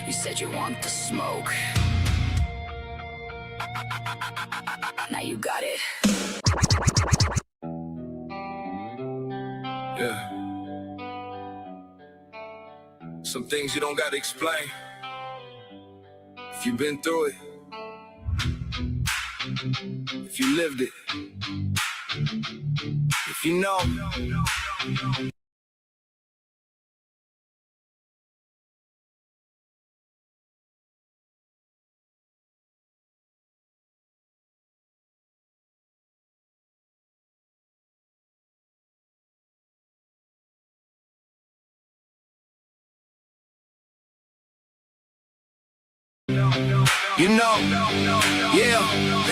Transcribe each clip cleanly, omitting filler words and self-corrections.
You said you want the smoke. Now you got it. Yeah. Some things you don't gotta explain. If you've been through it, if you lived it, if you know. You know, yeah.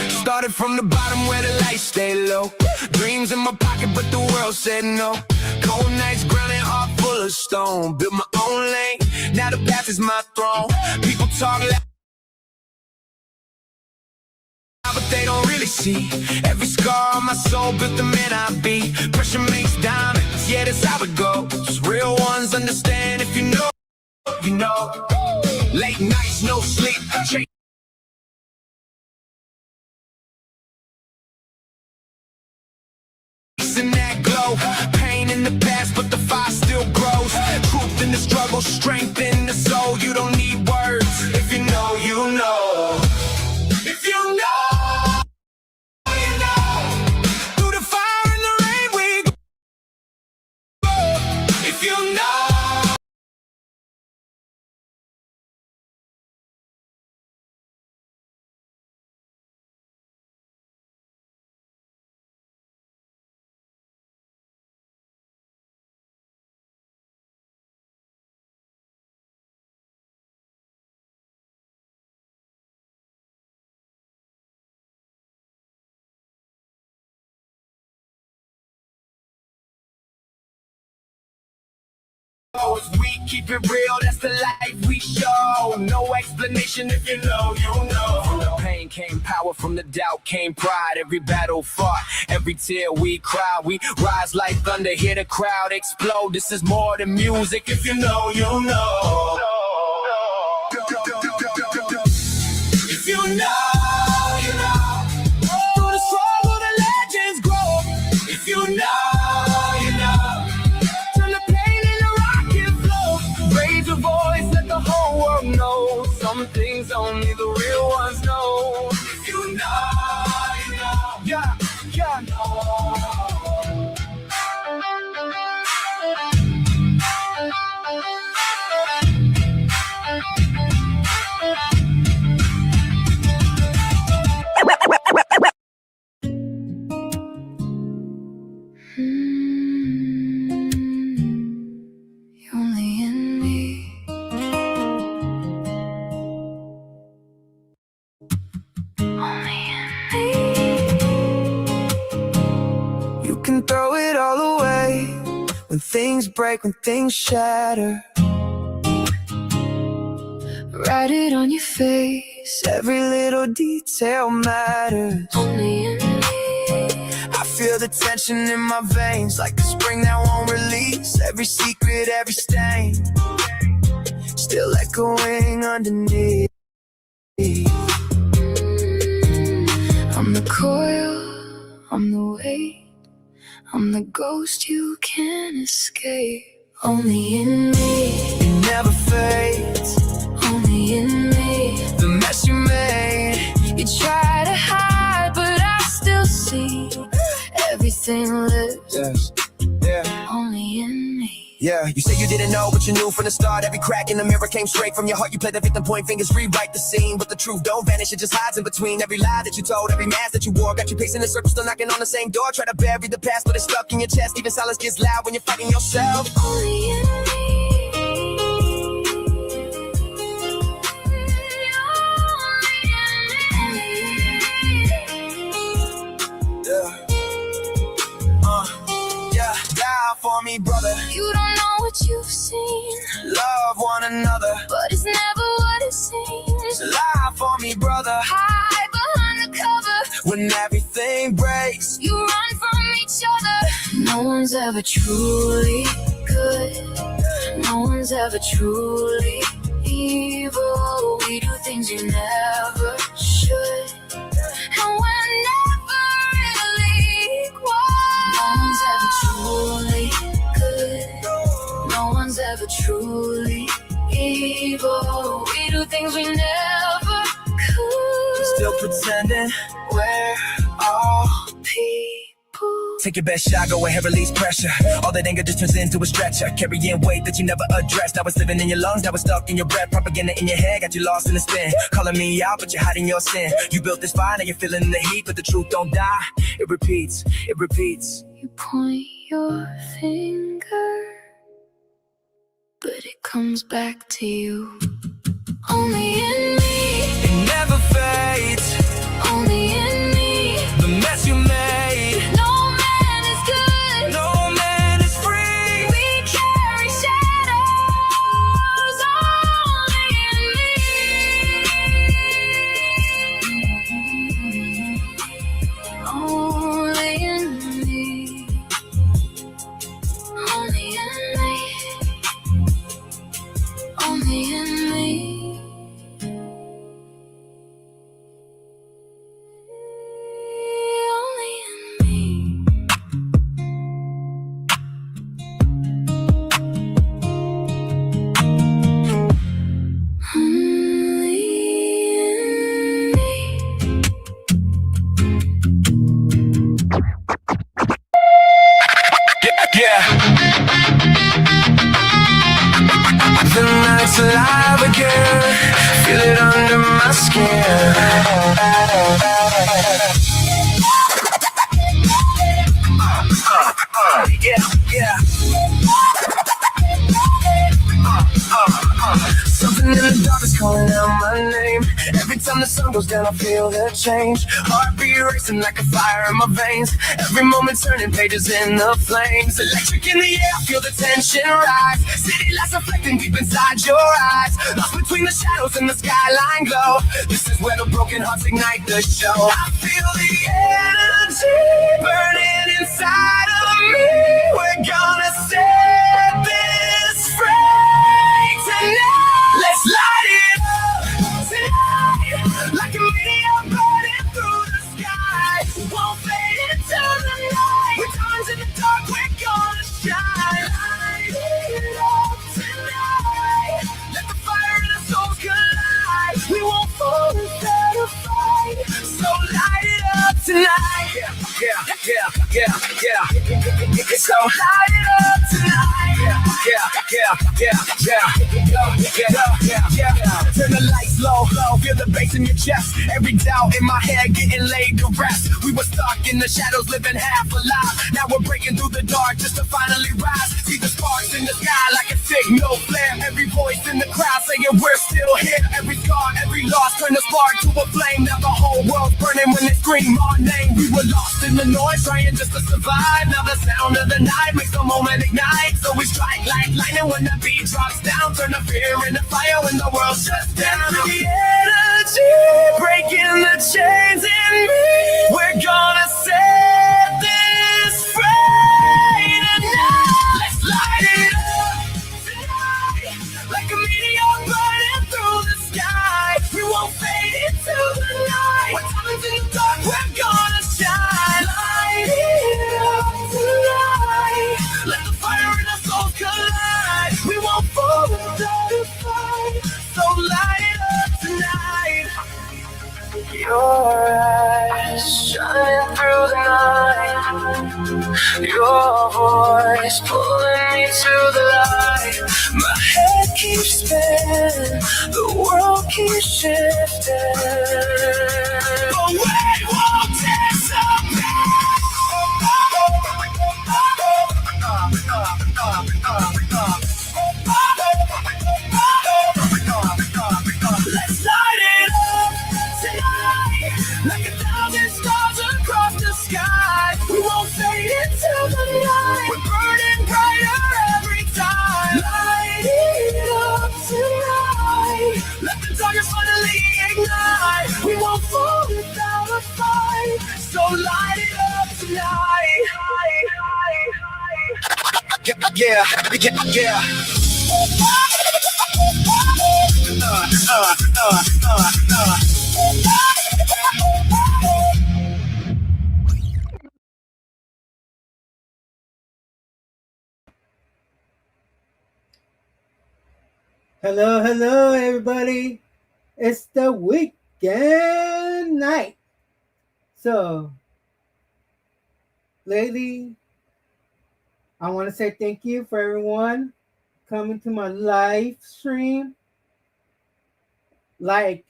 Started from the bottom where the lights stay low. Dreams in my pocket, but the world said no. Cold nights, grounded, heart full of stone. Built my own lane, now the path is my throne. People talk loud, but they don't really see. Every scar on my soul built the man I be. Pressure makes diamonds, yeah, that's how it goes. Real ones understand if you know, you know. Late nights, no sleep. In that glow, pain in the past, but the fire still grows. Truth in the struggle, strength in the soul. You don't need words. If you know, you know. If you know, you know. Through the fire and the rain we go. If you know. We keep it real, that's the life we show. No explanation if you know, you know. From the pain came power, from the doubt came pride. Every battle fought, every tear we cry. We rise like thunder, hear the crowd explode. This is more than music, if you know, you know. If you know, you know. Through the struggle, the legends grow. If you know. Some things only the real ones know. If you know, you know. Yeah, yeah, throw it all away when things break, when things shatter. Write it on your face, every little detail matters. Only in me. I feel the tension in my veins, like a spring that won't release. Every secret, every stain, still echoing underneath. I'm the coil, I'm the weight, I'm the ghost you can't escape. Only in me. It never fades. Only in me. The mess you made, you try to hide, but I still see everything lives. Yes. Yeah. Only in me. Yeah, you say you didn't know, but you knew from the start. Every crack in the mirror came straight from your heart. You play the victim, point fingers, rewrite the scene. But the truth don't vanish, it just hides in between. Every lie that you told, every mask that you wore, got you pacing in circles, still knocking on the same door. Try to bury the past, but it's stuck in your chest. Even silence gets loud when you're fighting yourself. Only in me. For me, brother, you don't know what you've seen. Love one another, but it's never what it seems. Lie for me, brother, hide behind the cover. When everything breaks, you run from each other. No one's ever truly good. No one's ever truly evil. We do things you never should, and we're never really equal. No one's ever truly good. No one's ever truly evil. We do things we never could. Still pretending We're all people. take your best shot, go ahead, release pressure. All that anger just turns into a stretcher. Carrying weight that you never addressed. Now it's living in your lungs, now it's stuck in your breath. Propaganda in your head, got you lost in the spin. Calling me out, but you're hiding your sin. You built this fire, now you're feeling the heat. But the truth don't die, it repeats, it repeats. You point your finger, but it comes back to you. Only in me, It never fades, only in me. the mess you made. No man is good. No man is free. We carry shadows only in me. Only in me. Only in me. Only in me. Only in me. Only in me. Yeah. The night's alive again. Feel it under my skin. Yeah. Something in the dark is calling out my name. Every time the sun goes down, I feel the change. Heartbeat racing like a fire in my veins. Every moment turning pages in the flames. Electric in the air, feel the tension rise. City lights reflecting deep inside your eyes. Lost between the shadows and the skyline glow. This is where the broken hearts ignite the show. I feel the energy burning inside of me. We're gonna set this free tonight. Let's light it up tonight, like a meteor burning through the sky. Won't fade into the night. With diamonds in the dark, we're gonna shine. Light it up tonight. Let the fire in our souls collide. We won't fall without a fight. So light it up tonight. Yeah. So light it up tonight. Yeah. Turn the lights low, feel the bass in your chest. Every doubt in my head getting laid to rest. We were stuck in the shadows, living half alive. Now we're breaking through the dark just to finally rise. See the sparks in the sky like a signal flare. Every voice in the crowd saying we're still here. Every scar, every loss, turn the spark to a flame. Now the whole world's burning when they scream our name. We were lost in the noise, trying just to survive. Now the sound of the night makes the moment ignite. So we strike like lightning when the beat drops down. Turn the fear into fire when the world shuts down. The energy breaking the chains in me. We're gonna set this free tonight. Let's light it up tonight, like a meteor burning through the sky. We won't fade into the night. With diamonds in the dark, we're gonna shine. Light it up tonight. Let the fire in our souls collide. We won't fall without a fight. So light it up tonight. Your eyes shining through the night. Your voice pulling me to the light. My head keeps spinning, the world keeps shifting. But we won't disappear. Let's light it up tonight, like 1,000 stars across the sky. We won't fade into the night. We're burning brighter every time. Light it up tonight. Let the darkness finally ignite. We won't fall without a fight. So light it up tonight. Yeah. Hello, hello, everybody. It's the weekend night. So, lately, I want to say thank you for everyone coming to my live stream. Like,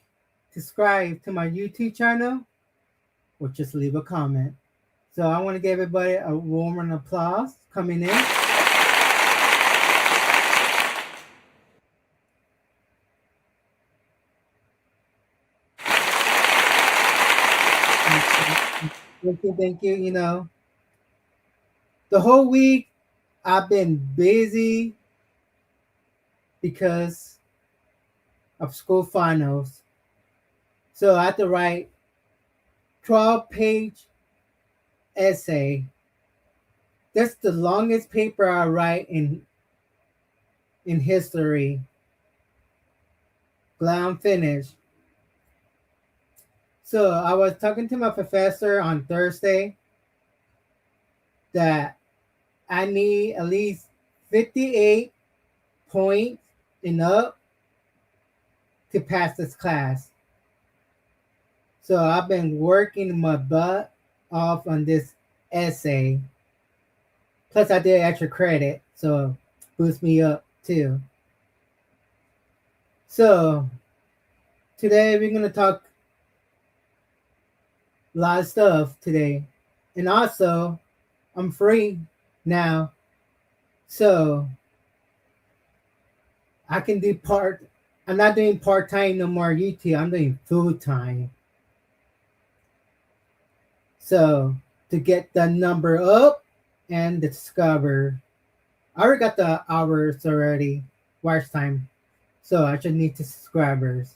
subscribe to my YouTube channel, or just leave a comment. So, I want to give everybody a warm applause coming in. Thank you. You know, the whole week I've been busy because of school finals. So I had to write 12-page essay. That's the longest paper I write in history. Glad I'm finished. So I was talking to my professor on Thursday that I need at least 58 points and up to pass this class. So I've been working my butt off on this essay. Plus I did extra credit, so boost me up too. So today we're gonna talk a lot of stuff today. And also, I'm free now. So I can do I'm not doing part-time no more YouTube. I'm doing full-time. So to get the number up and discover, I already got the hours already, watch time. So I just need 2 subscribers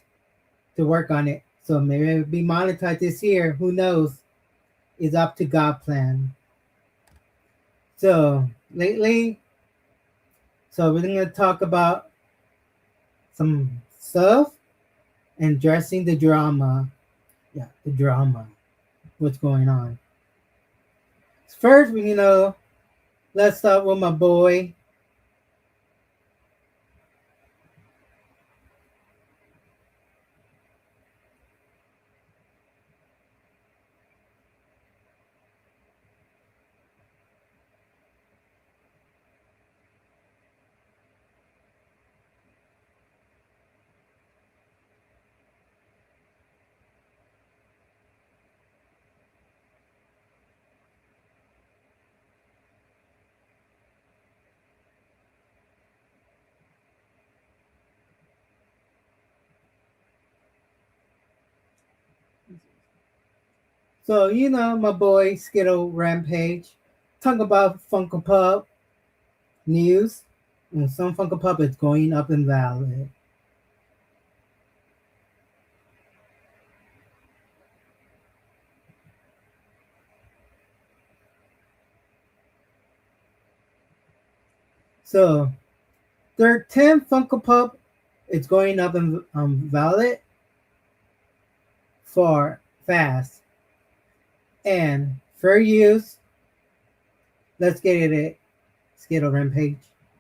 to work on it. So maybe it'll be monetized this year. Who knows? It's up to God plan. So lately, we're gonna talk about some stuff and addressing the drama. Yeah, the drama. What's going on? First, let's start with my boy. So, my boy Skittle Rampage. Talk about Funko Pop news. And some Funko Pop is going up in value. So, their 10 Funko Pop is going up in valid for fast. And fair use, let's get it, Skittle Rampage.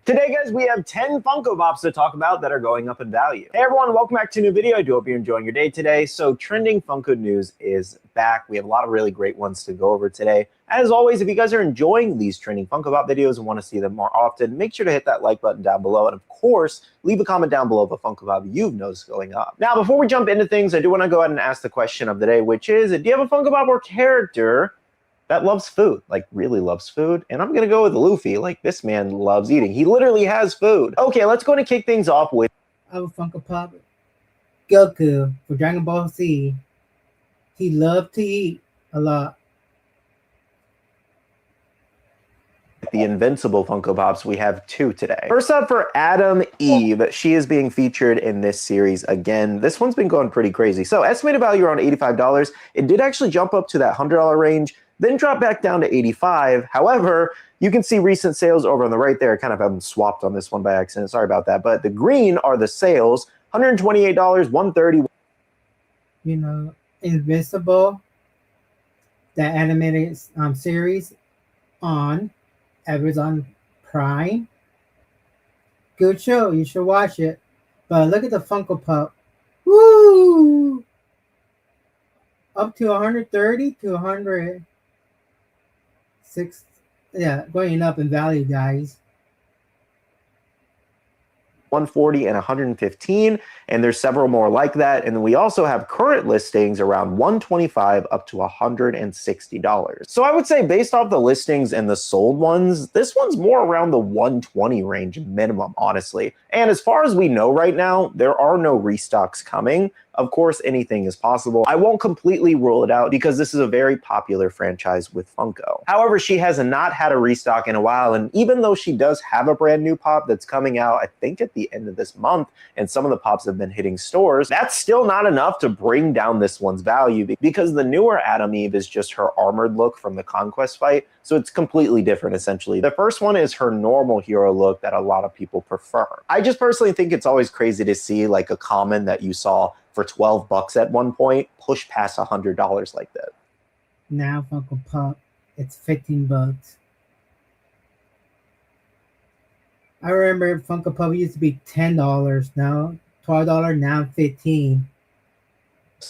Today, guys, we have 10 Funko Pops to talk about that are going up in value. Hey, everyone, welcome back to a new video. I do hope you're enjoying your day today. So trending Funko news is back. We have a lot of really great ones to go over today. As always, if you guys are enjoying these trending Funko Pop videos and want to see them more often, make sure to hit that like button down below. And of course, leave a comment down below of a Funko Pop you've noticed going up. Now, before we jump into things, I do want to go ahead and ask the question of the day, which is, do you have a Funko Pop or character that loves food, like really loves food? And I'm going to go with Luffy. Like, this man loves eating. He literally has food. Okay, let's go and kick things off with... I have a Funko Pop Goku for Dragon Ball Z. He loved to eat a lot. The Invincible Funko Pops. We have 2 today. First up for Adam Eve. She is being featured in this series again. This one's been going pretty crazy. So estimated value around $85. It did actually jump up to that $100 range. then dropped back down to 85. However, you can see recent sales over on the right there. I kind of have them swapped on this one by accident. Sorry about that. But the green are the sales, $128, $130. You know, Invincible, that animated series on Amazon Prime. Good show. You should watch it. But look at the Funko Pop. Woo! Up to 130 to 106. Yeah, going up in value, guys. 140 and 115, and there's several more like that. And then we also have current listings around 125 up to $160. So I would say based off the listings and the sold ones, this one's more around the 120 range minimum, honestly. And as far as we know right now, there are no restocks coming. Of course, anything is possible. I won't completely rule it out because this is a very popular franchise with Funko. However, she has not had a restock in a while, and even though she does have a brand new pop that's coming out, I think at the end of this month, and some of the pops have been hitting stores, that's still not enough to bring down this one's value because the newer Atom Eve is just her armored look from the Conquest fight, so it's completely different essentially. The first one is her normal hero look that a lot of people prefer. I just personally think it's always crazy to see like a common that you saw for 12 bucks at one point push past $100 like that. Now Funko Pop, it's 15 bucks. I remember Funko Pop used to be $10, now $12, now 15.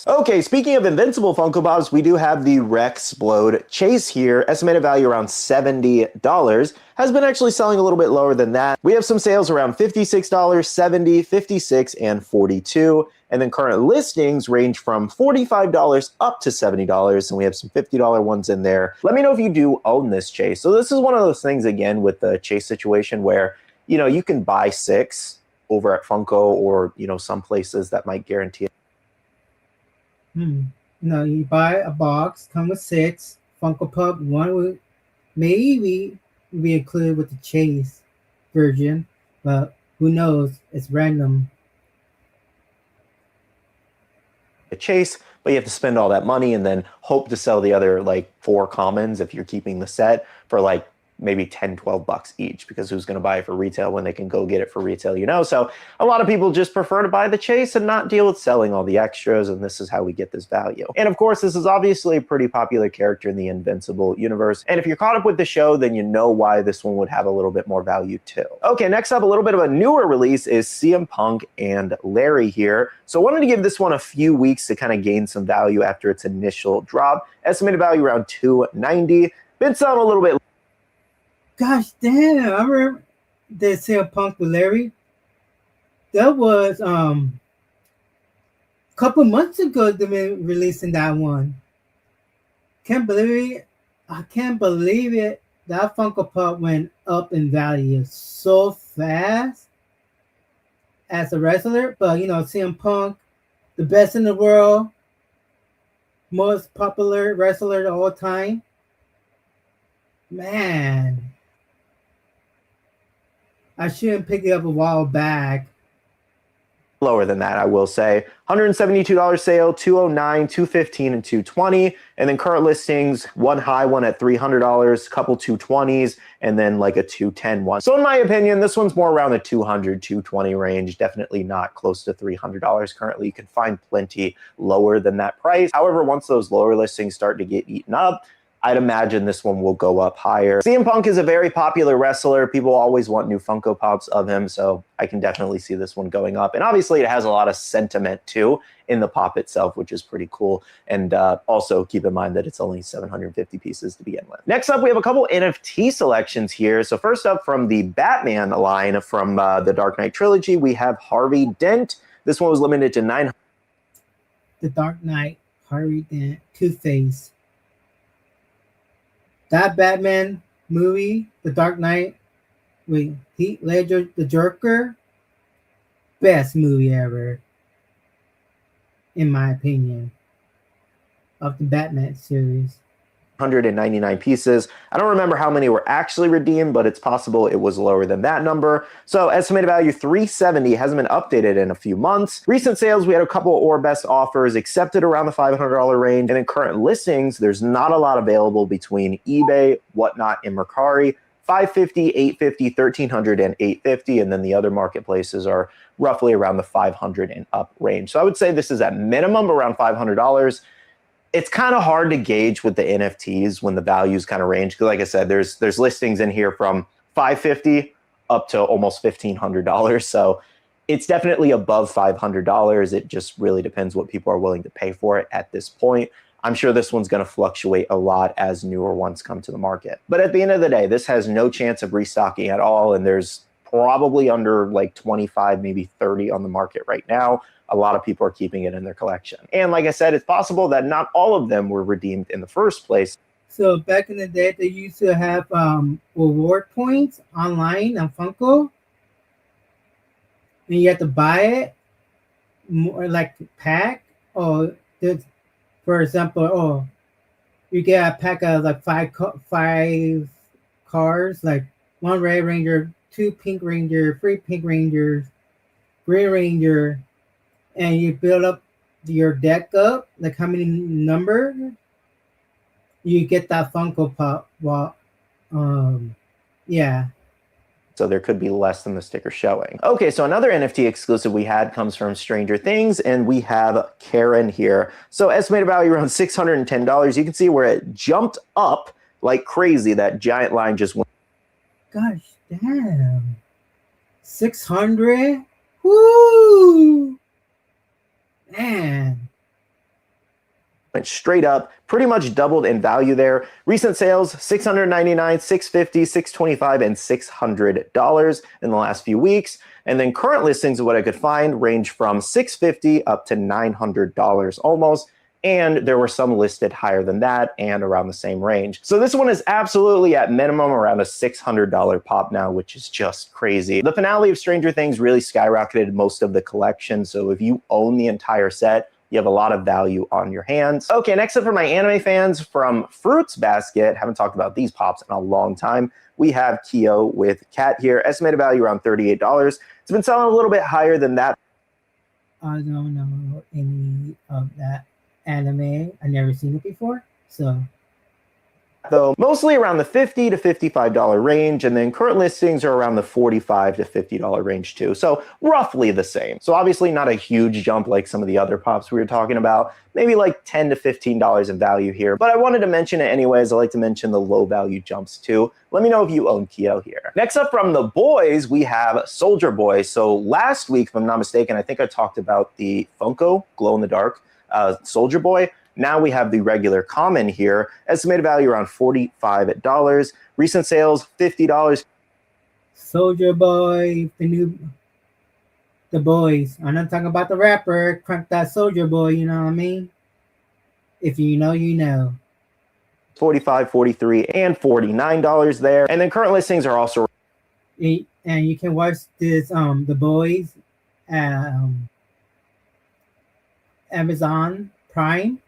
Okay, speaking of Invincible Funko Pops, we do have the Rexplode Chase here. Estimated value around $70. Has been actually selling a little bit lower than that. We have some sales around $56, $70, $56, and $42. And then current listings range from $45 up to $70. And we have some $50 ones in there. Let me know if you do own this Chase. So this is one of those things, again, with the Chase situation where, you know, you can buy 6 over at Funko or, you know, some places that might guarantee it. No, you buy a box, come with 6. Funko Pop, one would maybe be included with the Chase version, but who knows? It's random. A Chase, but you have to spend all that money and then hope to sell the other like 4 commons if you're keeping the set for like maybe 10, 12 bucks each, because who's going to buy it for retail when they can go get it for retail, you know? So a lot of people just prefer to buy the Chase and not deal with selling all the extras, and this is how we get this value. And of course, this is obviously a pretty popular character in the Invincible universe, and if you're caught up with the show, then you know why this one would have a little bit more value too. Okay, next up, a little bit of a newer release is CM Punk and Larry here. So I wanted to give this one a few weeks to kind of gain some value after its initial drop. Estimated value around $290. Been selling a little bit. Gosh damn, I remember they CM Punk with Larry. That was a couple months ago they've been releasing that one. Can't believe it. I can't believe it. That Funko Pop went up in value so fast as a wrestler. But you know, CM Punk, the best in the world, most popular wrestler of all time. Man, I shouldn't pick it up a while back. Lower than that, I will say. $172 sale, $209, $215, and $220. And then current listings, one high one at $300, couple 220s, and then like a 210 one. So in my opinion, this one's more around the $200, $220 range. Definitely not close to $300 currently. You can find plenty lower than that price. However, once those lower listings start to get eaten up, I'd imagine this one will go up higher. CM Punk is a very popular wrestler. People always want new Funko Pops of him, so I can definitely see this one going up. And obviously it has a lot of sentiment too in the pop itself, which is pretty cool. And also keep in mind that it's only 750 pieces to begin with. Next up, we have a couple NFT selections here. So first up, from the Batman line from the Dark Knight trilogy, we have Harvey Dent. This one was limited to 900. The Dark Knight, Harvey Dent, Two-Face. That Batman movie, The Dark Knight, with Heath Ledger, the Joker, best movie ever, in my opinion, of the Batman series. 199 pieces. I don't remember how many were actually redeemed, but it's possible it was lower than that number. So estimated value 370 hasn't been updated in a few months. Recent sales, we had a couple of or best offers accepted around the $500 range. And in current listings, there's not a lot available between eBay, Whatnot, and Mercari. 550, 850, 1300, and 850. And then the other marketplaces are roughly around the 500 and up range. So I would say this is at minimum around $500. It's kind of hard to gauge with the NFTs when the values kind of range. Because like I said, there's listings in here from $550 up to almost $1,500. So it's definitely above $500. It just really depends what people are willing to pay for it at this point. I'm sure this one's going to fluctuate a lot as newer ones come to the market. But at the end of the day, this has no chance of restocking at all. And there's probably under like 25, maybe 30 on the market right now. A lot of people are keeping it in their collection. And like I said, it's possible that not all of them were redeemed in the first place. So back in the day, they used to have reward points online on Funko. And you have to buy it more like pack. Or for example, you get a pack of like five cars, like 1 Red Ranger, 2 Pink Ranger, 3 Pink Rangers, Green Ranger, and you build up your deck up, like how many number, you get that Funko Pop. Well, yeah. So there could be less than the sticker showing. Okay, so another NFT exclusive we had comes from Stranger Things, and we have Karen here. So estimated value around $610. You can see where it jumped up like crazy. That giant line just went. Gosh damn. 600? Woo! Man. Went straight up, pretty much doubled in value there. Recent sales, $699, $650, $625, and $600 in the last few weeks. And then current listings of what I could find range from $650 up to $900 almost. And there were some listed higher than that and around the same range. So this one is absolutely at minimum around a $600 pop now, which is just crazy. The finale of Stranger Things really skyrocketed most of the collection. So if you own the entire set, you have a lot of value on your hands. Okay, next up for my anime fans from Fruits Basket, haven't talked about these pops in a long time. We have Kyo with Cat here, estimated value around $38. It's been selling a little bit higher than that. I don't know any of that anime. I've never seen it before, so. Though mostly around the $50 to $55 range, and then current listings are around the $45 to $50 range too. So roughly the same. So obviously not a huge jump like some of the other pops we were talking about, maybe like $10 to $15 in value here. But I wanted to mention it anyways. I like to mention the low value jumps too. Let me know if you own Kyo here. Next up from the boys, we have Soldier Boy. So last week, if I'm not mistaken, I think I talked about the Funko glow in the dark Soldier Boy. Now we have the regular common here, estimated value around $45. Recent sales, $50. Soldier Boy, the boys. I'm not talking about the rapper. Crank that Soldier Boy, you know what I mean? If you know, you know. $45, $43, and $49 there. And then current listings are also. And you can watch this, the boys, Amazon Prime.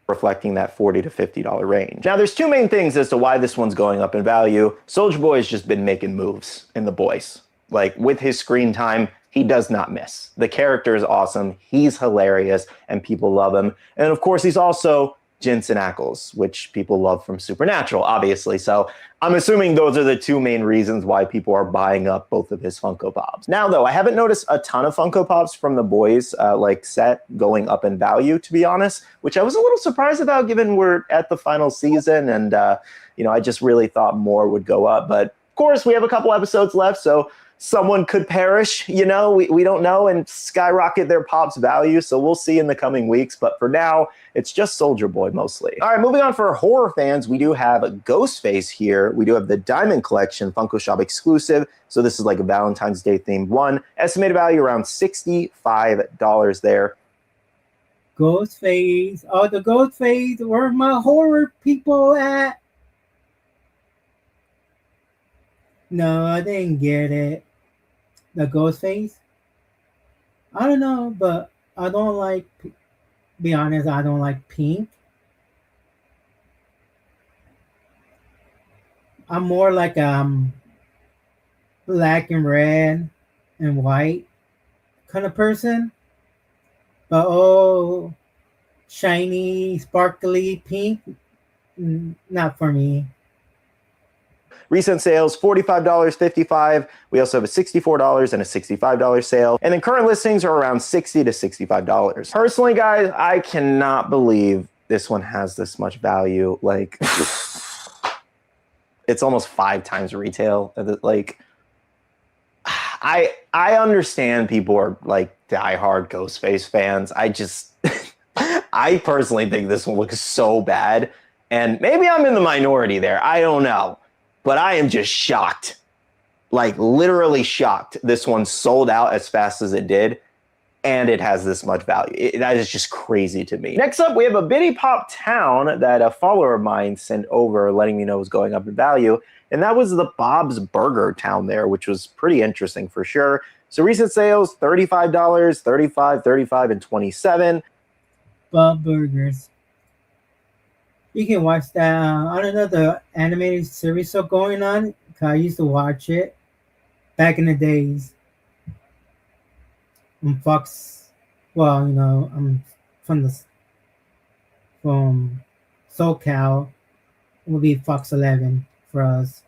Reflecting that $40 to $50 range. Now, there's two main things as to why this one's going up in value. Soldier Boy has just been making moves in the boys. Like, with his screen time, he does not miss. The character is awesome. He's hilarious, and people love him. And of course, he's also Jensen Ackles, which people love from Supernatural, obviously. So I'm assuming those are the two main reasons why people are buying up both of his Funko Pops. Now, though, I haven't noticed a ton of Funko Pops from the boys set going up in value, to be honest, which I was a little surprised about given we're at the final season. And, I just really thought more would go up. But of course, we have a couple episodes left, so someone could perish, we don't know, and skyrocket their Pop's value. So we'll see in the coming weeks. But for now, it's just Soldier Boy mostly. All right, moving on for horror fans, we do have Ghostface here. We do have the Diamond Collection Funko Shop exclusive. So this is like a Valentine's Day themed one. Estimated value around $65 there. Ghostface. Oh, the Ghostface. Where my horror people at? No, I didn't get it. The Ghostface? I don't know, but I don't like, be honest, I don't like pink. I'm more like black and red and white kind of person. But oh, shiny, sparkly pink, not for me. Recent sales, $45, $55. We also have a $64 and a $65 sale. And then current listings are around $60 to $65. Personally, guys, I cannot believe this one has this much value. Like, it's almost 5 times retail. Like, I understand people are like diehard Ghostface fans. I just, I personally think this one looks so bad. And maybe I'm in the minority there. I don't know. But I am just shocked, like literally shocked. This one sold out as fast as it did, and it has this much value. That is just crazy to me. Next up, we have a Bitty Pop Town that a follower of mine sent over letting me know was going up in value, and that was the Bob's Burger Town there, which was pretty interesting for sure. So recent sales, $35, $35, $35, and $27. Bob Burgers. You can watch that. I don't know the animated series still going on. 'Cause I used to watch it back in the days on Fox. Well, you know, I'm from SoCal. It will be Fox 11 for us.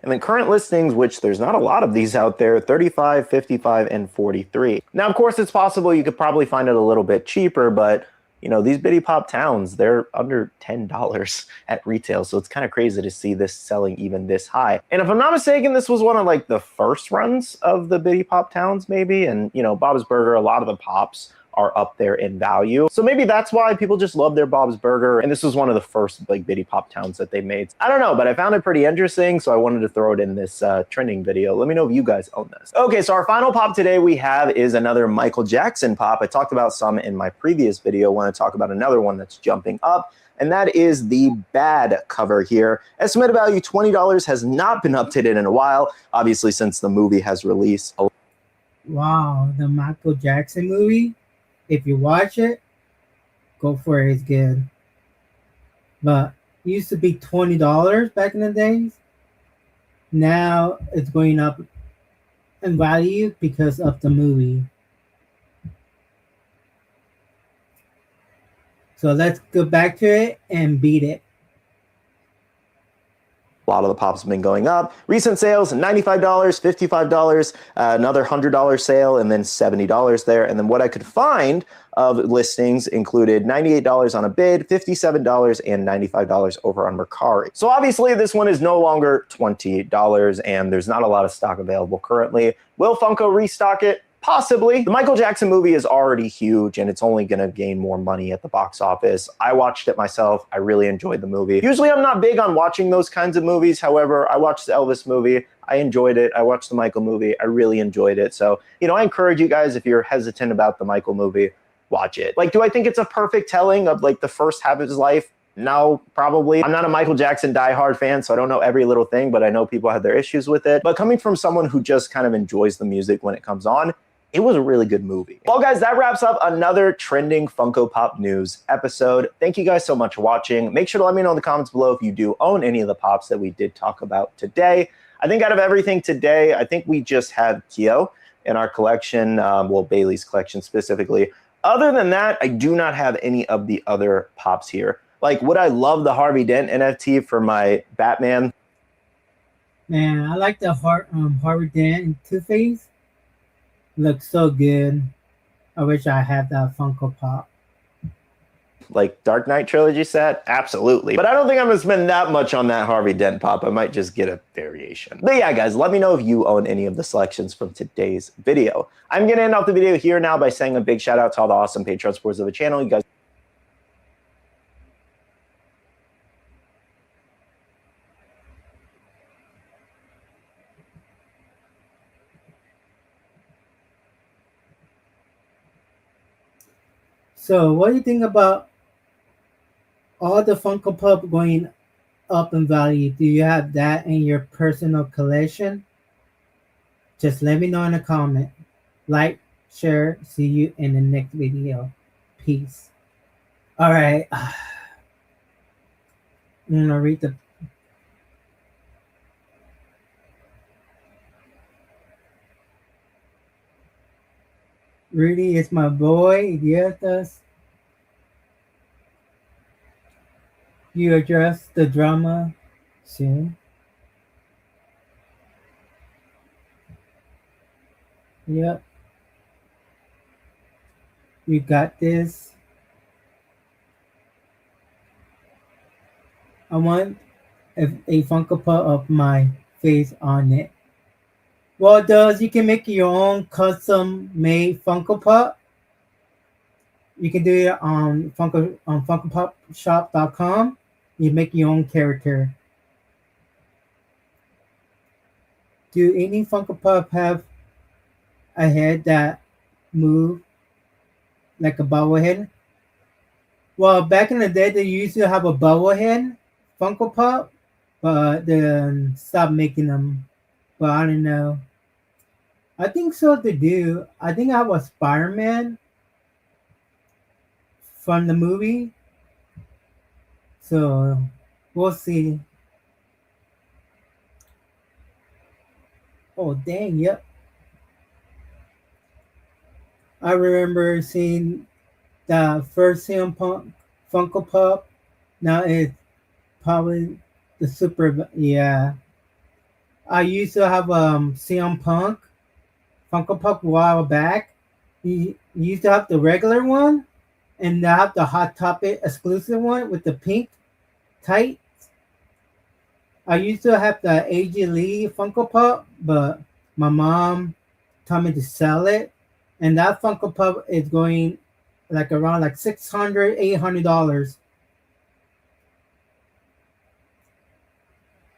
And then current listings, which there's not a lot of these out there, 35, 55, and 43. Now, of course, it's possible you could probably find it a little bit cheaper, but you know, these Bitty Pop Towns, they're under $10 at retail. So it's kind of crazy to see this selling even this high. And if I'm not mistaken, this was one of like the first runs of the Bitty Pop Towns maybe. And, you know, Bob's Burger, a lot of the pops are up there in value. So maybe that's why people just love their Bob's Burger. And this was one of the first like Bitty Pop Towns that they made. I don't know, but I found it pretty interesting. So I wanted to throw it in this trending video. Let me know if you guys own this. Okay, so our final pop today we have is another Michael Jackson pop. I talked about some in my previous video. I want to talk about another one that's jumping up. And that is the Bad cover here. Estimated value $20, has not been updated in a while, obviously since the movie has released. Wow, the Michael Jackson movie. If you watch it, go for it. It's good. But it used to be $20 back in the days. Now it's going up in value because of the movie. So let's go back to it and beat it. A lot of the pops have been going up. Recent sales, $95, $55, another $100 sale, and then $70 there. And then what I could find of listings included $98 on a bid, $57, and $95 over on Mercari. So obviously this one is no longer $20, and there's not a lot of stock available currently. Will Funko restock it? Possibly. The Michael Jackson movie is already huge and it's only going to gain more money at the box office. I watched it myself. I really enjoyed the movie. Usually I'm not big on watching those kinds of movies. However, I watched the Elvis movie. I enjoyed it. I watched the Michael movie. I really enjoyed it. So, you know, I encourage you guys, if you're hesitant about the Michael movie, watch it. Like, do I think it's a perfect telling of like the first half of his life? No, probably. I'm not a Michael Jackson diehard fan, so I don't know every little thing, but I know people have their issues with it. But coming from someone who just kind of enjoys the music when it comes on, it was a really good movie. Well, guys, that wraps up another trending Funko Pop news episode. Thank you guys so much for watching. Make sure to let me know in the comments below if you do own any of the pops that we did talk about today. I think out of everything today, I think we just have Kyo in our collection, well, Bailey's collection specifically. Other than that, I do not have any of the other pops here. Like, would I love the Harvey Dent NFT for my Batman? Man, I like the Harvey Dent and Two-Face. Looks so good. I wish I had that Funko Pop. Like Dark Knight trilogy set? Absolutely. But I don't think I'm going to spend that much on that Harvey Dent pop. I might just get a variation. But yeah, guys, let me know if you own any of the selections from today's video. I'm going to end off the video here now by saying a big shout out to all the awesome Patreon supporters of the channel. You guys So what do you think about all the Funko Pop going up in value? Do you have that in your personal collection? Just let me know in a comment. Like, share. See you in the next video. Peace. All right. I'm gonna read Rudy is my boy. Yes, you address the drama soon. Yep, you got this. I want a Funko Pop of my face on it. Well, it does. You can make your own custom made Funko Pop. You can do it on FunkoPopShop.com. You make your own character. Do any Funko Pop have a head that move like a bobblehead? Well, back in the day, they used to have a bobblehead Funko Pop, but then stopped making them. But I don't know. I think so. They do. I think I was Spider-Man from the movie. So we'll see. Oh dang! Yep. I remember seeing the first CM Punk Funko Pop. Now it's probably the Super. Yeah, I used to have CM Punk Funko Pop a while back. You used to have the regular one, and now have the Hot Topic exclusive one with the pink tight. I used to have the AJ Lee Funko Pop, but my mom told me to sell it, and that Funko Pop is going like around like $600, $800.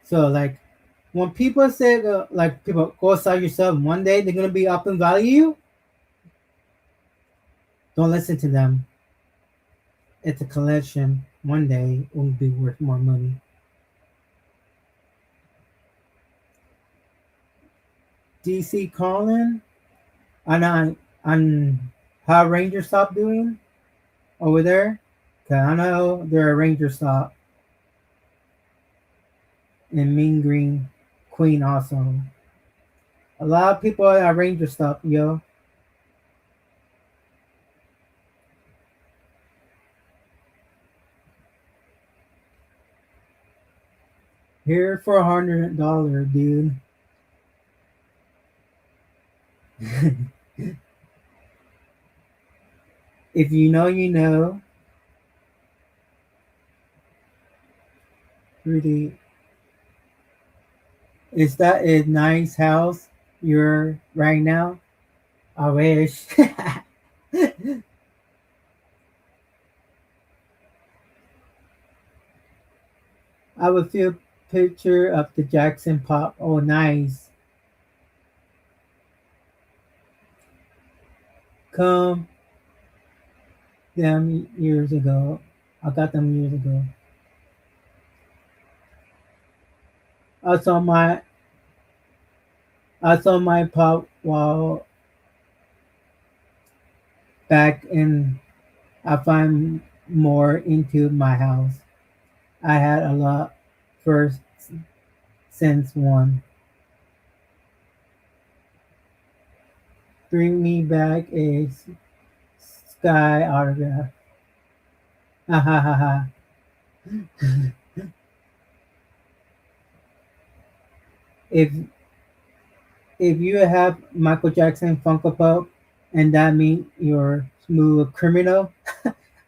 So like when people say like people go sell yourself one day they're gonna be up in value, don't listen to them. It's a collection. One day it will be worth more money. DC Colin, on how Ranger Stop doing over there? Cause I know they're a Ranger Stop. And Mean Green Queen also. A lot of people are at Ranger Stop, yo. Here for $100, dude. If you know, you know. Really, is that a nice house you're right now? I wish. I would feel picture of the Jackson Pop. Oh, nice. Come them years ago. I got them years ago. I saw my pop while back in. I find more into my house. I had a lot first since one. Bring me back a sky autograph. Ha ha ha ha. If you have Michael Jackson Funko Pop, and that means you're smooth criminal.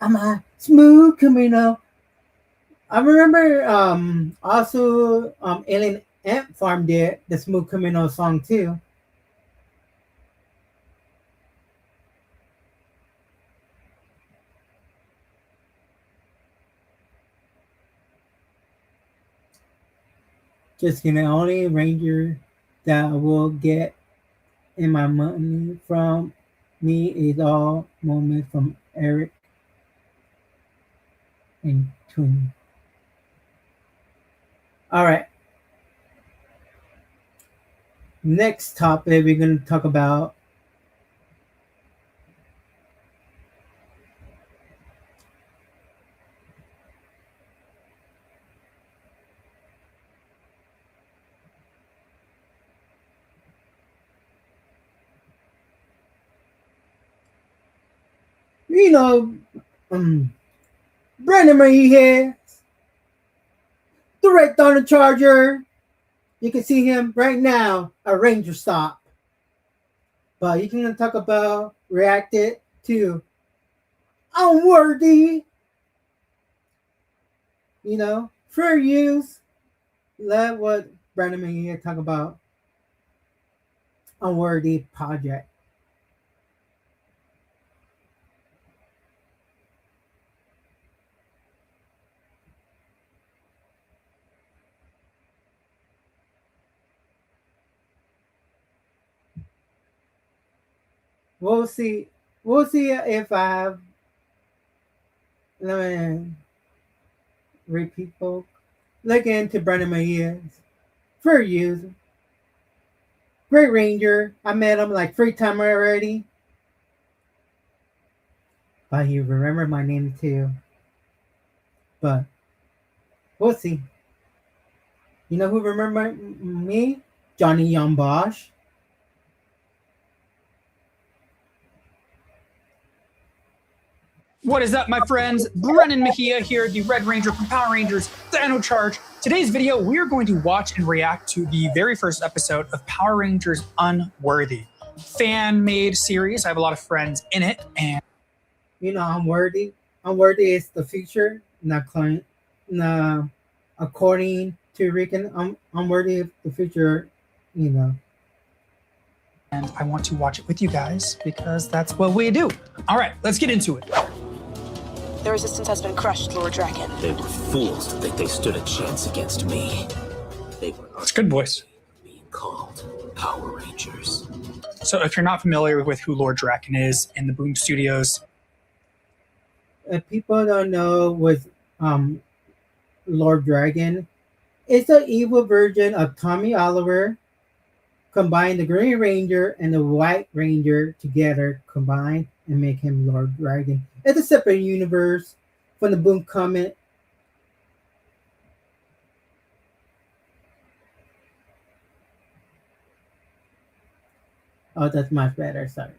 I'm a smooth criminal. I remember also Alien Ant Farm did the Smooth Criminal song too. Just the only Ranger that I will get in my money from me is all moments from Eric and Twin. All right. Next topic we're going to talk about you know, Brandon Marie here, the Red Thunder Charger. You can see him right now at Ranger Stop. But you can talk about reacted to Unworthy. You know, fair use. Let what Brandon Marie talk about Unworthy project. We'll see. We'll see if I have. Let me read people. Look into Brandon Maria's for use. Great Ranger. I met him like 3 times already. But he remembered my name too. But we'll see. You know who remembered me? Johnny Young Bosch. What is up, my friends? Brennan Mejia here, the Red Ranger from Power Rangers Dino Charge. Today's video, we are going to watch and react to the very first episode of Power Rangers Unworthy. Fan-made series. I have a lot of friends in it. And you know, Unworthy. Unworthy is the future, not client. No, according to Rican, Unworthy is the future, you know. And I want to watch it with you guys because that's what we do. All right, let's get into it. The resistance has been crushed, Lord Dragon. They were fools to think they stood a chance against me. They were It's a good voice. being called Power Rangers. So if you're not familiar with who Lord Draken is in the Boom Studios, If people don't know what Lord Dragon, it's an evil version of Tommy Oliver. Combine the Green Ranger and the White Ranger together, combine and make him Lord Dragon. It's a separate universe from the Boom comic. Oh, that's much better. Sorry.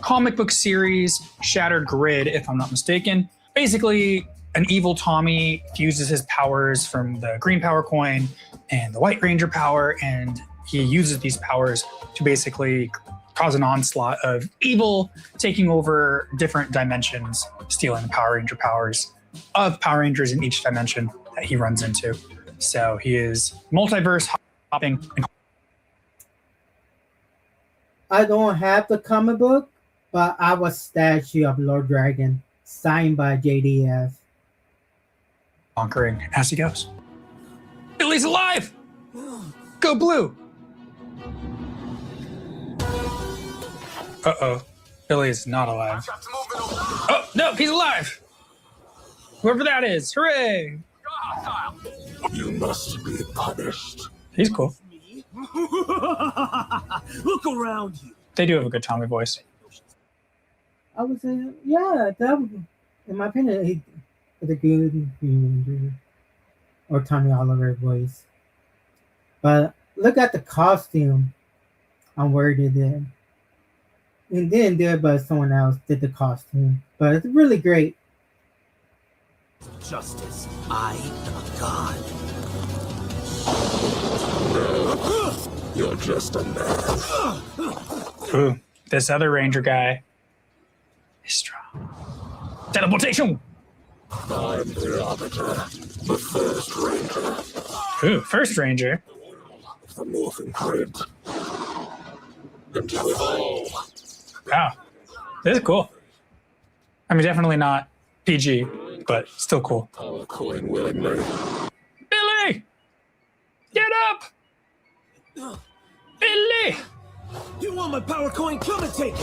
comic book series, Shattered Grid, if I'm not mistaken. Basically, an evil Tommy fuses his powers from the Green Power Coin and the White Ranger power, and he uses these powers to basically cause an onslaught of evil, taking over different dimensions, stealing the Power Ranger powers of Power Rangers in each dimension that he runs into. So he is multiverse hopping. I don't have the comic book, but I have a statue of Lord Dragon signed by JDF. Conquering as he goes. Billy's alive! Go blue! Uh-oh. Billy is not alive. Oh, no, he's alive! Whoever that is, hooray! You must be punished. He's cool. Look around you. They do have a good Tommy voice. I would say, yeah, that would, in my opinion, he had a good or Tommy Oliver voice. But look at the costume on where they did. And didn't do it, but someone else did the costume. But it's really great. Justice. I am a god. You're just a man. Ooh, this other Ranger guy is strong. Teleportation! I'm the Arbiter, the first Ranger. Ooh, first Ranger. The Morphin Grid. Until all. Wow, this is cool. I mean, definitely not PG, but still cool. Power coin willingly. Billy! Get up! Billy! You want my power coin? Come and take it.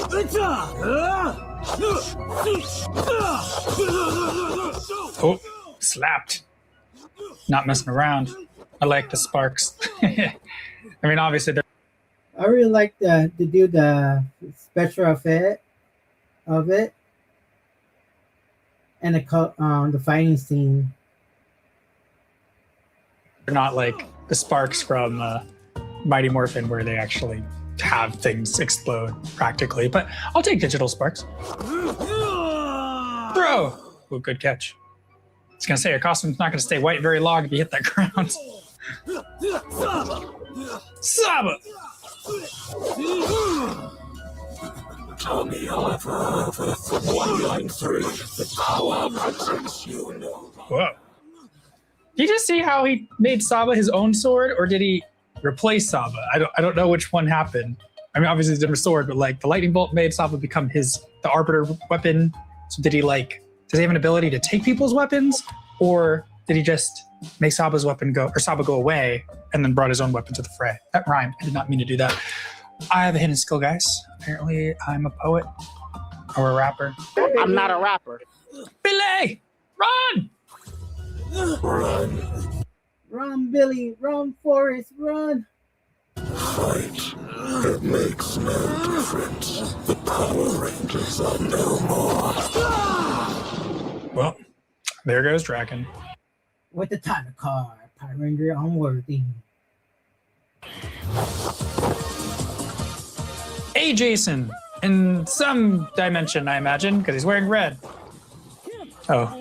Oh, slapped. Not messing around. I like the sparks. I mean, obviously, they're I really like to do the special effect of it. And the fighting scene. not like the sparks from Mighty Morphin, where they actually have things explode practically. But I'll take digital sparks. Throw! Oh, good catch. I was gonna say, your costume's not gonna stay white very long if you hit that ground. Saba! Tommy, however, from 193, the power presents you no Whoa. Did you just see how he made Saba his own sword, or did he replace Saba? I don't know which one happened. I mean, obviously it's a different sword, but like the lightning bolt made Saba become the arbiter weapon. So did he does he have an ability to take people's weapons, or did he just make Saba's weapon Saba go away and then brought his own weapon to the fray? That rhymed. I did not mean to do that. I have a hidden skill, guys. Apparently I'm a poet or a rapper. I'm not a rapper. Billy, run! Run, Run, Billy, run, Forrest, run. fight. It makes no difference. The Power Rangers are no more. Well, there goes Draken. With the title card, Power Ranger unworthy. Hey, Jason. In some dimension, I imagine, because he's wearing red. Oh.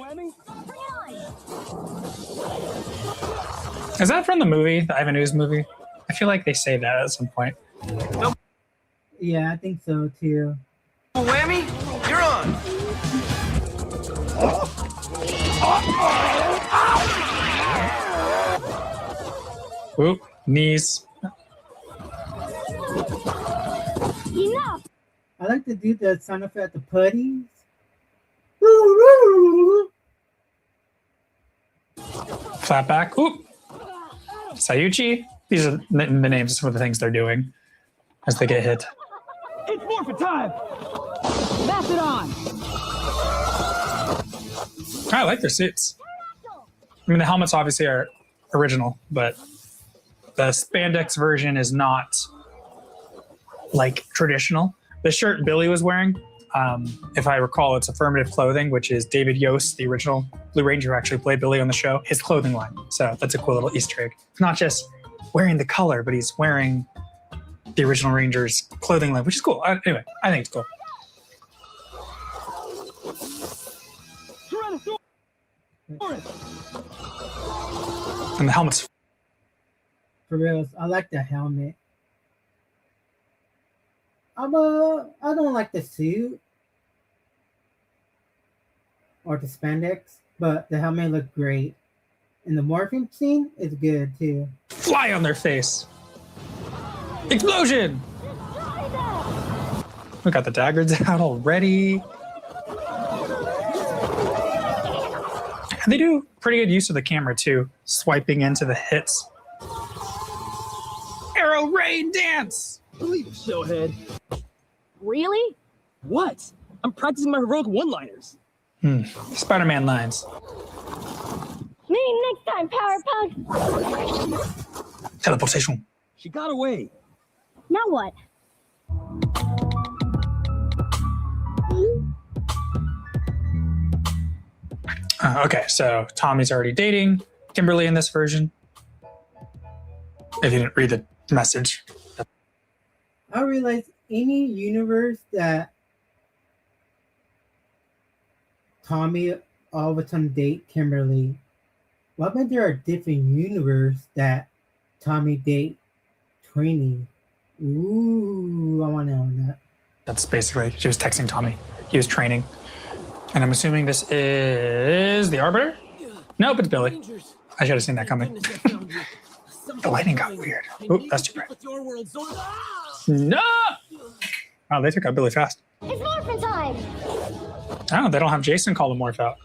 Is that from the movie, the Ivan Ooze movie? I feel like they say that at some point. Yeah, I think so too. Whammy, you're on. Oop, knees. Enough! I like to do the sound effect at the putties. Flat back. Oop. Sayuchi. These are the names of some of the things they're doing as they get hit. It's morphin' time! Pass it on! I like their suits. I mean, the helmets obviously are original, but the spandex version is not like traditional. The shirt Billy was wearing, if I recall, it's Affirmative Clothing, which is David Yost, the original Blue Ranger who actually played Billy on the show, his clothing line. So that's a cool little Easter egg. It's not just wearing the color, but he's wearing the original Ranger's clothing line, which is cool. Anyway, I think it's cool. And the helmet's For real, I like the helmet. I don't like the suit or the spandex, but the helmet looked great. And the morphing scene is good too. fly on their face. Explosion! We got the daggers out already. And they do pretty good use of the camera too, swiping into the hits. Arrow Rain Dance! Believe it, showhead. Really? What? I'm practicing my heroic one-liners. Spider-Man lines. Me next time, Powerpuff. Teleportation. She got away. Now what? Okay, so Tommy's already dating Kimberly in this version. If you didn't read the message. I realized any universe that Tommy all of a sudden date Kimberly, what if there are different universe that Tommy date Trini? Ooh, I want to know that. That's basically, she was texting Tommy. He was training. And I'm assuming this is the Arbiter? Nope, it's Billy. I should have seen that coming. The lighting got weird. Oop, that's too bright. No! Wow, they took out Billy fast. It's morphin' time. Oh, they don't have Jason call the morph out.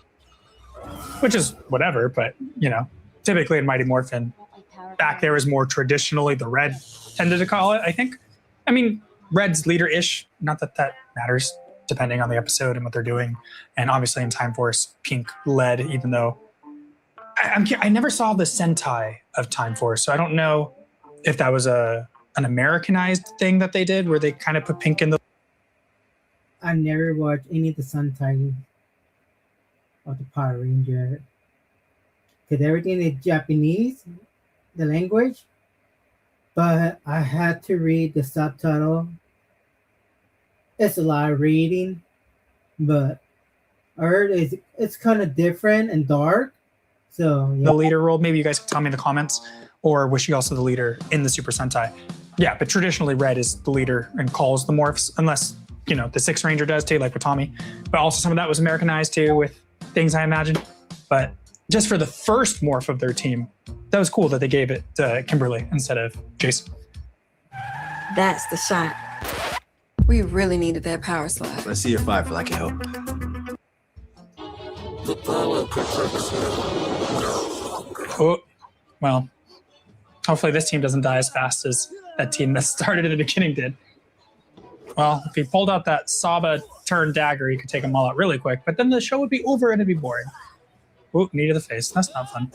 Which is whatever, but, you know, typically in Mighty Morphin, back there was more traditionally the Red tended to call it, I think. I mean, Red's leader-ish. Not that that matters, depending on the episode and what they're doing. And obviously in Time Force, Pink led, even though I never saw the Sentai of Time Force, so I don't know if that was an Americanized thing that they did, where they kind of put Pink in the... I never watched any of the Sentai of the Power Ranger. Because everything is Japanese, the language. but I had to read the subtitle. It's a lot of reading, but I heard it's kind of different and dark. So yeah. The leader role, maybe you guys can tell me in the comments, or was she also the leader in the Super Sentai? Yeah, but traditionally Red is the leader and calls the morphs, unless, you know, the Sixth Ranger does too, like with Tommy. But also some of that was Americanized too with things, I imagine. But just for the first morph of their team, that was cool that they gave it to Kimberly instead of Jason. That's the shot. We really needed that power slide. Let's see your five for like a help. The power protects you. Oh, well, hopefully this team doesn't die as fast as that team that started at the beginning did. Well, if he pulled out that Saba turn dagger, he could take them all out really quick, but then the show would be over and it'd be boring. Ooh, knee to the face. That's not fun.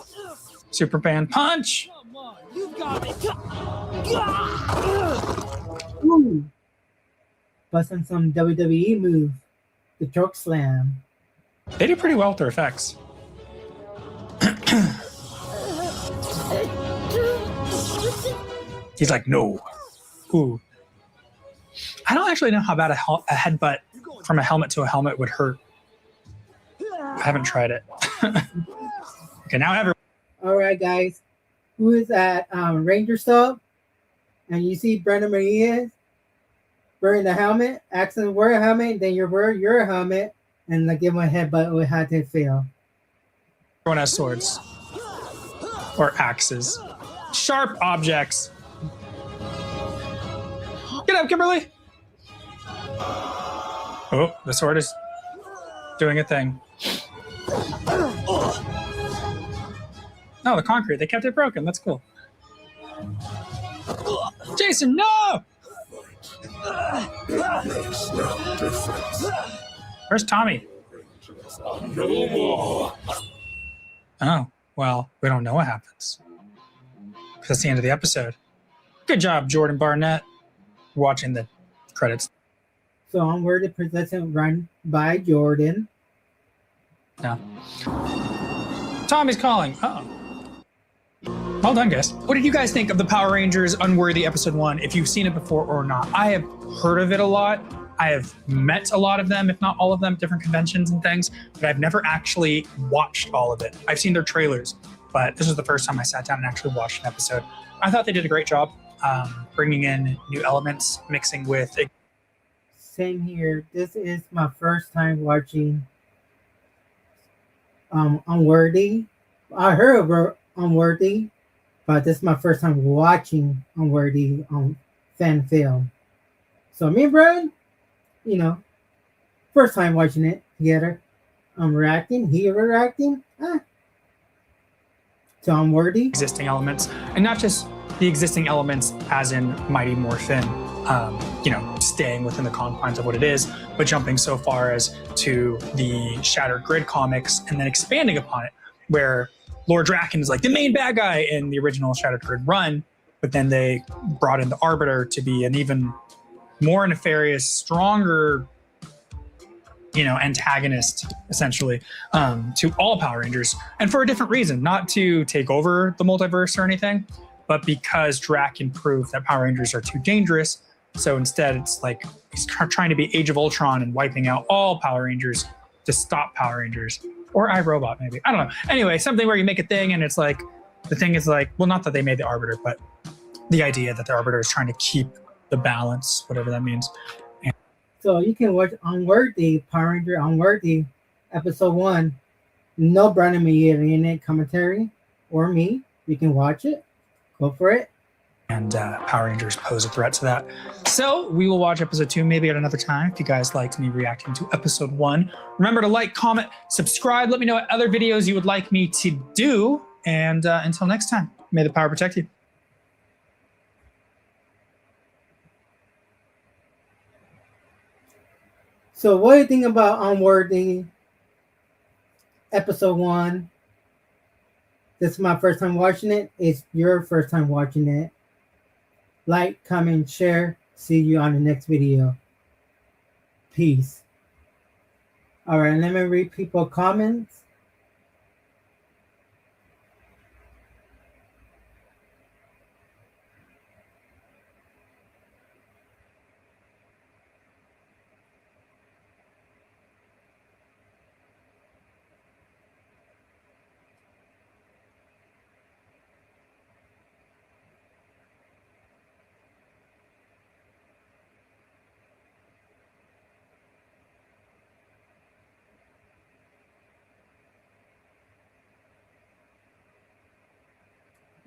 Super Band punch! Ooh. Busting some WWE move. The choke slam. They do pretty well with their effects. He's like, no. Ooh. I don't actually know how bad a headbutt from a helmet to a helmet would hurt. I haven't tried it. Okay, now everyone. All right, guys. Who is at Ranger Sub? And you see Brenda Maria wearing the helmet, asking to wear a helmet, then you wear your helmet, and like give him a headbutt with how to feel. Everyone has swords. Or axes. Sharp objects. Get up, Kimberly! Oh, the sword is doing a thing. No, the concrete. They kept it broken. That's cool. Jason, no! It makes no difference. Where's Tommy? No more. Oh, well, we don't know what happens. Because that's the end of the episode. Good job, Jordan Barnett. Watching the credits. So Onward is presented run by Jordan. No. Tommy's calling. Uh-oh. Well done, guys. What did you guys think of the Power Rangers Unworthy Episode 1, if you've seen it before or not? I have heard of it a lot. I have met a lot of them, if not all of them, at different conventions and things, but I've never actually watched all of it. I've seen their trailers, but this was the first time I sat down and actually watched an episode. I thought they did a great job bringing in new elements, mixing with... Same here. This is my first time watching Unworthy. I heard of Unworthy, but this is my first time watching Unworthy on fan film. So me and Brian, you know, first time watching it together. I'm reacting, he reacting. To Unworthy. Existing elements, and not just the existing elements as in Mighty Morphin, you know, staying within the confines of what it is, but jumping so far as to the Shattered Grid comics and then expanding upon it, where Lord Draken is like the main bad guy in the original Shattered Grid run, but then they brought in the Arbiter to be an even more nefarious, stronger, you know, antagonist, essentially, to all Power Rangers. And for a different reason, not to take over the multiverse or anything, but because Draken proved that Power Rangers are too dangerous. So instead, it's like he's trying to be Age of Ultron and wiping out all Power Rangers to stop Power Rangers. Or iRobot, maybe. I don't know. Anyway, something where you make a thing and it's like, the thing is like, well, not that they made the Arbiter, but the idea that the Arbiter is trying to keep the balance, whatever that means. So you can watch Unworthy, Power Ranger Unworthy, Episode 1. No Brandon Meyer in it, commentary, or me. You can watch it. Go for it. And Power Rangers pose a threat to that. So we will watch Episode 2 maybe at another time if you guys liked me reacting to Episode 1. Remember to like, comment, subscribe. Let me know what other videos you would like me to do. And until next time, may the power protect you. So what do you think about Unworthy Episode 1? This is my first time watching it. It's your first time watching it. Like, comment, share. See you on the next video. Peace. All right, let me read people's comments.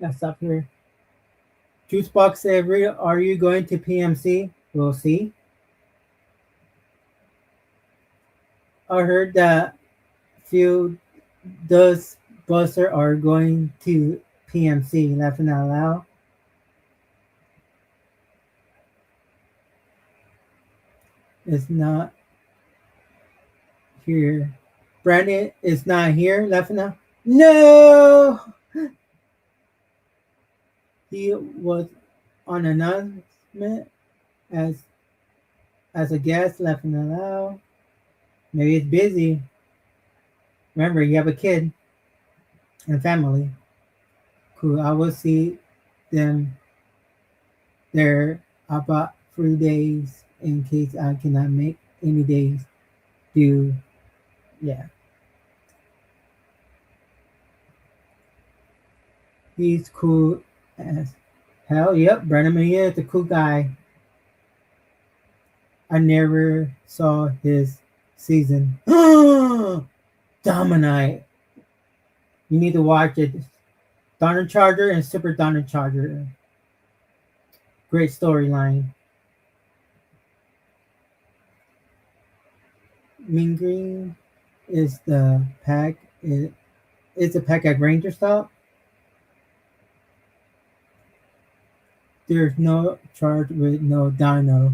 Let's stop here. Juicebox Avery, are you going to PMC? We'll see. I heard that few Dust Buster are going to PMC. Laughing out loud. It's not here. Brandon is not here. Laughing out. No. He was on announcement as a guest. Laughing out loud. Maybe it's busy. Remember, you have a kid and family. Cool. I will see them there about 3 days in case I cannot make any days do. Yeah. He's cool as hell. Yep, Brennan Maria is a cool guy. I never saw his season. Dominite. You need to watch it. Donner Charger and Super Donner Charger. Great storyline. Mean Green is the pack. It's a pack at Ranger Stop. There's no charge with no dino.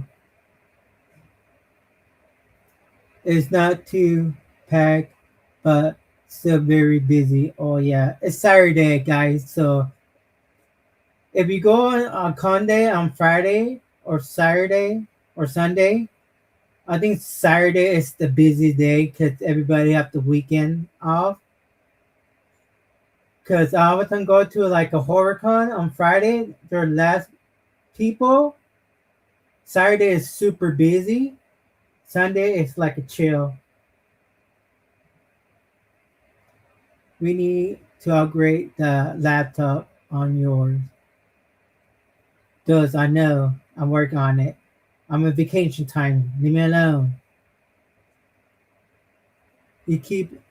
It's not too packed, but still very busy. Oh yeah, it's Saturday, guys. So if you go on Conde on Friday or Saturday or Sunday, I think Saturday is the busy day because everybody have the weekend off. Because I often go to like a horror con on Friday. They're less people. Saturday is super busy. Sunday is like a chill. We need to upgrade the laptop on yours. Does I know I'm working on it. I'm on vacation time. Leave me alone. You keep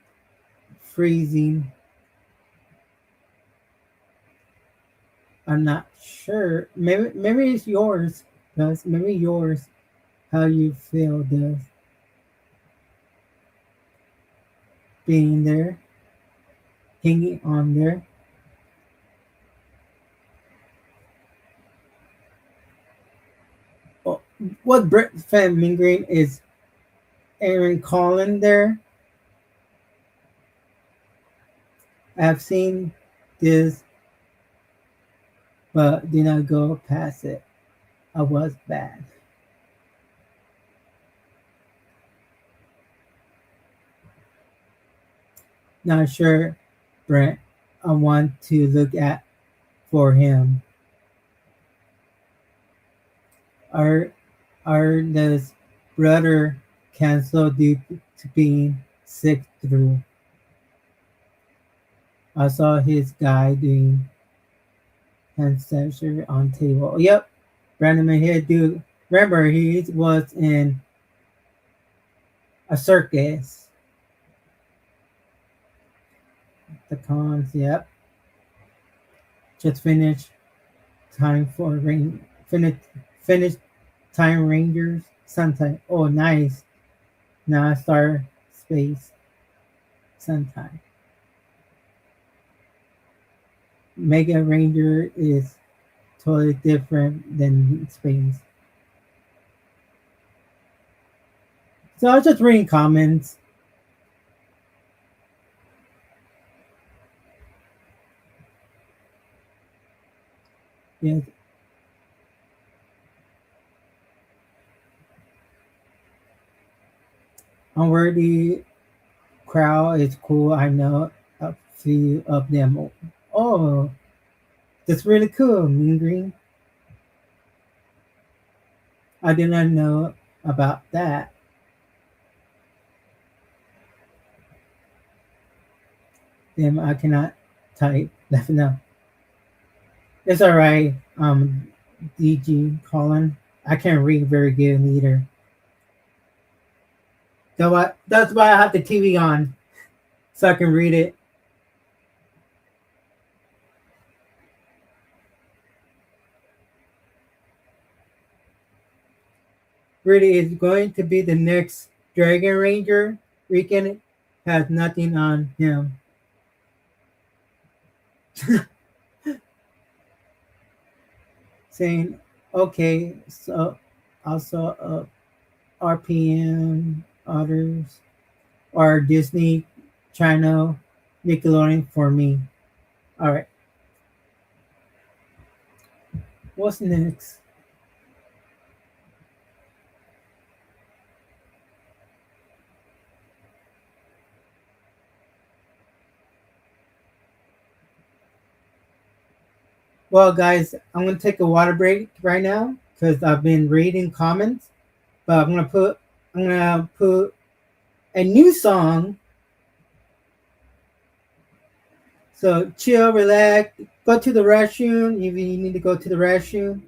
freezing. I'm not sure. Maybe it's yours. Does maybe yours? How you feel does being there, hanging on there. Oh, what Brett Fan Mean Green is Aaron Collin there? I've seen this, but did not go past it. I was bad. Not sure, Brent. I want to look at for him. Arda's brother canceled due to being sick through. I saw his guy doing hand surgery on table. Yep, Brandon Mahir, dude. Remember, he was in a circus. The cons, yep. Just finished time for finish Time Rangers sometime. Oh, nice. Now I start Space sometime. Mega Ranger is totally different than Space. So I was just reading comments. Yes. Unworthy crowd is cool. I know a few of them. Oh, that's really cool, Mean Green. I did not know about that. Damn, I cannot type. Let me know. It's all right, DG Colin. I can't read very good either. So that's why I have the TV on, so I can read it. really is going to be the next Dragon Ranger. Riken has nothing on him. Saying, okay, so also RPM, others, or Disney Channel, Nickelodeon for me. All right. What's next? Well, guys, I'm gonna take a water break right now because I've been reading comments. But I'm gonna put a new song. So chill, relax, go to the restroom if you need to go to the restroom.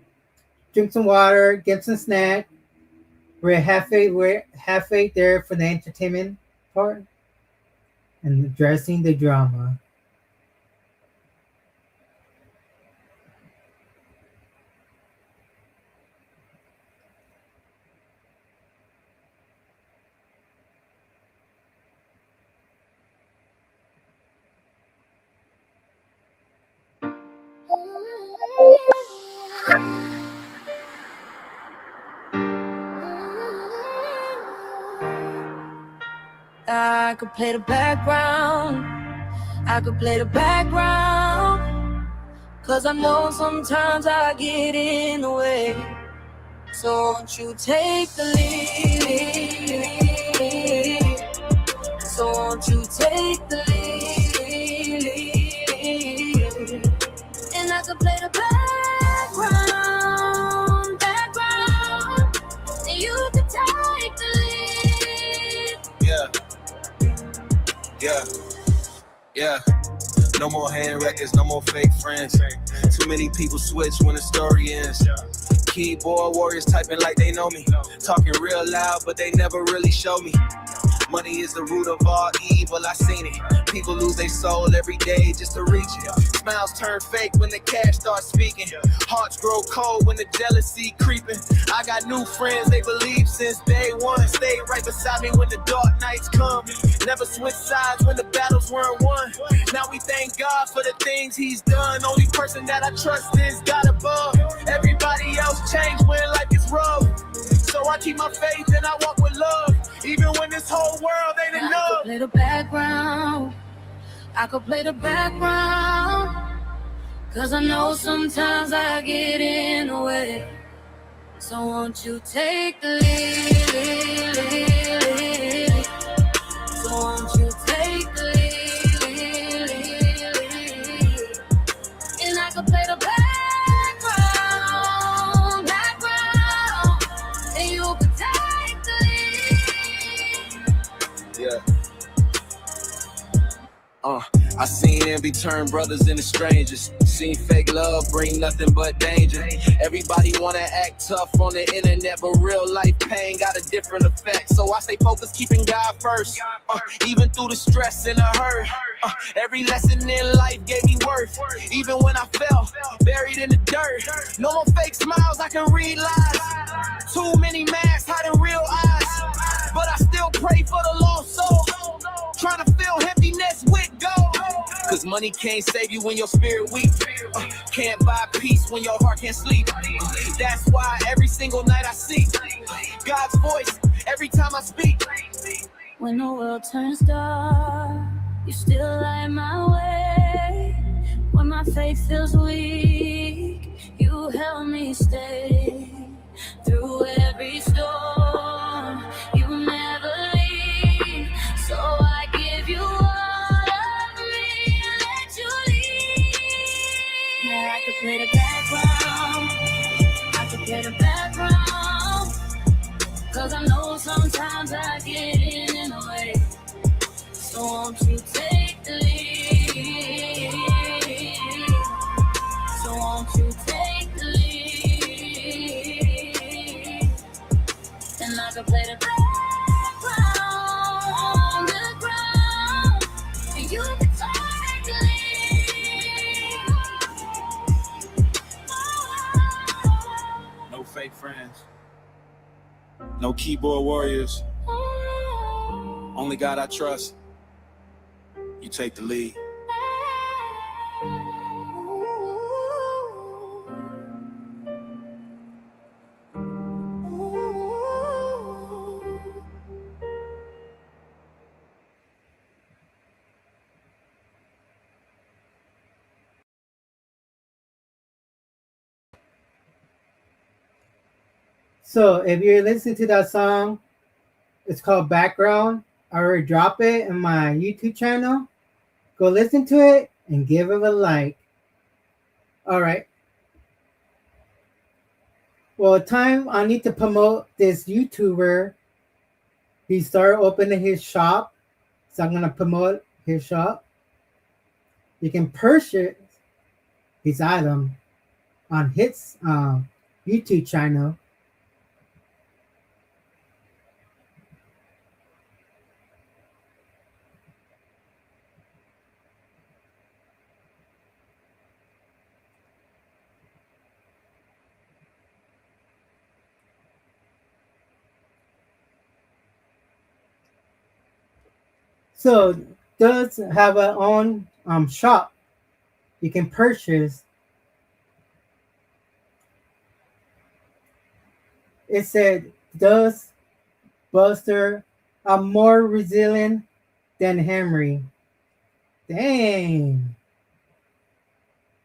Drink some water, get some snack. We're halfway there for the entertainment part and addressing the drama. I could play the background. I could play the background. Cause I know sometimes I get in the way. So won't you take the lead? So won't you take the lead? And I could play the background. And you could take the lead. Yeah. No more hand records, no more fake friends. Too many people switch when the story ends. Keyboard warriors typing like they know me. Talking real loud, but they never really show me. Money is the root of all evil, I seen it. People lose their soul every day just to reach it. Smiles turn fake when the cash starts speaking. Hearts grow cold when the jealousy creeping. I got new friends, they believe since day one. Stay right beside me when the dark nights come. Never switch sides when the battles weren't won. Now we thank God for the things he's done. Only person that I trust is God above. Everybody else changed when life is rough. So I keep my faith and I walk with love. Even when this whole world ain't enough. I could play the background. I could play the background. Cause I know sometimes I get in the way. So won't you take the lead? So won't you take the lead? And I could play the background. And you could take the lead. I seen envy turn brothers into strangers. Seen fake love bring nothing but danger. Everybody wanna act tough on the internet, but real life pain got a different effect. So I stay focused, keeping God first. Even through the stress and the hurt. Every lesson in life gave me worth. Even when I fell, buried in the dirt. No more fake smiles, I can read lies. Too many masks hiding real eyes. But I still pray for the lost soul. Trying to fill emptiness with gold. Cause money can't save you when your spirit weak. Can't buy peace when your heart can't sleep. That's why every single night I seek God's voice every time I speak. When the world turns dark, you still light my way. When my faith feels weak, you help me stay. Through every storm, you never leave. So I give you all of me and let you lead. Now I could play the background. I could play the background. Cause I know sometimes I get in the way. So won't you take the lead? So won't you take the lead? And I can play the background, the ground, and you can take the lead. No fake friends. No keyboard warriors. Only God I trust. You take the lead. So if you're listening to that song, it's called Background. I already drop it in my YouTube channel. Go listen to it and give it a like. All right. Well, time I need to promote this YouTuber. He started opening his shop, so I'm gonna promote his shop. You can purchase his item on his YouTube channel. So does have a own shop you can purchase. It said, does Buster are more resilient than Henry? Dang.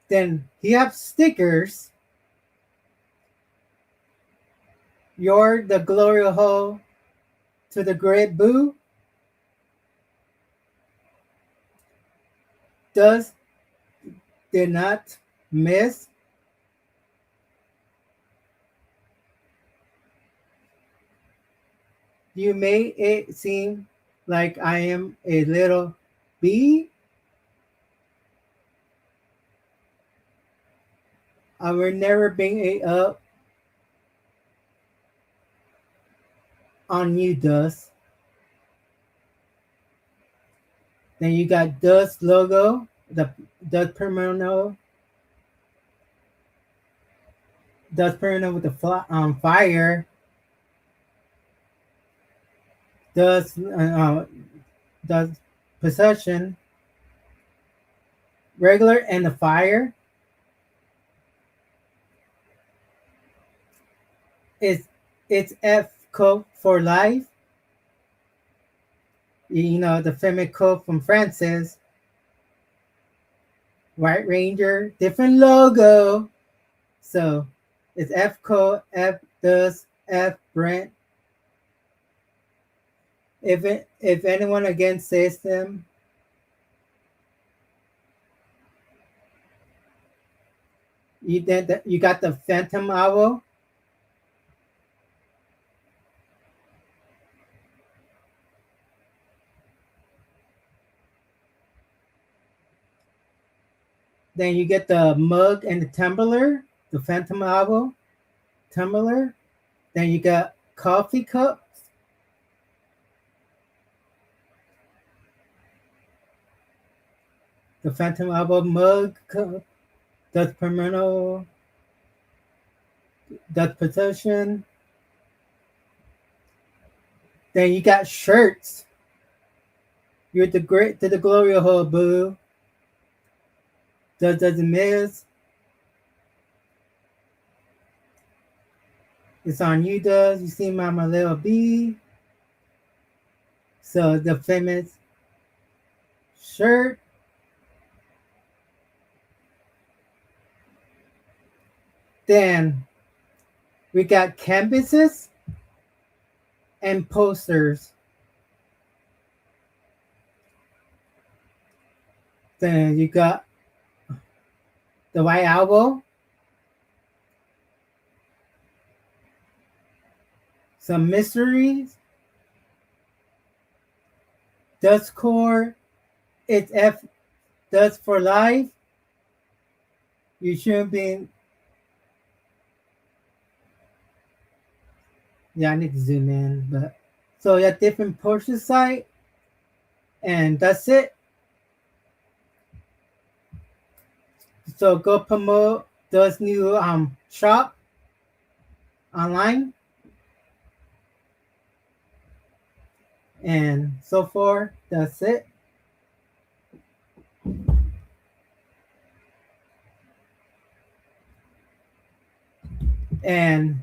Then he have stickers. You're the glory hole to the great boo. Does did not miss. You made it seem like I am a little bee. I will never bring it up on you, Dust. Then you got Dust logo, the Dust Permanent, Dust Permanent with the fire. Dust possession, regular and the fire. It's F code for life. You know, the famous code from Francis. White Ranger, different logo. So it's F code, F does, F Brent. If anyone again says them, you got the Phantom Owl. Then you get the mug and the tumbler, the Phantom Owl tumbler. Then you got coffee cups. The Phantom Owl mug cup. Dust Permanent. Dust possession. Then you got shirts. You're the great to the glory hole, boo. Doesn't miss. It's on you, Does. You see my little bee. So the famous shirt. Then we got canvases and posters. Then you got the White Owl, some mysteries, Dust Core, it's F Dust for life. You shouldn't be. Yeah, I need to zoom in, but so you have different purchase site, and that's it. So go promote this new shop online. And so far, that's it. And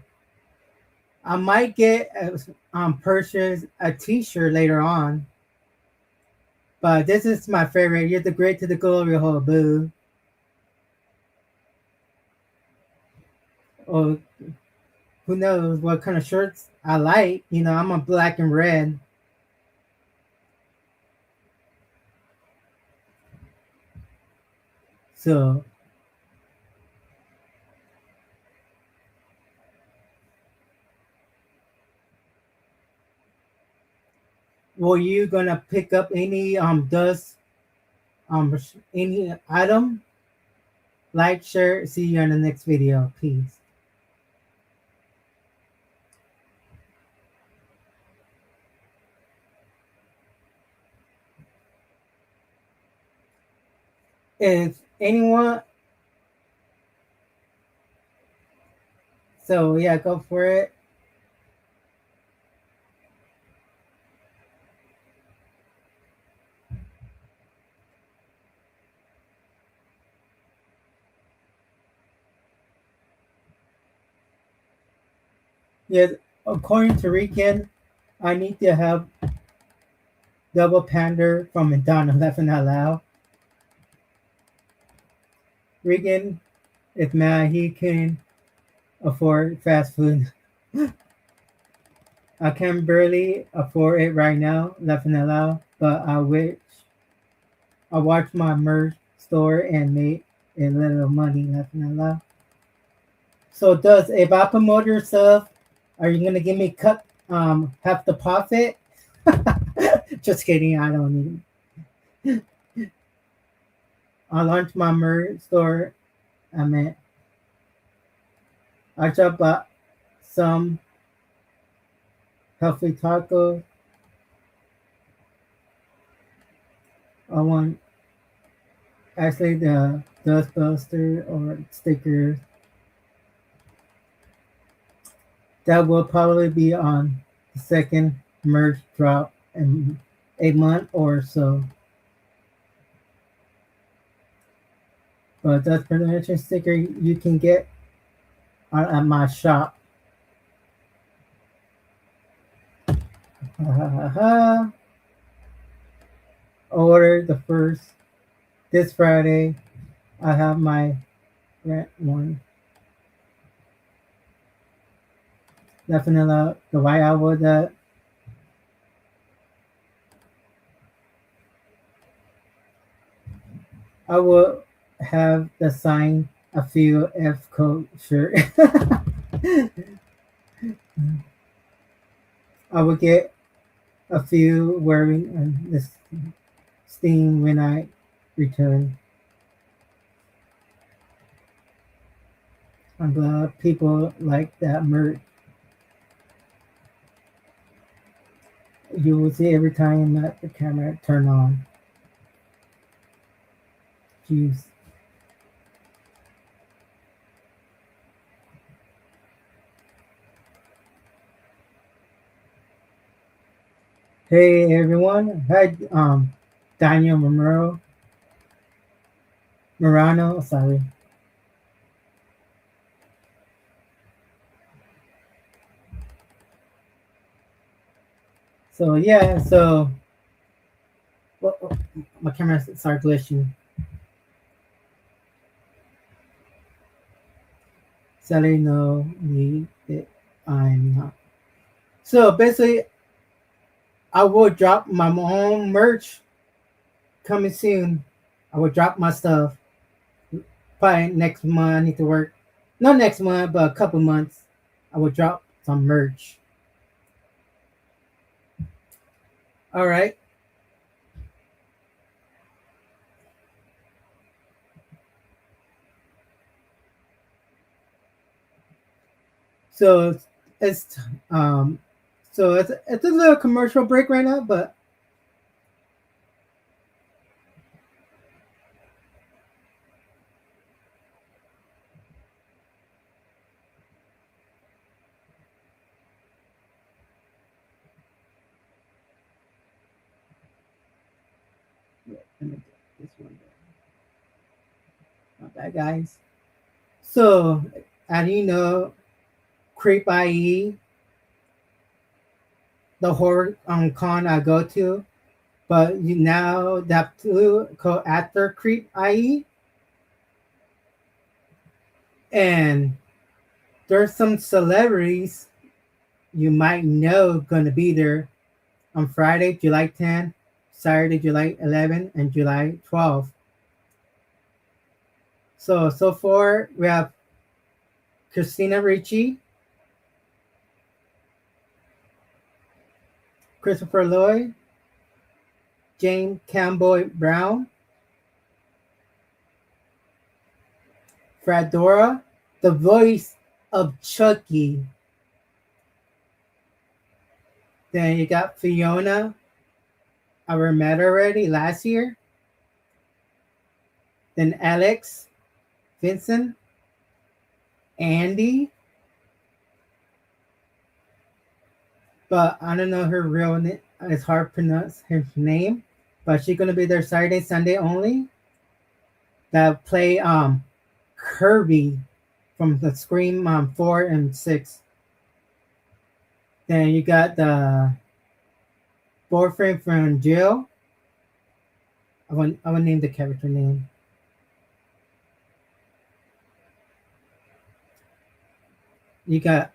I might get purchase a T-shirt later on. But this is my favorite. You're the great to the glory hole, boo. Or who knows what kind of shirts I like. You know, I'm a black and red. So were you gonna pick up any any item? Like, share, see you in the next video. Peace. Is anyone? So yeah, go for it. Yes, according to Rican, I need to have double pander from McDonald's. Laughing out loud. Regan is mad he can afford fast food. I can barely afford it right now, laughing out loud, but I wish I watched my merch store and made a little money, laughing out loud. So does if I promote your stuff, are you gonna give me cut half the profit? Just kidding, I don't need it. I launched my merch store. I just bought some healthy tacos. I want actually the dustbuster or stickers. That will probably be on the second merch drop in a month or so. But that's pretty much a sticker you can get at my shop. Order the first this Friday. I have my rent one. Definitely the way I would that. I will have the sign a few F code shirt. I will get a few wearing this Steam when I return. I'm glad people like that merch. You will see every time that the camera turn on. Jeez. Hey everyone. Hi Daniel Morano, sorry. So yeah, so well, my camera started glitching. Sadly, no need it. I'm not. So basically, I will drop my own merch coming soon. I will drop my stuff probably next month. I need to work, not next month, but a couple months. I will drop some merch. All right. So it's it's a little commercial break right now, but gonna get this one there. Not bad, guys. So, as you know, Creep IE, the horror con I go to, but you now that to go after Creep IE, and there's some celebrities you might know gonna be there on Friday, July 10th, Saturday, July 11th, and July 12th. So far we have Christina Ricci, Christopher Lloyd, James Campbell Brown, Fredora, the voice of Chucky. Then you got Fiona. I met her already last year. Then Alex, Vincent, Andy. But I don't know her real name. It's hard to pronounce her name. But she's gonna be there Saturday, Sunday only. That play Kirby from the Scream 4 and 6. Then you got the boyfriend from Jill. I want name the character name. You got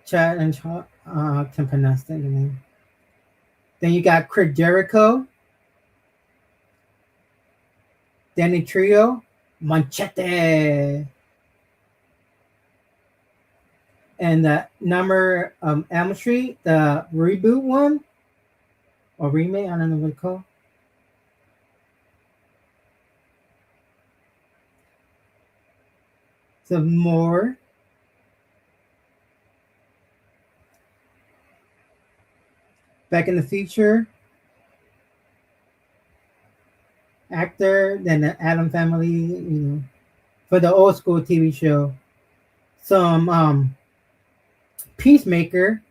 Chad and can pronounce that name. Then you got Chris Jericho, Danny Trio, Manchete, and the number Elm Street, the reboot one or remake, I don't know what it's called. Some more. Back in the Future, actor, then the Adam Family, you know, for the old school TV show. Some Peacemaker.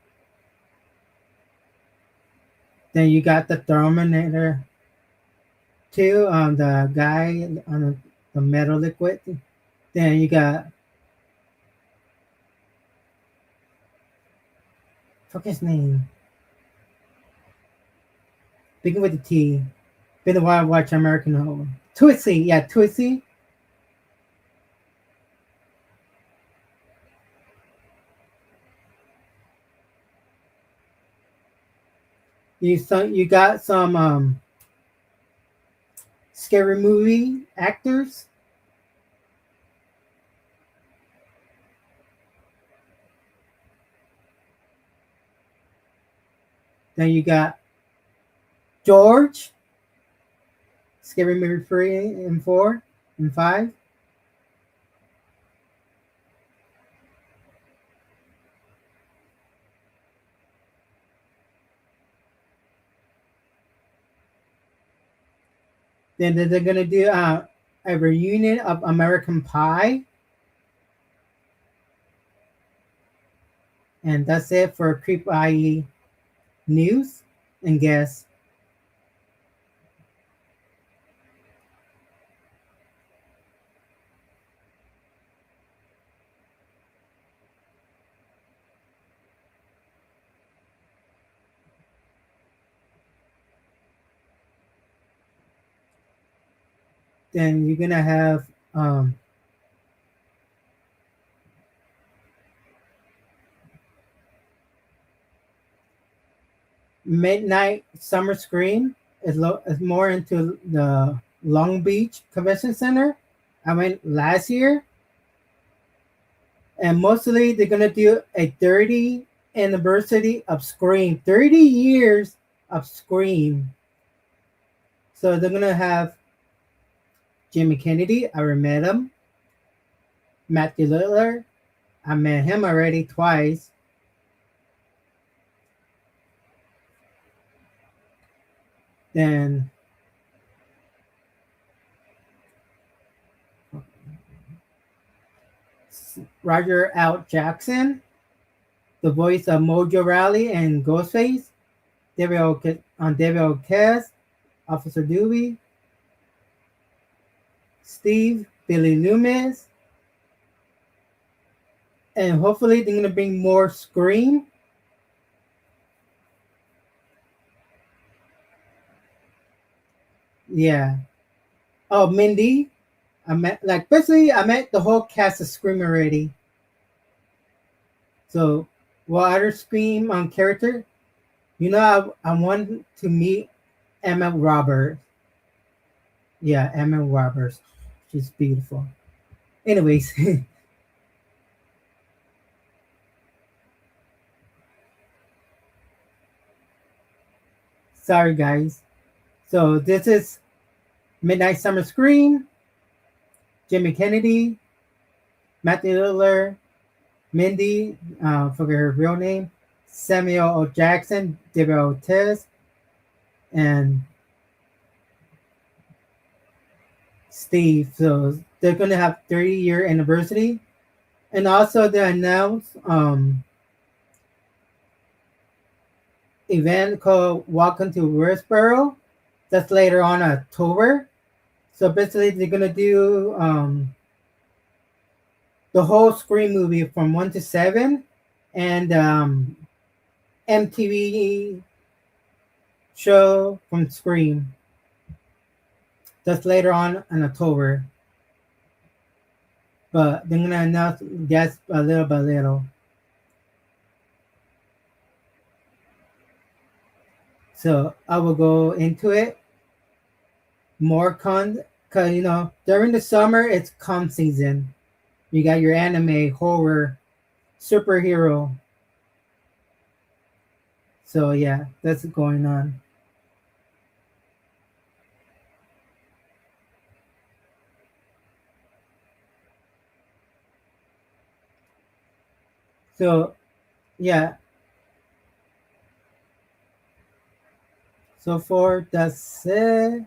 Then you got the Terminator 2, the guy on the metal liquid. Then you got fuck his name. Begin with the T. Been a while watch American Horror. Tootsie, yeah, Tootsie. You got some scary movie actors. Then you got George, Scary Movie 3 and 4 and 5. Then they're going to do a reunion of American Pie. And that's it for Creep IE news and guests. Then you're gonna have Midnight Summer Scream is more into the Long Beach Convention Center. I went last year, and mostly they're gonna do a 30 anniversary of Scream, 30 years of Scream. So they're gonna have Jimmy Kennedy, I met him. Matthew Lillard, I met him already twice. Then Roger L. Jackson, the voice of Mojo Rawley and Ghostface. David Arquette, Officer Dewey, Steve, Billy Loomis, and hopefully they're gonna bring more Scream. Yeah. Oh, Mindy. I met the whole cast of Scream already. So, what other Scream character? You know, I want to meet Emma Roberts. Yeah, Emma Roberts. She's beautiful. Anyways. Sorry, guys. So, this is Midnight Summer Scream, Jimmy Kennedy, Matthew Lillard, Mindy, forget her real name, Samuel L. Jackson, David Ortiz, and Steve. So they're going to have 30-year anniversary. And also they announced event called Welcome to Woodsboro. That's later on October. So basically they're going to do the whole Scream movie from 1 to 7 and MTV show from Scream. That's later on in October. But they're going to announce that a little by little. So I will go into it. More cons, because, you know, during the summer, it's con season. You got your anime, horror, superhero. So yeah, that's going on. So yeah. So far, that's it.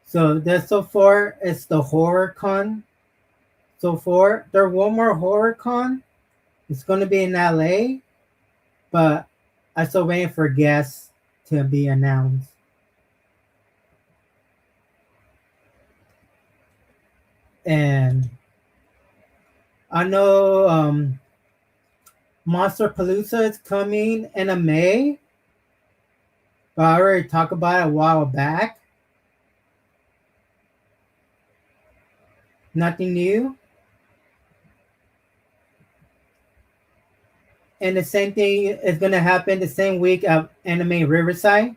So that's so far it's the horror con. So far, there's one more horror con. It's going to be in LA, but I'm still waiting for guests to be announced. And I know Monster Palooza is coming in May, but I already talked about it a while back. Nothing new. And the same thing is going to happen the same week of Anime Riverside.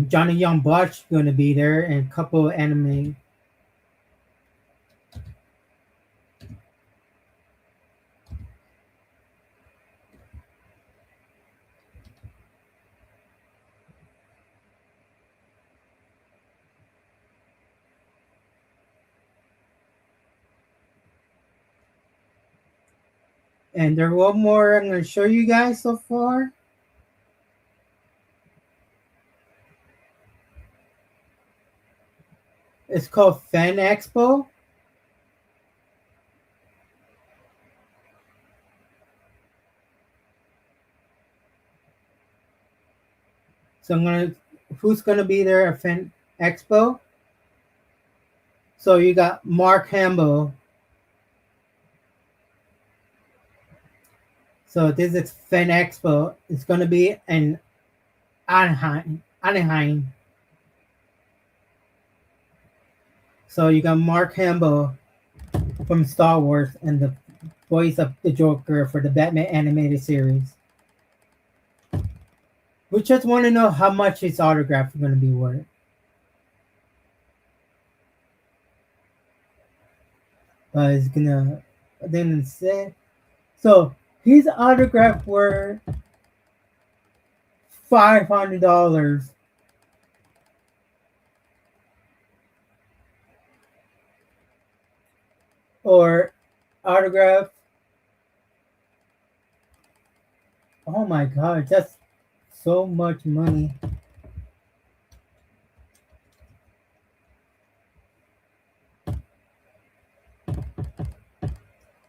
Johnny Young Bosch going to be there and a couple of anime. And there's one more I'm going to show you guys so far. It's called Fan Expo. So who's gonna be there at Fan Expo? So you got Mark Hamill. So this is Fan Expo. It's gonna be in Anaheim. So you got Mark Hamill from Star Wars and the voice of the Joker for the Batman animated series. We just want to know how much his autograph is going to be worth. But it's gonna then say so his autograph worth $500. Or autograph. Oh my god, that's so much money.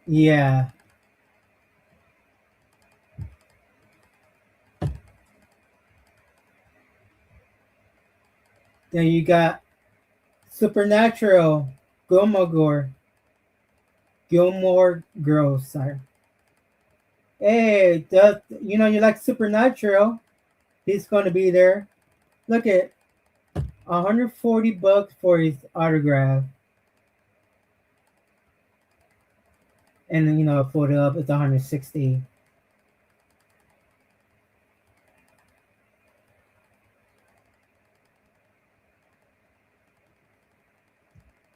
Yeah. Then you got Supernatural, Gilmore Girls, sorry. Hey, you like Supernatural? He's going to be there. Look at $140 for his autograph, and then photo up it's 160.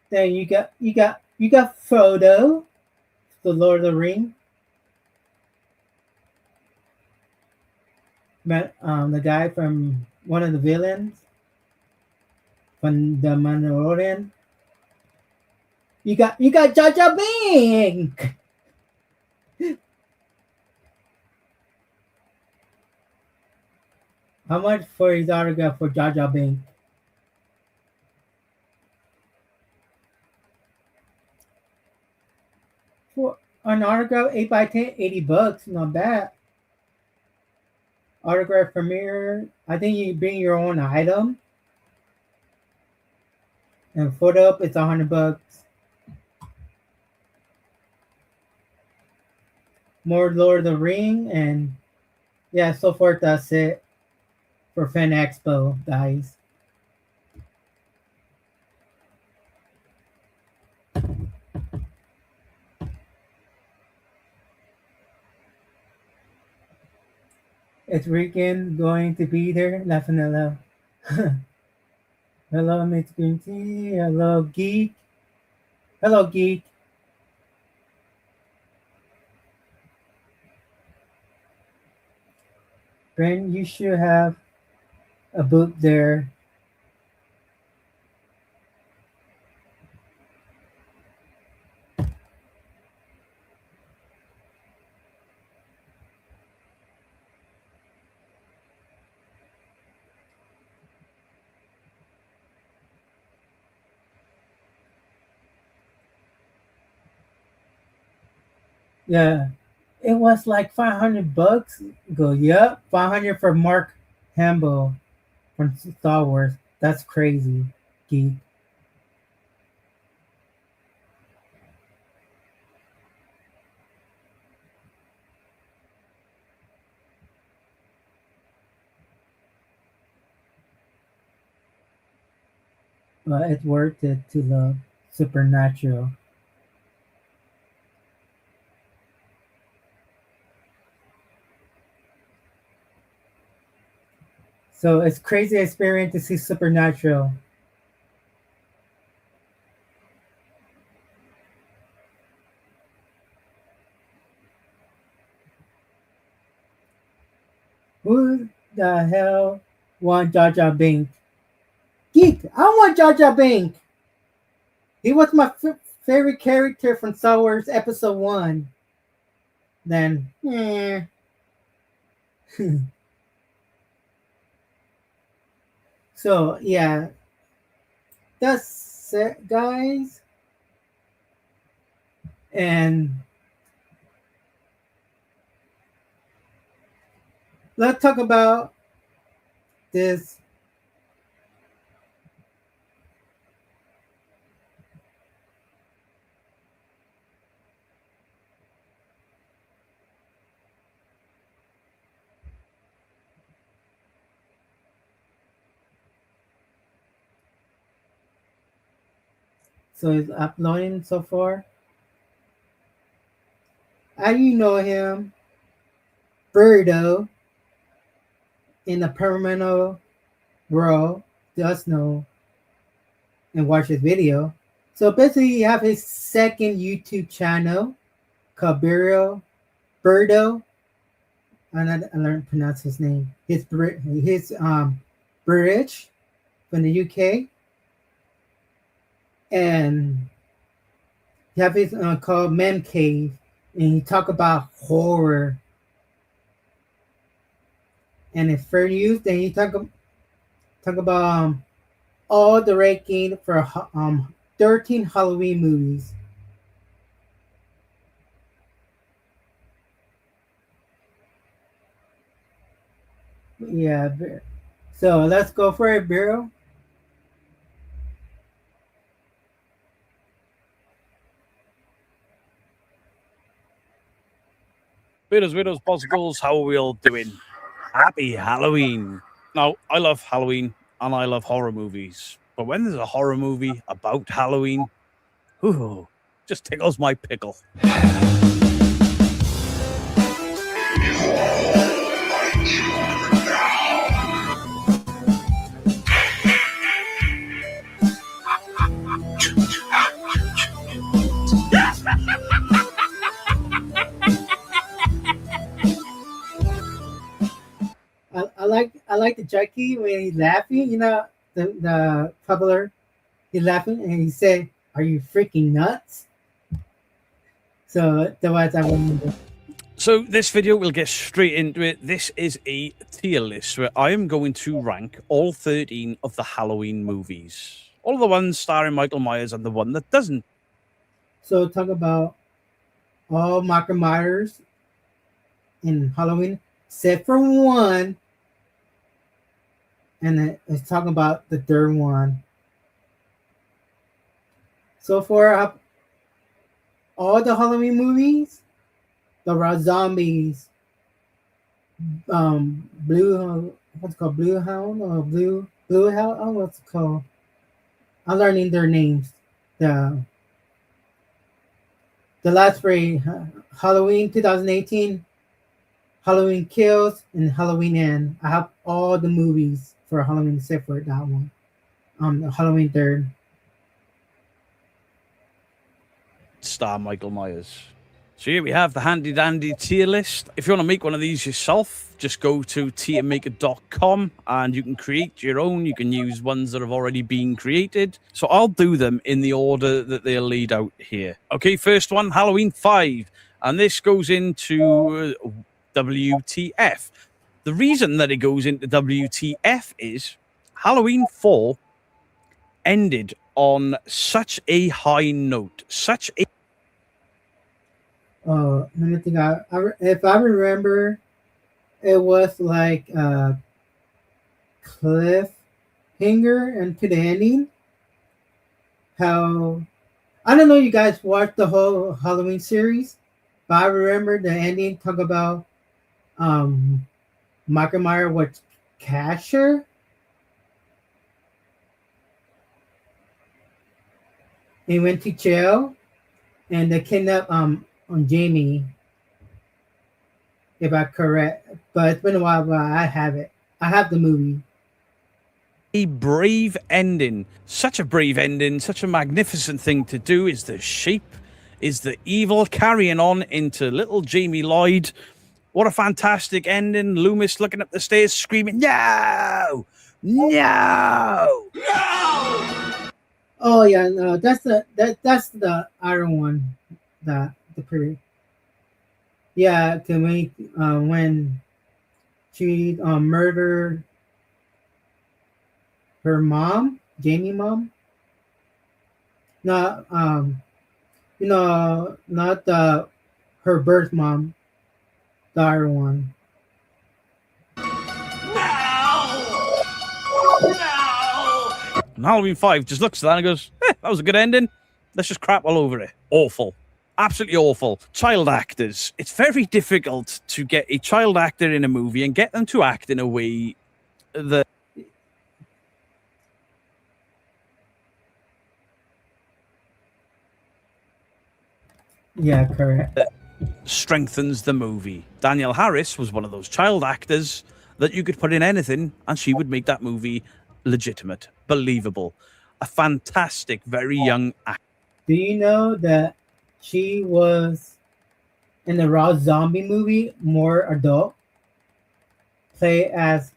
Then you got Frodo, the Lord of the Ring. The guy from one of the villains from the Mandalorian. You got Jar Jar Binks. How much for his autograph for Jar Jar Binks? For an autograph 8x10, $80, not bad. Autograph premiere. I think you bring your own item. And photo up, it's $100. More Lord of the Ring, and yeah, so forth. That's it for Fan Expo, guys. Is Regan going to be there? Laughing out loud. Hello, Miss Green Tea. Hello, Geek. Hello, Geek. Ben, you should have a book there. Yeah, it was like $500. Go, yep, 500 for Mark Hamill from Star Wars. That's crazy, Geek. But it's worth it to love Supernatural. So it's crazy experience to see Supernatural. Who the hell want Jar Jar Binks? Geek, I want Jar Jar Binks. He was my favorite character from Star Wars Episode 1. Then, So, yeah. That's it, guys. And let's talk about this. So it's uploading so far. How do you know him? Birdo in the Permanent World does know and watch his video. So basically, you have his second YouTube channel called Birdo. I learned to pronounce his name. His British from the UK, and you have his called Man Cave, and he talk about horror and it's fair use. Then you talk about all the ranking for 13 Halloween movies. Yeah. So let's go for it, Biro. Widows, Bosgles, how are we all doing? Happy Halloween. Now, I love Halloween and I love horror movies. But when there's a horror movie about Halloween, ooh, just tickles my pickle. I like the Jackie when he's laughing. You know, the cobbler, he's laughing and he said, "Are you freaking nuts?" So the words I remember. So this video, we'll get straight into it. This is a tier list where I am going to rank all 13 of the Halloween movies. All of the ones starring Michael Myers and the one that doesn't. So talk about all Michael Myers in Halloween, except for one. And it's talking about the third one. So for all the Halloween movies, the Rob Zombies, Blue, what's it called, Blue Hound or Blue Hound? Oh, what's it called? I'm learning their names. The last three, Halloween 2018, Halloween Kills, and Halloween End. I have all the movies for Halloween except for that one. Halloween 3rd. Star Michael Myers. So here we have the handy dandy tier list. If you want to make one of these yourself, just go to tiermaker.com and you can create your own. You can use ones that have already been created. So I'll do them in the order that they're laid out here. Okay, first one, Halloween 5. And this goes into WTF. The reason that it goes into WTF is Halloween 4 ended on such a high note, such a... Let me think. If I remember, it was like cliffhanger and to the ending. How I don't know. You guys watched the whole Halloween series, but I remember the ending. Talk about Michael Myers was Casher. He went to jail, and they kidnapped on Jamie, if I'm correct. But it's been a while, but I have it. I have the movie. A brave ending. Such a brave ending. Such a magnificent thing to do. Is the sheep, is the evil carrying on into little Jamie Lloyd. What a fantastic ending. Loomis looking up the stairs screaming, "No! No! No!" Oh yeah, no, that's the Iron one. The pretty. Yeah, to make when she murdered her mom, Jamie mom. Not not her birth mom, the Iron one. And Halloween 5 just looks at that and goes, that was a good ending. Let's just crap all over it. Awful. Absolutely awful. Child actors. It's very difficult to get a child actor in a movie and get them to act in a way that Yeah, correct. strengthens the movie. Danielle Harris was one of those child actors that you could put in anything and she would make that movie legitimate, believable. A fantastic, very young actor. Do you know that she was in the Rob Zombie movie more adult? Play as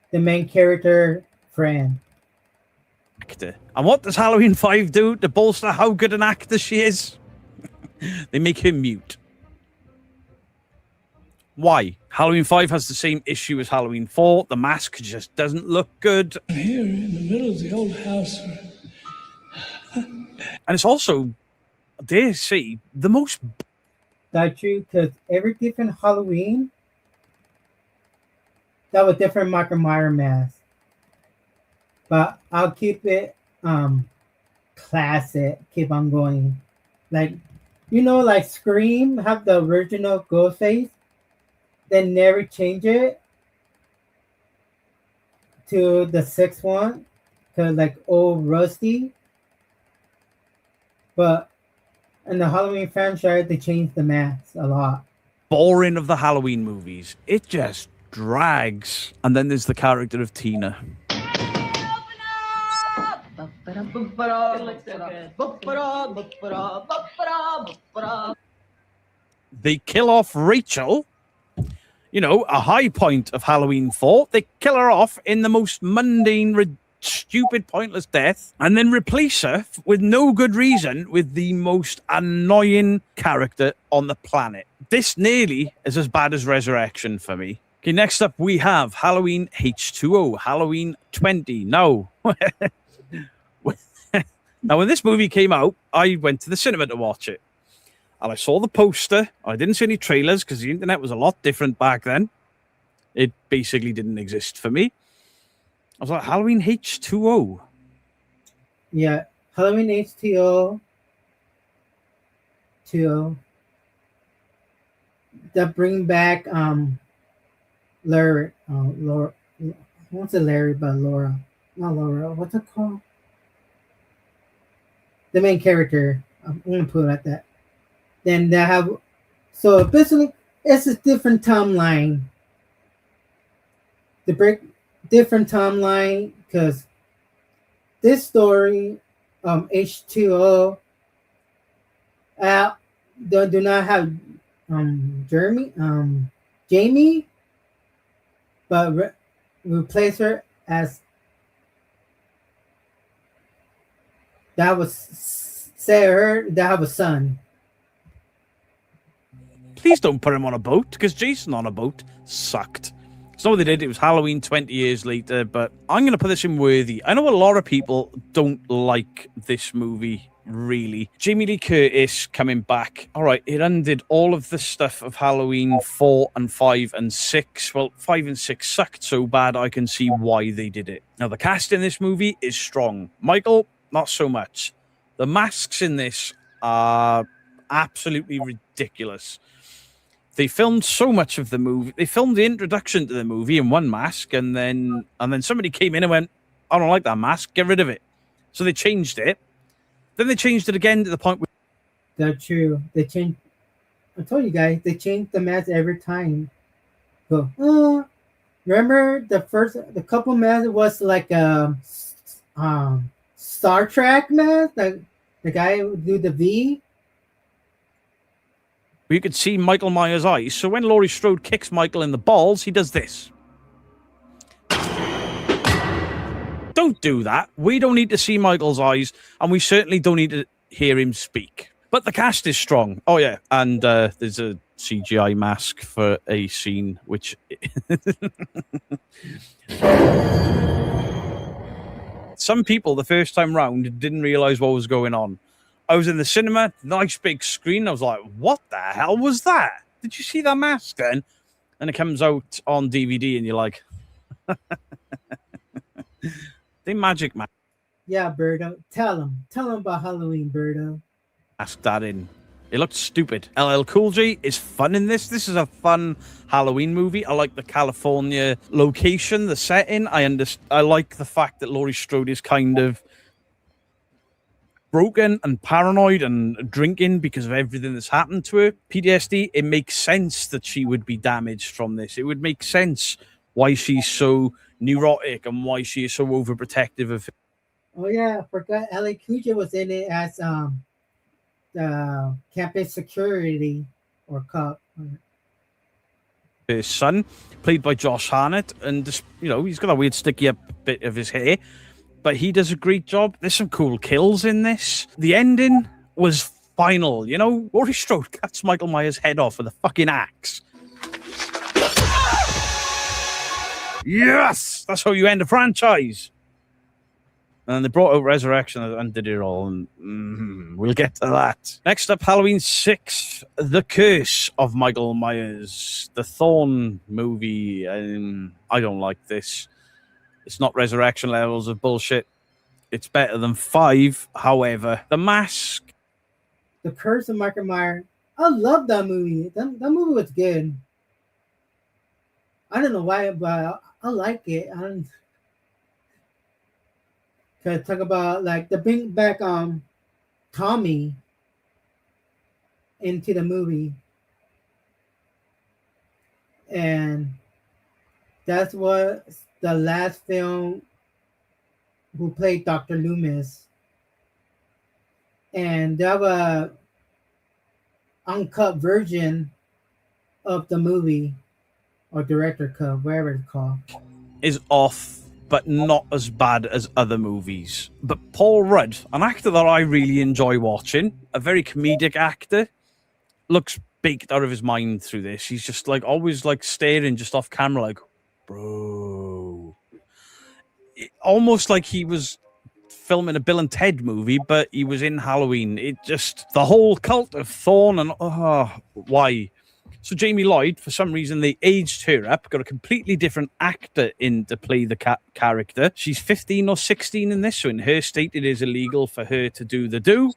the main character, Fran. And what does Halloween 5 do to bolster how good an actor she is? They make her mute. Why? Halloween 5 has the same issue as Halloween 4. The mask just doesn't look good. Here in the middle of the old house. And it's also, dare say, the most... That's true, because every different Halloween, that was different Michael Myers mask. But I'll keep it classic, keep on going. Like, you know, like Scream have the original Ghostface, they never change it to the sixth one, cause like old Rusty. But in the Halloween franchise, they changed the masks a lot. Boring of the Halloween movies. It just drags. And then there's the character of Tina. They kill off Rachel. You know, a high point of Halloween 4. They kill her off in the most mundane, stupid, pointless death, and then replace her with no good reason with the most annoying character on the planet. This nearly is as bad as Resurrection for me. Okay, next up we have Halloween H2O, Halloween 20. Now, now when this movie came out, I went to the cinema to watch it. And I saw the poster. I didn't see any trailers because the internet was a lot different back then. It basically didn't exist for me. I was like, Halloween H2O. Yeah, Halloween H2O. That bring back Larry. Laura. What's it Larry? But Laura. Not Laura. What's it called? The main character. I'm gonna put it like that. Then they have, so basically it's a different timeline. The break different timeline because this story, H2O, do not have Jamie, but replace her as that was say her that have a son. Please don't put him on a boat, because Jason on a boat sucked. It's not what they did. It was Halloween 20 years later, but I'm going to put this in worthy. I know a lot of people don't like this movie, really. Jamie Lee Curtis coming back. All right, it undid all of the stuff of Halloween 4 and 5 and 6. Well, 5 and 6 sucked so bad, I can see why they did it. Now, the cast in this movie is strong. Michael, not so much. The masks in this are absolutely ridiculous. They filmed so much of the movie. They filmed the introduction to the movie in one mask, and then somebody came in and went, I don't like that mask, get rid of it. So they changed it. Then they changed it again to the point where... That's true. They changed... I told you guys, they changed the mask every time. Go, remember the couple masks was like a Star Trek mask? Like the guy who do the V? You could see Michael Myers' eyes. So when Laurie Strode kicks Michael in the balls, he does this. Don't do that. We don't need to see Michael's eyes, and we certainly don't need to hear him speak. But the cast is strong. Oh, yeah. And there's a CGI mask for a scene, which... Some people, the first time round, didn't realize what was going on. I was in the cinema, nice big screen. I was like, what the hell was that? Did you see that mask then? And it comes out on DVD and you're like, they magic, man. Yeah, Birdo. Tell them about Halloween, Birdo. Ask that in. It looked stupid. LL Cool J is fun in this. This is a fun Halloween movie. I like the California location, the setting. I like the fact that Laurie Strode is kind of broken and paranoid and drinking because of everything that's happened to her. PTSD, it makes sense that she would be damaged from this. It would make sense why she's so neurotic and why she is so overprotective of him. Oh yeah, I forgot LA Cool J was in it as campus security or cop. His son, played by Josh Hartnett, and just, you know, he's got a weird sticky up bit of his hair, but he does a great job. There's some cool kills in this. The ending was final, you know. Laurie Strode cuts Michael Myers' head off with a fucking axe. Yes! That's how you end a franchise. And then they brought out Resurrection and did it all. And we'll get to that. Next up, Halloween 6, The Curse of Michael Myers. The Thorn movie. I don't like this. It's not Resurrection levels of bullshit. It's better than 5. However, The Mask. The Curse of Michael Myers. I love that movie. That movie was good. I don't know why, but I like it. Cause talk about like the bring back Tommy into the movie, and that's what the last film who played Dr. Loomis, and they have a uncut version of the movie or director cut, whatever it's called, is off, but not as bad as other movies. But Paul Rudd, an actor that I really enjoy watching, a very comedic actor, looks baked out of his mind through this. He's just like always like staring just off camera, like, bro. Almost like he was filming a Bill and Ted movie, but he was in Halloween. It just, the whole cult of Thorn and why? So Jamie Lloyd, for some reason, they aged her up, got a completely different actor in to play the character. She's 15 or 16 in this, so in her state, it is illegal for her to do the do.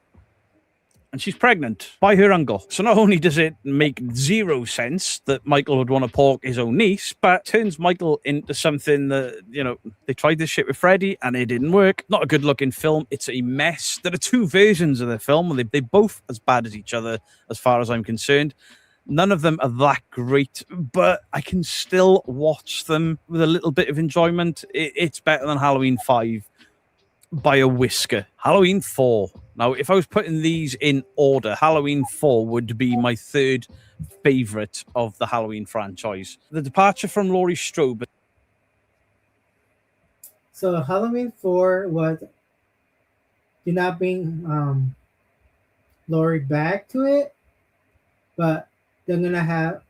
And she's pregnant by her uncle. So not only does it make zero sense that Michael would want to pork his own niece, but turns Michael into something that, you know, they tried this shit with Freddy and it didn't work. Not a good looking film. It's a mess. There are 2 versions of the film, and they're both as bad as each other as far as I'm concerned. None of them are that great, but I can still watch them with a little bit of enjoyment. It's better than Halloween 5 by a whisker. Halloween 4. Now, if I was putting these in order, Halloween 4 would be my 3rd favorite of the Halloween franchise. The departure from Laurie Strode. So Halloween 4 was do not bring Laurie back to it, but they're gonna have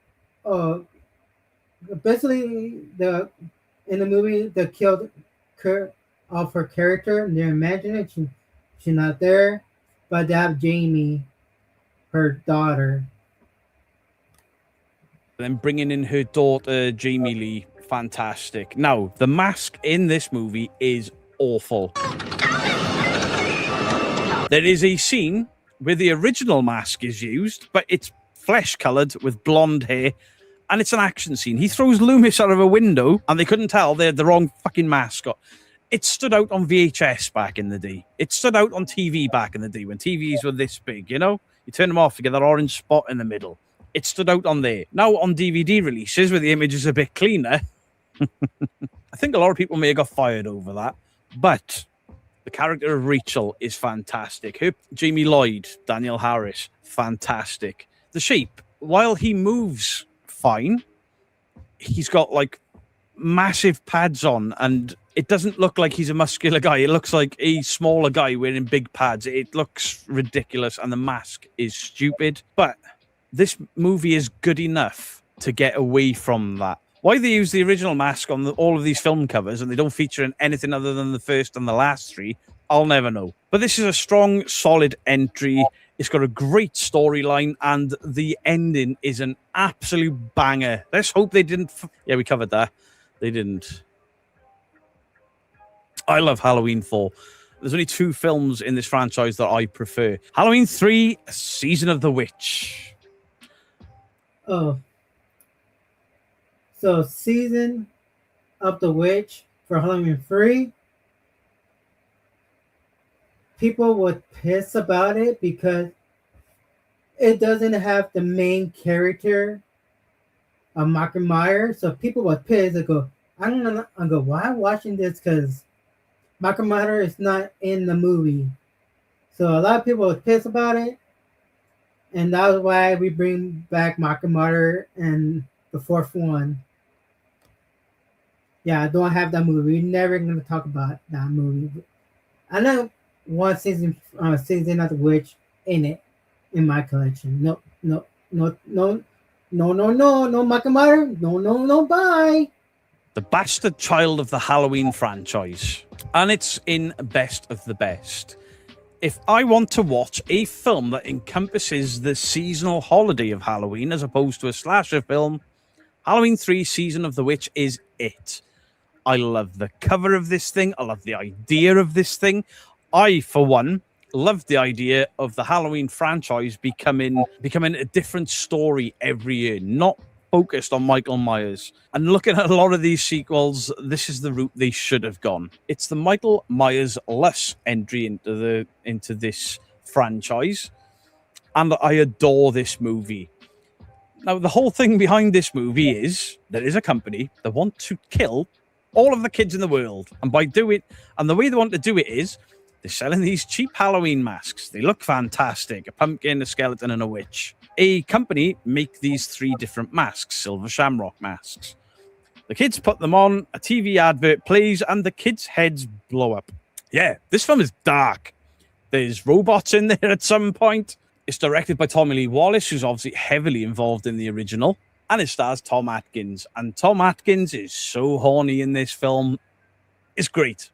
basically in the movie they killed off her character. They're imagining she's not there, but they have Jamie, her daughter. Then bringing in her daughter, Jamie Lee, fantastic. Now, the mask in this movie is awful. There is a scene where the original mask is used, but it's flesh-coloured with blonde hair, and it's an action scene. He throws Loomis out of a window, and they couldn't tell they had the wrong fucking mask on. It stood out on VHS back in the day. It stood out on TV back in the day when TVs were this big, you know? You turn them off, you get that orange spot in the middle. It stood out on there. Now on DVD releases, where the image is a bit cleaner, I think a lot of people may have got fired over that. But the character of Rachel is fantastic. Jamie Lloyd, Daniel Harris, fantastic. The Sheep, while he moves fine, he's got like massive pads on, and it doesn't look like he's a muscular guy. It looks like a smaller guy wearing big pads. It looks ridiculous, and the mask is stupid. But this movie is good enough to get away from that. Why they use the original mask on all of these film covers and they don't feature in anything other than the first and the last 3, I'll never know. But this is a strong, solid entry. It's got a great storyline, and the ending is an absolute banger. Let's hope they didn't... Yeah, we covered that. They didn't. I love Halloween 4. There's only 2 films in this franchise that I prefer. Halloween 3, Season of the Witch. Oh. So, Season of the Witch for Halloween 3. People were pissed about it because it doesn't have the main character of Michael Myers. So people were pissed. They go, I go, why am I watching this? Because Michael Myers is not in the movie. So a lot of people were pissed about it. And that was why we bring back Michael Myers and the 4th one. Yeah, I don't have that movie. We're never going to talk about that movie. I know one season of the Witch in it in my collection. No, Michael Myers. No, bye. The bastard child of the Halloween franchise. and it's in best of the best. If I want to watch a film that encompasses the seasonal holiday of Halloween as opposed to a slasher film, Halloween 3 Season of the Witch is it. I love the cover of this thing. I love the idea of this thing. I, for one, love the idea of the Halloween franchise becoming a different story every year, not focused on Michael Myers. And looking at a lot of these sequels, this is the route they should have gone. It's the Michael Myers-less entry into this franchise, and I adore this movie. Now, the whole thing behind this movie is there is a company that want to kill all of the kids in the world, and the way they want to do it is they're selling these cheap Halloween masks. They look fantastic: a pumpkin, a skeleton, and a witch. A company make these 3 different masks, silver shamrock masks. The kids put them on, a TV advert plays, and the kids' heads blow up. Yeah, this film is dark. There's robots in there at some point. It's directed by Tommy Lee Wallace, who's obviously heavily involved in the original. And it stars Tom Atkins. And Tom Atkins is so horny in this film. It's great.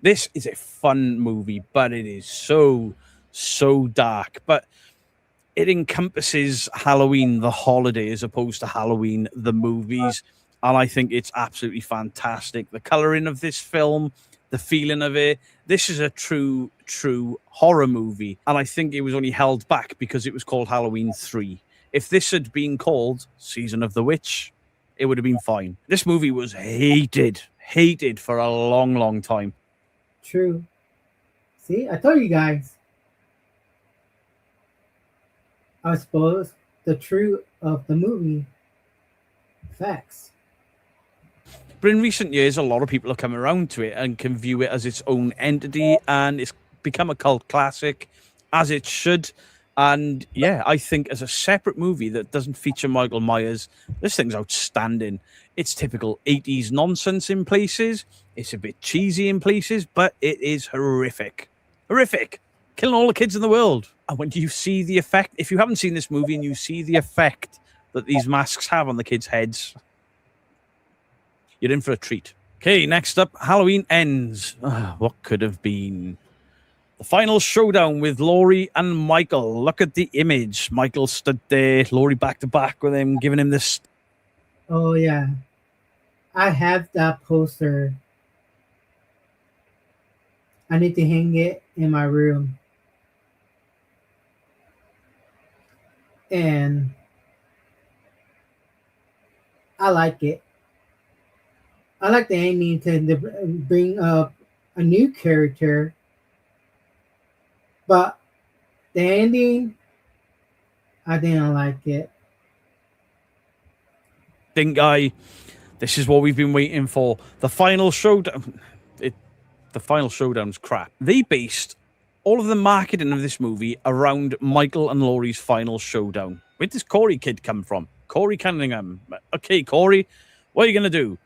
This is a fun movie, but it is so dark. But it encompasses Halloween, the holiday, as opposed to Halloween, the movies. And I think it's absolutely fantastic. The coloring of this film, the feeling of it. This is a true horror movie. And I think it was only held back because it was called Halloween 3. If this had been called Season of the Witch, it would have been fine. This movie was hated for a long time. True. See, I told you guys. I suppose the truth of the movie. Facts. But in recent years, a lot of people have come around to it and can view it as its own entity, and it's become a cult classic, as it should. And yeah, I think as a separate movie that doesn't feature Michael Myers, this thing's outstanding. It's typical 80s nonsense in places. It's a bit cheesy in places, but it is horrific. Horrific. Killing all the kids in the world. And when you see the effect, if you haven't seen this movie and you see the effect that these masks have on the kids' heads, you're in for a treat. Okay, next up, Halloween Ends. What could have been? The final showdown with Laurie and Michael. Look at the image. Michael stood there, Laurie back to back with him, giving him this. Oh, yeah. I have that poster. I need to hang it in my room. And I like it. I like the ending to bring up a new character. But the ending, I didn't like it. Think this is what we've been waiting for. The final showdown. The final showdown's crap. They based all of the marketing of this movie around Michael and Laurie's final showdown. Where does Corey kid come from? Corey Cunningham. Okay, Corey, what are you going to do?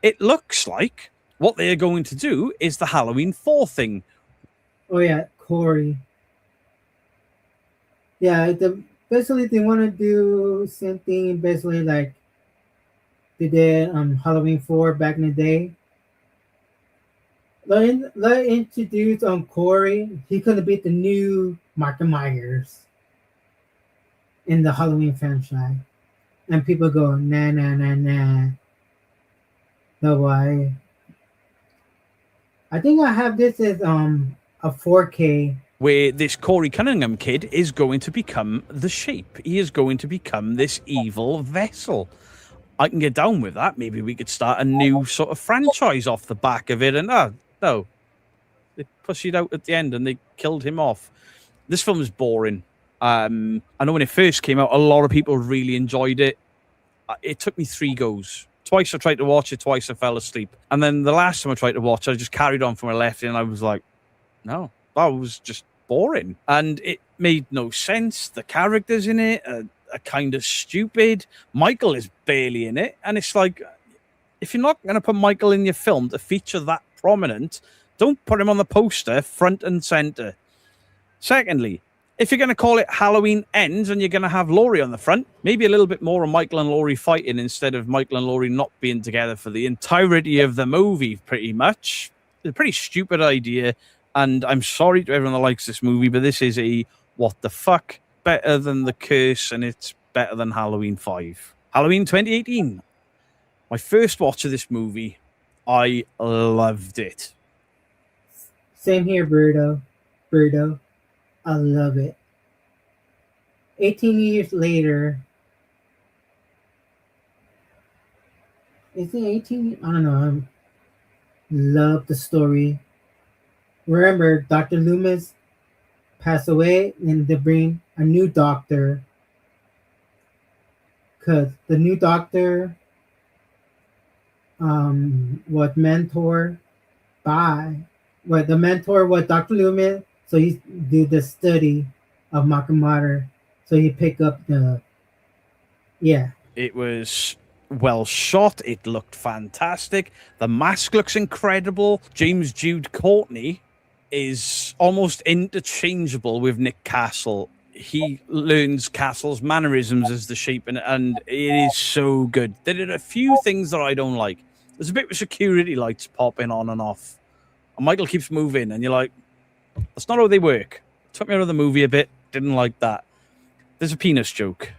It looks like what they're going to do is the Halloween 4 thing. Oh, yeah, Corey. Yeah, basically they want to do something basically like they did on Halloween 4 back in the day. Let introduce Corey. He's gonna be the new Michael Myers in the Halloween franchise, and people go nah. No way. I think I have this as a 4K. Where this Corey Cunningham kid is going to become the Shape. He is going to become this evil vessel. I can get down with that. Maybe we could start a new sort of franchise off the back of it. And no, they pushed it out at the end and they killed him off. This film is boring. I know when it first came out, a lot of people really enjoyed it. It took me 3 goes. Twice I tried to watch it, twice I fell asleep. And then the last time I tried to watch it, I just carried on from where I left it, and I was like, no, that was just boring. And it made no sense. The characters in it are kind of stupid. Michael is barely in it. And it's like, if you're not going to put Michael in your film to feature that prominent, don't put him on the poster front and center. Secondly, if you're going to call it Halloween Ends and you're going to have Laurie on the front, maybe a little bit more of Michael and Laurie fighting instead of Michael and Laurie not being together for the entirety of the movie, pretty much. It's a pretty stupid idea, and I'm sorry to everyone that likes this movie, but this is a what the fuck better than The Curse, and it's better than Halloween 5. Halloween 2018. My first watch of this movie, I loved it. Same here, Birdo. I love it. 18 years later. Is it 18? I don't know. I love the story. Remember, Dr. Loomis passed away, and they bring a new doctor. Because the new doctor was mentored by, the mentor was Dr. Loomis, so he did the study of Makamata, so he picked up It was well shot. It looked fantastic. The mask looks incredible. James Jude Courtney is almost interchangeable with Nick Castle. He learns Castle's mannerisms as the shape, and it is so good. There are a few things that I don't like. There's a bit of security lights popping on and off, and Michael keeps moving, and you're like, that's not how they work. Took me out of the movie a bit. Didn't like that. There's a penis joke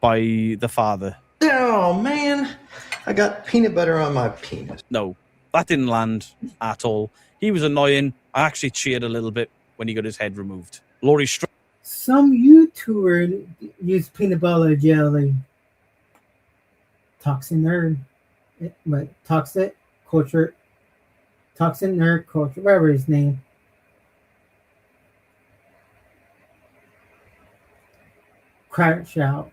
by the father. Oh, man. I got peanut butter on my penis. No, that didn't land at all. He was annoying. I actually cheered a little bit when he got his head removed. Laurie Strode. Some YouTuber used peanut butter jelly. Toxin nerd. But toxic culture. Toxin nerd culture. Whatever his name. Crash out.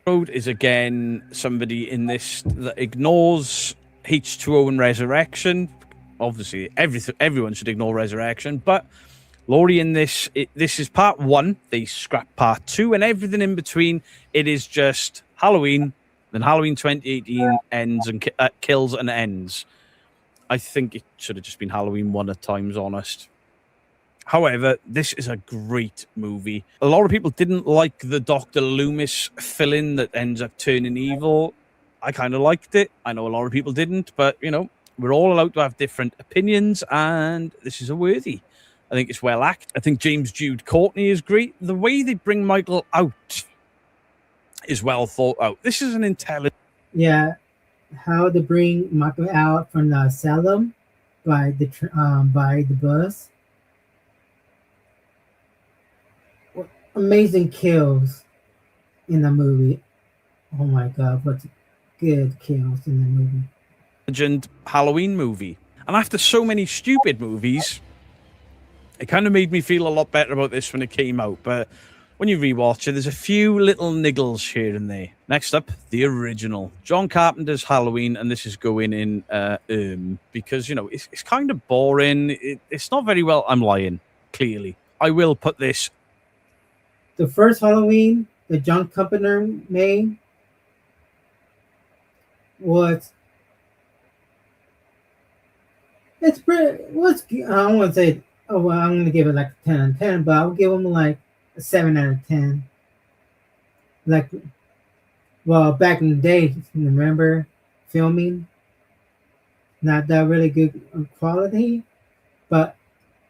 Is again somebody in this that ignores H2O and Resurrection. Obviously, everyone should ignore Resurrection, but Laurie in this, this is part 1. They scrap part 2 and everything in between. It is just Halloween, then Halloween 2018 ends and kills and ends. I think it should have just been Halloween 1 at times, honest. However, this is a great movie. A lot of people didn't like the Dr. Loomis fill-in that ends up turning evil. I kind of liked it. I know a lot of people didn't, but, you know, we're all allowed to have different opinions, and this is a worthy. I think it's well acted. I think James Jude Courtney is great. The way they bring Michael out is well thought out. This is an intelligent... Yeah, how to bring Michael out from the asylum by the bus. Amazing kills in the movie. Oh my god, what good kills in the movie. Legend Halloween movie. And after so many stupid movies, it kind of made me feel a lot better about this when it came out. But when you rewatch it, there's a few little niggles here and there. Next up, the original. John Carpenter's Halloween, and this is going in because, you know, it's kind of boring. It's not very well... I'm lying, clearly. I will put this... The first Halloween that John Carpenter made was... It's pretty... I don't want to say... Oh, well, I'm going to give it like a 10 out of 10, but I'll give them like a 7 out of 10. Like, well, back in the day, remember filming? Not that really good quality, but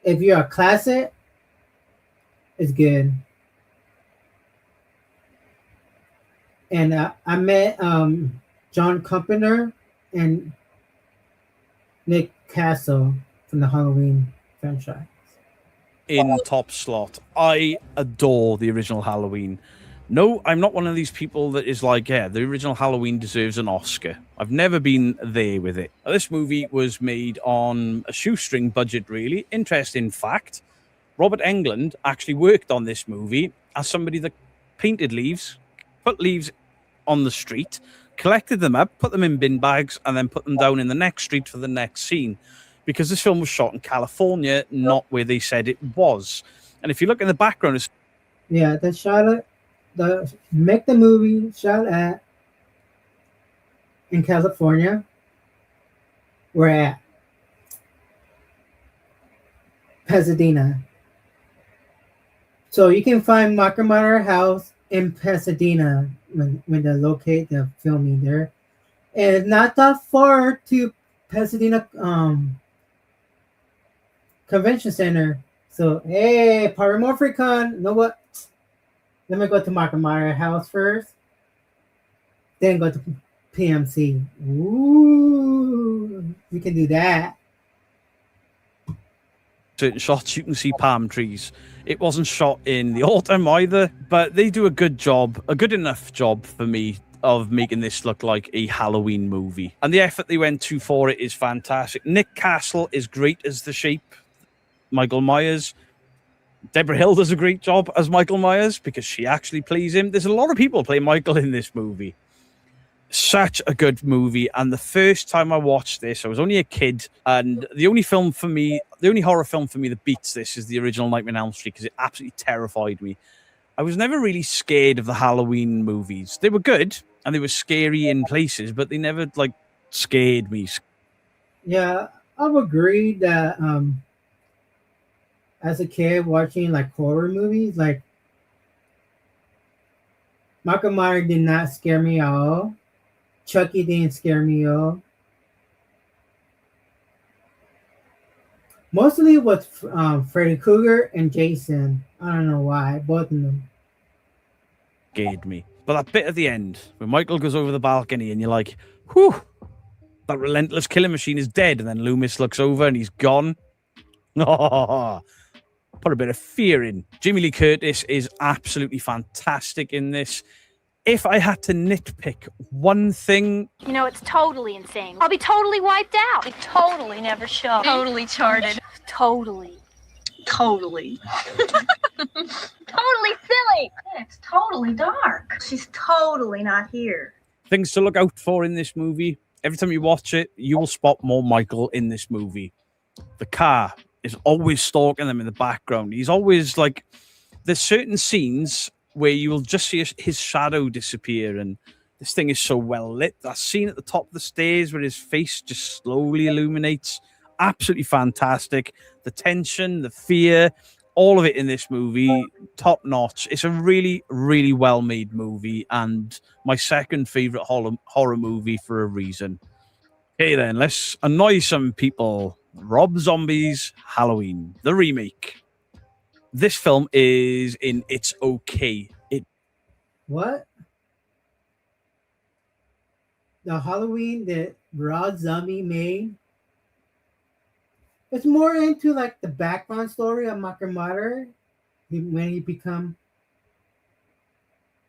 if you're a classic, it's good. And I met John Carpenter and Nick Castle from the Halloween franchise. In top slot. I adore the original Halloween. No, I'm not one of these people that is like, yeah, the original Halloween deserves an Oscar. I've never been there with it. Now, this movie was made on a shoestring budget, really. Interesting fact, Robert Englund actually worked on this movie as somebody that painted leaves, put leaves on the street, collected them up, put them in bin bags, and then put them down in the next street for the next scene. Because this film was shot in California, not where they said it was. And if you look in the background... It's... Yeah, the Charlotte... make the movie shot at in California. We're at Pasadena. So you can find Makamata House in Pasadena when they locate the filming there. And it's not that far to Pasadena convention center. So, hey, Paramorphicon, you know what? Let me go to Michael Myers house first, then go to PMC. Ooh, we can do that. Certain shots you can see palm trees. It wasn't shot in the autumn either, but they do a good job, a good enough job for me of making this look like a Halloween movie. And the effort they went to for it is fantastic. Nick Castle is great as the Shape, Michael Myers. Deborah Hill does a great job as Michael Myers because she actually plays him. There's a lot of people play Michael in this movie. Such a good movie. And the first time I watched this, I was only a kid, and the only horror film for me that beats this is the original Nightmare on Elm Street because it absolutely terrified me. I was never really scared of the Halloween movies. They were good and they were scary in places, but they never like scared me. Yeah, I would agree that as a kid watching like horror movies, like Michael Myers did not scare me at all. Chucky didn't scare me at all. Mostly it was Freddy Krueger and Jason. I don't know why, both of them Scared me. But that bit at the end, when Michael goes over the balcony and you're like, whew, that relentless killing machine is dead. And then Loomis looks over and he's gone. Put a bit of fear in. Jamie Lee Curtis is absolutely fantastic in this. If I had to nitpick one thing... You know, it's totally insane. I'll be totally wiped out. They totally never show. Totally charted. Totally. Totally. Totally silly. Yeah, it's totally dark. She's totally not here. Things to look out for in this movie. Every time you watch it, you will spot more Michael in this movie. The car is always stalking them in the background. He's always like... There's certain scenes where you will just see his shadow disappear, and this thing is so well lit. That scene at the top of the stairs where his face just slowly illuminates, absolutely fantastic. The tension, the fear, all of it in this movie, top notch. It's a really, really well-made movie, and my second favorite horror movie for a reason. Okay then, let's annoy some people. Rob Zombie's Halloween, the remake. This film is in It's Okay. What? The Halloween that Rob Zombie made? It's more into like the background story of Michael Myers when he become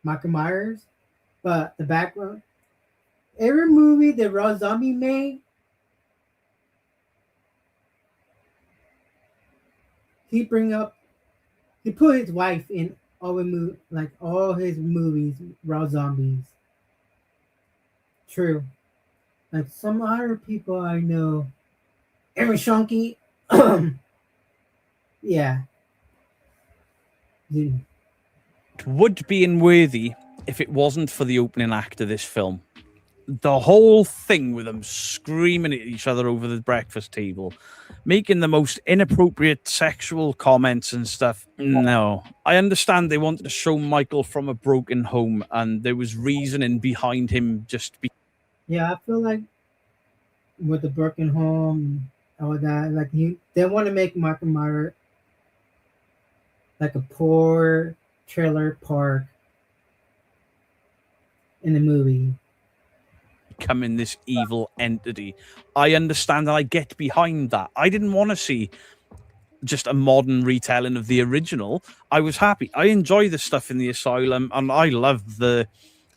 Michael Myers. But the background, every movie that Rob Zombie made, he put his wife in all his movies, Rob Zombies. True. Like some other people I know, Aaron Shonky, yeah. It would be unworthy if it wasn't for the opening act of this film. The whole thing with them screaming at each other over the breakfast table, making the most inappropriate sexual comments and stuff. No. I understand they wanted to show Michael from a broken home and there was reasoning behind him Yeah, I feel like with the broken home, all that, like they want to make Michael Myers like a poor trailer park in the movie. Becoming this evil entity. I understand and I get behind that. I didn't want to see just a modern retelling of the original. I was happy. I enjoy the stuff in the asylum, and I love the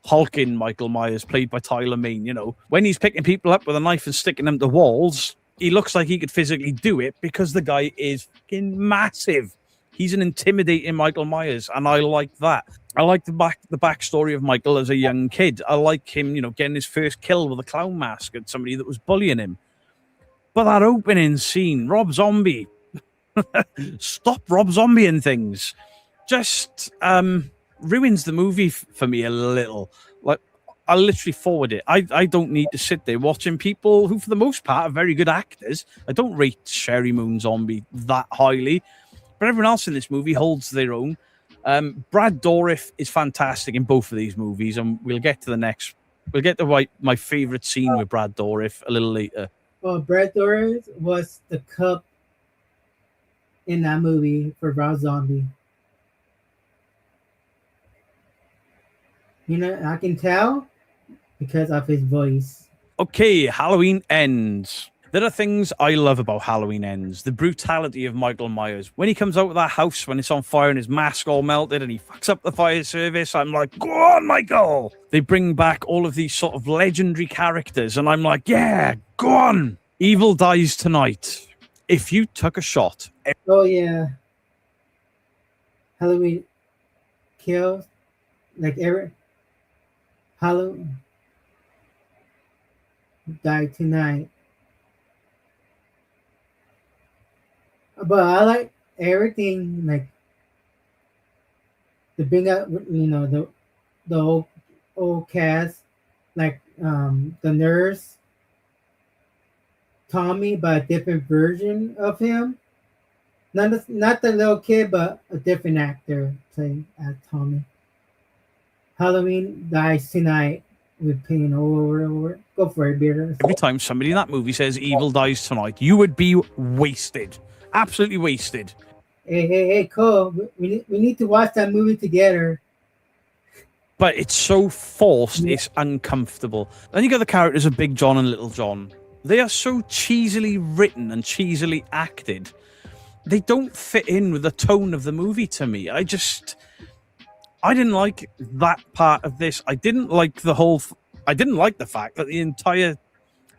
hulking Michael Myers played by Tyler Mane. You know, when he's picking people up with a knife and sticking them to walls, he looks like he could physically do it because the guy is fucking massive. He's an intimidating Michael Myers, and I like that. I like the backstory of Michael as a young kid. I like him, you know, getting his first kill with a clown mask at somebody that was bullying him. But that opening scene, Rob Zombie, stop Rob Zombie and things, just ruins the movie for me a little. Like, I literally forward it. I don't need to sit there watching people who, for the most part, are very good actors. I don't rate Sherry Moon Zombie that highly, but everyone else in this movie holds their own. Brad Dourif is fantastic in both of these movies, and we'll get to my favorite scene with Brad Dourif a little later. Well, Brad Dourif was the Cup in that movie for Rob Zombie. You know, I can tell because of his voice. Okay, Halloween Ends. There are things I love about Halloween Ends. The brutality of Michael Myers. When he comes out of that house, when it's on fire and his mask all melted and he fucks up the fire service, I'm like, go on, Michael! They bring back all of these sort of legendary characters and I'm like, yeah, go on! Evil dies tonight. If you took a shot... Oh, yeah. Halloween Kills. Like every... Halloween die tonight. But I like everything, like to bring up, you know, the old cast, like the nurse, Tommy, but a different version of him. Not the little kid, but a different actor playing as Tommy. Halloween dies tonight. We're paying over. Go for it, Beater. Every time somebody in that movie says evil dies tonight, you would be wasted. Absolutely wasted. Hey, Cole. We need to watch that movie together. But it's so forced, it's uncomfortable. Then you got the characters of Big John and Little John. They are so cheesily written and cheesily acted. They don't fit in with the tone of the movie to me. I didn't like that part of this. I didn't like the fact that the entire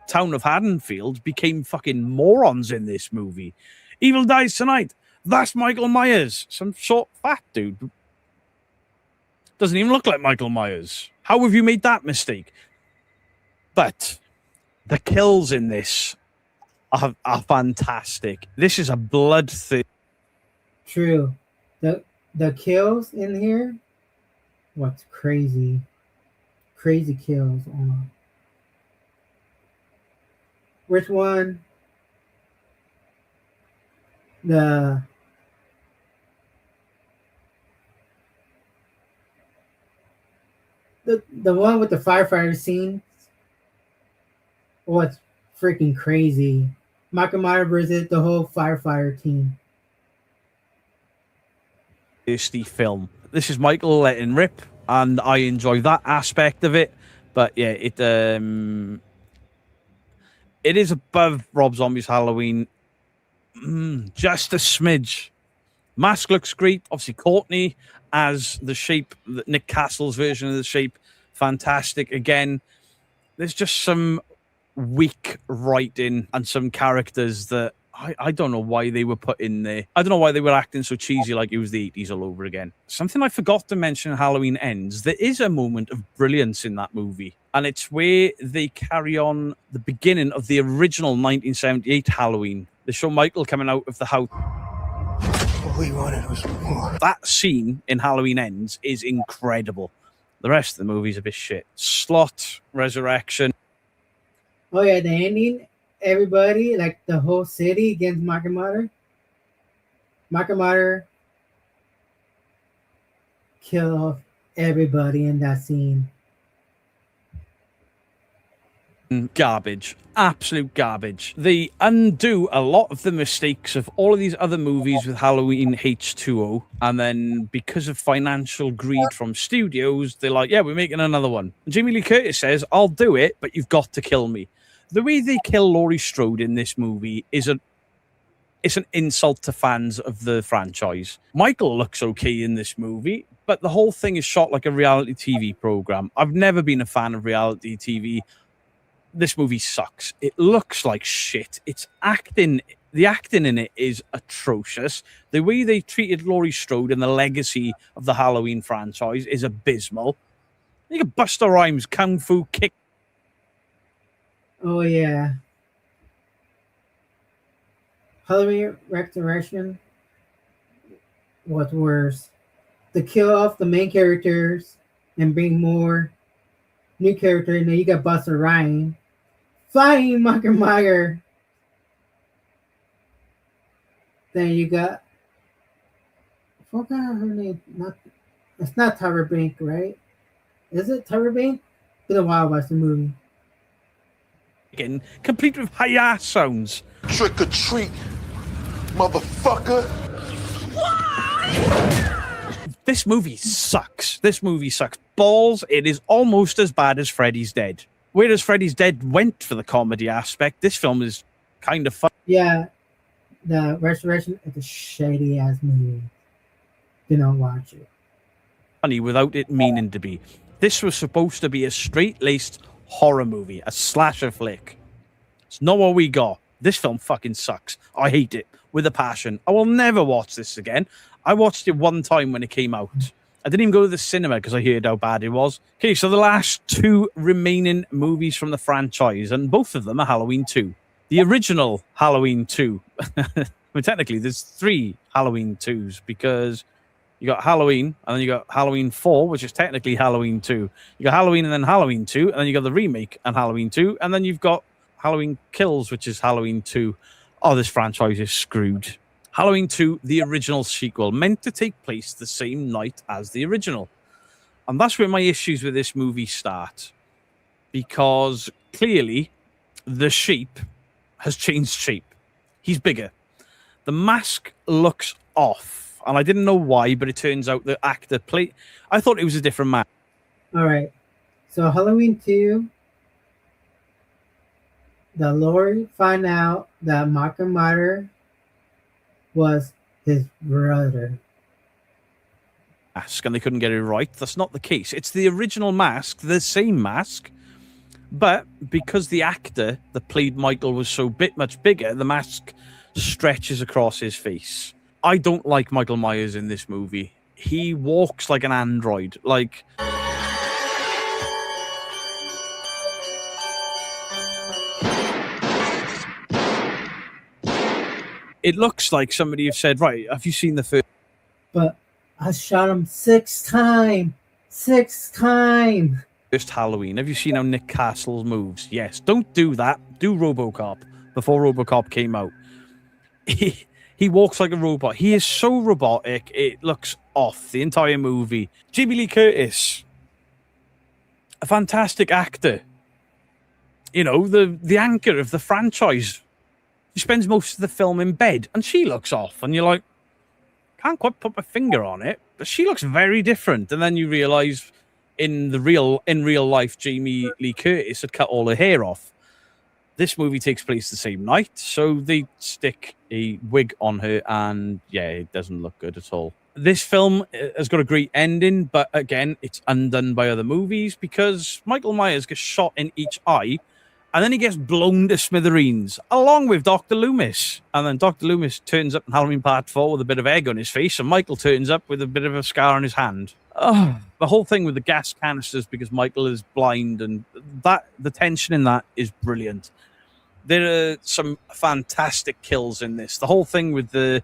town of Haddonfield became fucking morons in this movie. Evil dies tonight. That's Michael Myers. Some short fat dude. Doesn't even look like Michael Myers. How have you made that mistake? But the kills in this are fantastic. This is a blood thing. True. The kills in here, what's crazy? Crazy kills. Which one? The one with the firefighter scene. What's freaking crazy? Michael Myers versus the whole firefighter team. Thirsty film. This is Michael letting rip, and I enjoy that aspect of it. But yeah, it is above Rob Zombie's Halloween. Just a smidge. Mask looks great. Obviously, Courtney as the Shape, Nick Castle's version of the Shape, fantastic. Again, there's just some weak writing and some characters that I don't know why they were put in there. I don't know why they were acting so cheesy like it was the 80s all over again. Something I forgot to mention in Halloween Ends, there is a moment of brilliance in that movie. And it's where they carry on the beginning of the original 1978 Halloween. They show Michael coming out of the house. All we wanted was more. That scene in Halloween Ends is incredible. The rest of the movie's a bit shit. Slot, Resurrection. Oh yeah, the ending. Everybody, like the whole city against Michael Myers. Michael Myers killed off everybody in that scene. Garbage. Absolute garbage. They undo a lot of the mistakes of all of these other movies with Halloween H2O, and then because of financial greed from studios, they're like, yeah, we're making another one. And Jamie Lee Curtis says, I'll do it, but you've got to kill me. The way they kill Laurie Strode in this movie is it's an insult to fans of the franchise. Michael looks okay in this movie, but the whole thing is shot like a reality TV program. I've never been a fan of reality TV. This movie sucks. It looks like shit. It's acting. The acting in it is atrocious. The way they treated Laurie Strode and the legacy of the Halloween franchise is abysmal. You got Busta Rhymes, Kung Fu Kick. Oh yeah. Halloween Resurrection. What's worse? To kill off the main characters and bring more new characters. And then you got Busta Rhymes fighting Michael Myers. Then you got, I forgot her name. It's not Tyra Banks, right? Is it Tyra Banks? It's been a while watch the movie. Complete with high ass sounds. Trick or treat, motherfucker. This movie sucks. This movie sucks balls. It is almost as bad as Freddy's Dead. Whereas Freddy's Dead went for the comedy aspect, this film is kind of fun. Yeah, the Resurrection is a shady ass movie. Do not watch it. Funny without it meaning to be. This was supposed to be a straight-laced horror movie, a slasher flick. It's not what we got. This film fucking sucks. I hate it with a passion. I will never watch this again. I watched it one time when it came out. I didn't even go to the cinema because I heard how bad it was. Okay, so the last two remaining movies from the franchise, and both of them are Halloween 2. The original Halloween 2. Well, technically, there's 3 Halloween 2s because you got Halloween, and then you got Halloween 4, which is technically Halloween 2. You got Halloween and then Halloween 2, and then you got the remake and Halloween 2, and then you've got Halloween Kills, which is Halloween 2. Oh, this franchise is screwed. Halloween 2, the original sequel, meant to take place the same night as the original. And that's where my issues with this movie start. Because clearly, the sheep has changed shape. He's bigger. The mask looks off. And I didn't know why, but it turns out the actor played... I thought it was a different man. All right. So Halloween 2, the Lord find out that Michael Myers was his brother. Mask, and they couldn't get it right. That's not the case. It's the original mask, the same mask, but because the actor that played Michael was so much bigger, the mask stretches across his face. I don't like Michael Myers in this movie. He walks like an android. Like... It looks like somebody have said, right, have you seen the first... But I shot him 6 times. 6 times. First Halloween. Have you seen how Nick Castle moves? Yes. Don't do that. Do RoboCop before RoboCop came out. He walks like a robot. He is so robotic. It looks off the entire movie. Jamie Lee Curtis, a fantastic actor. You know, the anchor of the franchise. She spends most of the film in bed, and she looks off, and you're like, can't quite put my finger on it, but she looks very different. And then you realise in real life, Jamie Lee Curtis had cut all her hair off. This movie takes place the same night, so they stick a wig on her, and yeah, it doesn't look good at all. This film has got a great ending, but again, it's undone by other movies because Michael Myers gets shot in each eye, and then he gets blown to smithereens, along with Dr. Loomis. And then Dr. Loomis turns up in Halloween Part 4 with a bit of egg on his face, and Michael turns up with a bit of a scar on his hand. Oh, the whole thing with the gas canisters because Michael is blind, and the tension in that is brilliant. There are some fantastic kills in this. The whole thing with the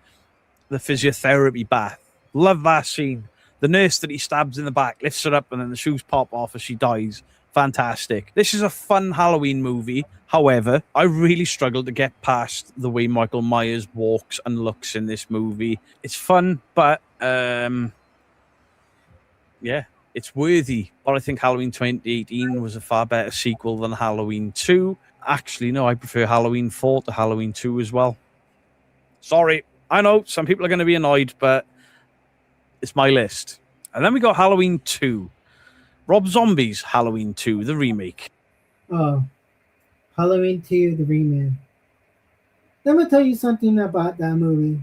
physiotherapy bath. Love that scene. The nurse that he stabs in the back lifts her up, and then the shoes pop off as she dies. Fantastic. This is a fun Halloween movie. However, I really struggled to get past the way Michael Myers walks and looks in this movie. It's fun, but yeah, it's worthy. But I think Halloween 2018 was a far better sequel than Halloween 2. Actually, no, I prefer Halloween 4 to Halloween 2 as well. Sorry. I know some people are going to be annoyed, but it's my list. And then we got Halloween 2. Rob Zombie's Halloween 2, the remake. Oh, Halloween 2, the remake. Let me tell you something about that movie.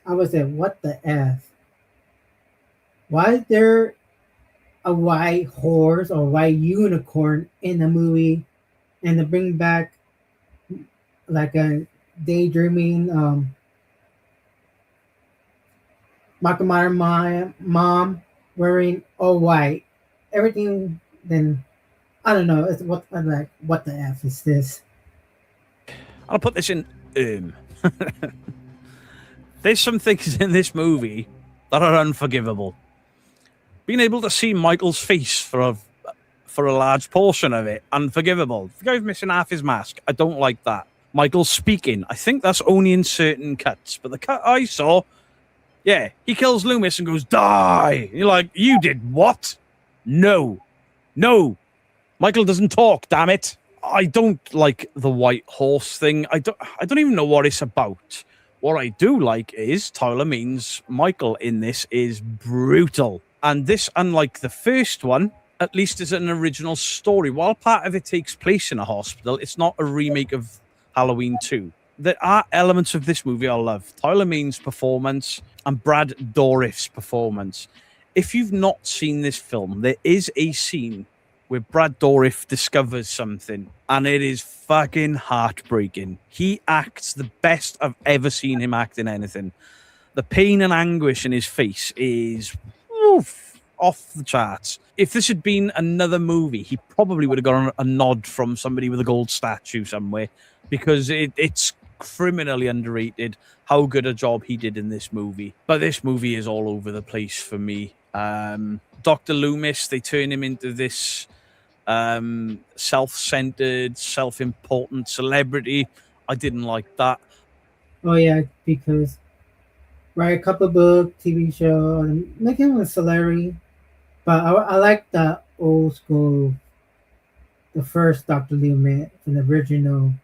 I was like, what the F? Why is there a white horse or white unicorn in the movie, and to bring back like a daydreaming Michael Myers mom wearing all white, everything? Then I don't know. It's what I'm like. What the F is this? I'll put this in. There's some things in this movie that are unforgivable. Being able to see Michael's face for a large portion of it, unforgivable. The guy's missing half his mask. I don't like that. Michael speaking. I think that's only in certain cuts, but the cut I saw. Yeah, he kills Loomis and goes, die! You're like, you did what? No. Michael doesn't talk, damn it. I don't like the white horse thing. I don't even know what it's about. What I do like is Tyler Means Michael in this is brutal. And this, unlike the first one, at least is an original story. While part of it takes place in a hospital, it's not a remake of Halloween 2. There are elements of this movie I love. Tyler Means' performance and Brad Dourif's performance. If you've not seen this film, there is a scene where Brad Dourif discovers something, and it is fucking heartbreaking. He acts the best I've ever seen him act in anything. The pain and anguish in his face is off the charts. If this had been another movie, he probably would have got a nod from somebody with a gold statue somewhere, because it's criminally underrated how good a job he did in this movie. But this movie is all over the place for me. Dr. Loomis, they turn him into this self-centered, self-important celebrity. I didn't like that. Oh yeah, because write a couple book, TV show, and make him a celebrity. But I like the old school, the first Dr. Loomis from the original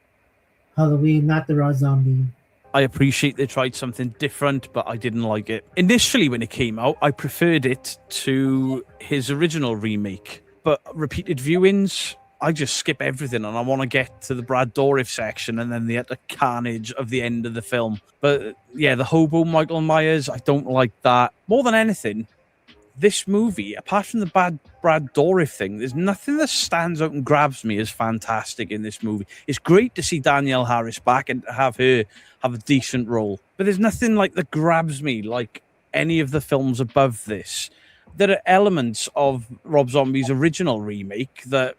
Halloween, not the Rob Zombie. I appreciate they tried something different, but I didn't like it. Initially, when it came out, I preferred it to his original remake. But repeated viewings, I just skip everything, and I want to get to the Brad Dourif section and then the utter carnage of the end of the film. But yeah, the hobo Michael Myers, I don't like that. More than anything, this movie, apart from the bad Brad Dourif thing, there's nothing that stands out and grabs me as fantastic in this movie. It's great to see Danielle Harris back and have her have a decent role, but there's nothing like that grabs me like any of the films above this. There are elements of Rob Zombie's original remake that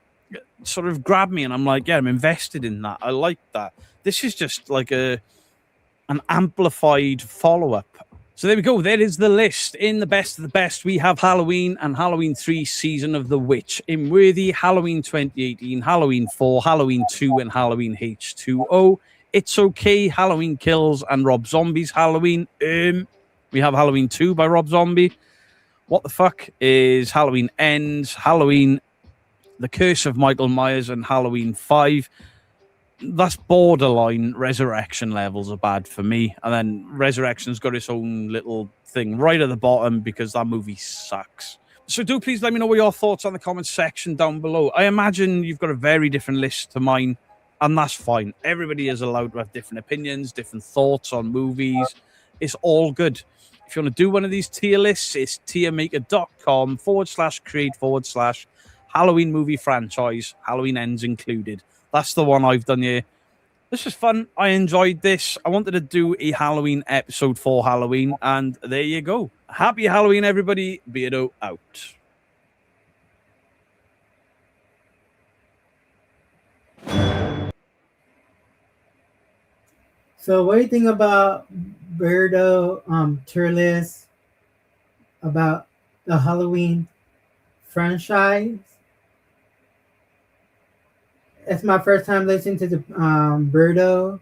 sort of grab me, and I'm like, yeah, I'm invested in that. I like that. This is just like an amplified follow-up. So there we go. There is the list. In the best of the best, we have Halloween and Halloween 3 Season of the Witch. In worthy, Halloween 2018, Halloween 4, Halloween 2, and Halloween H2O. It's Okay, Halloween Kills, and Rob Zombie's Halloween. We have Halloween 2 by Rob Zombie. What the fuck is Halloween Ends, Halloween, The Curse of Michael Myers, and Halloween 5. That's borderline Resurrection levels are bad for me. And then Resurrection's got its own little thing right at the bottom because that movie sucks. So do please let me know what your thoughts on the comments section down below. I imagine you've got a very different list to mine, and that's fine. Everybody is allowed to have different opinions, different thoughts on movies. It's all good. If you want to do one of these tier lists, it's tiermaker.com/create/Halloween movie franchise, Halloween Ends included. That's the one I've done here. This was fun. I enjoyed this. I wanted to do a Halloween episode for Halloween, and there you go. Happy Halloween, everybody. Beardo out. So what do you think about Beardo tier list about the Halloween franchise? It's my first time listening to the Beardo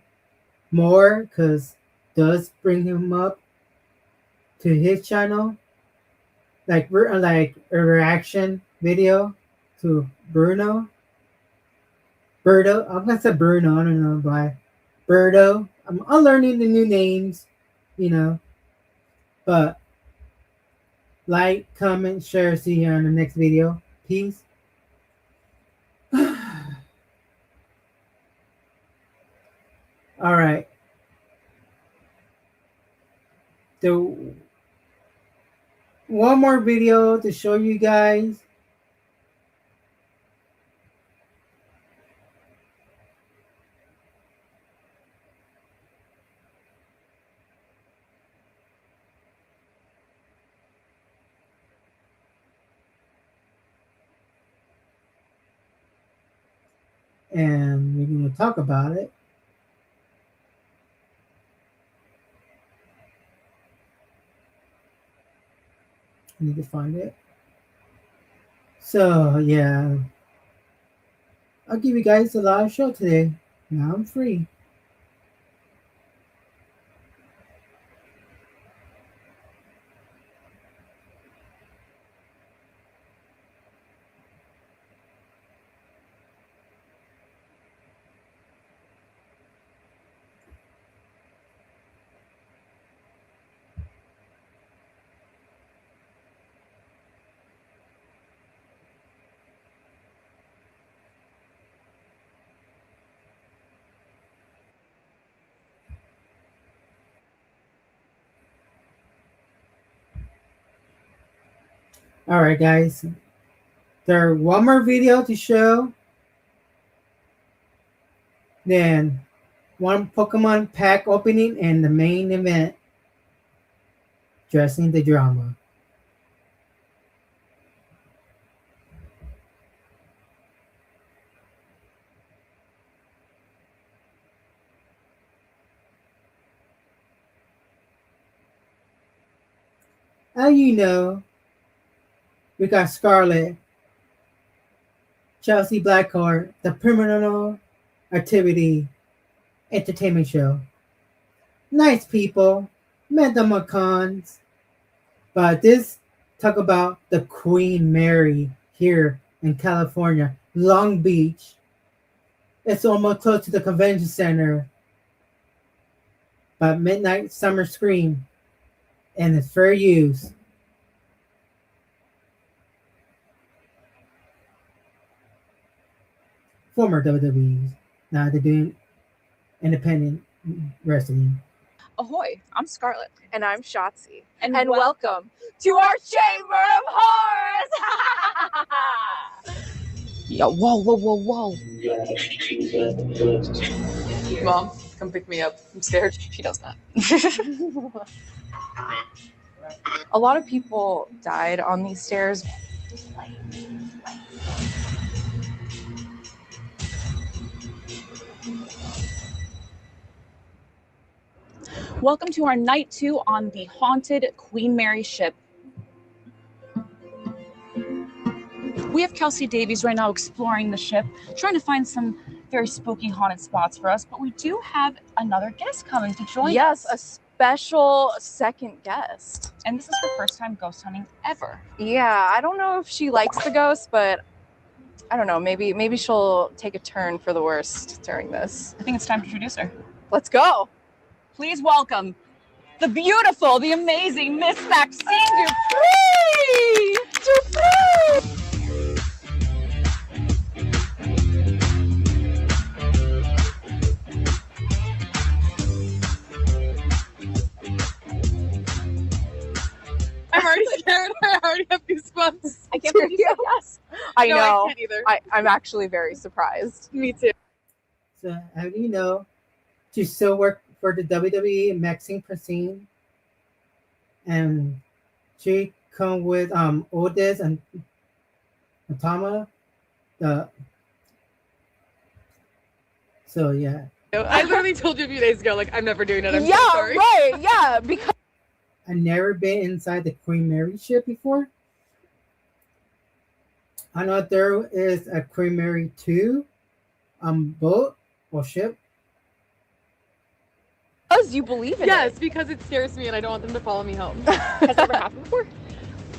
more because does bring him up to his channel, like a reaction video to Beardo. I'm gonna say Bruno. I don't know why. Beardo. I'm learning the new names, you know. But like, comment, share. See you on the next video. Peace. All right. So one more video to show you guys. And we're going to talk about it. I need to find it. So, yeah. I'll give you guys a live show today. Now I'm free. All right, guys. There's one more video to show. Then one Pokemon pack opening and the main event. Dressing the drama. As you know, we got Scarlet, Chelsea Blackheart, the Criminal Activity Entertainment Show. Nice people, met them at cons, but this talk about the Queen Mary here in California, Long Beach. It's almost close to the convention center, but Midnight Summer Scream, and it's fair use. Former WWE, now they're doing independent wrestling. Ahoy, I'm Scarlett. And I'm Shotzi. And welcome to our Chamber of Horrors! Yo, whoa. Mom, come pick me up. I'm scared. She does that. A lot of people died on these stairs. Welcome to our night 2 on the haunted Queen Mary ship. We have Kelsey Davies right now exploring the ship, trying to find some very spooky haunted spots for us, but we do have another guest coming to join us. Yes, a special second guest. And this is her first time ghost hunting ever. Yeah, I don't know if she likes the ghosts, but I don't know, maybe she'll take a turn for the worst during this. I think it's time to introduce her. Let's go. Please welcome the beautiful, the amazing Miss Maxine Dupree! I'm already scared. I already have goosebumps. I can't believe you said yes. I No, know. I can't either. I'm actually very surprised. Me too. So, how do you know? She still work for the WWE, Maxine Prasine, and she come with Otis and Tama. So yeah. I literally told you a few days ago, like, I'm never doing it. I'm so Yeah, sorry. right. Yeah, because I've never been inside the Queen Mary ship before. I know there is a Queen Mary 2 boat or ship. you believe in Yes, it. because it scares me and I don't want them to follow me home. Has it ever happened before?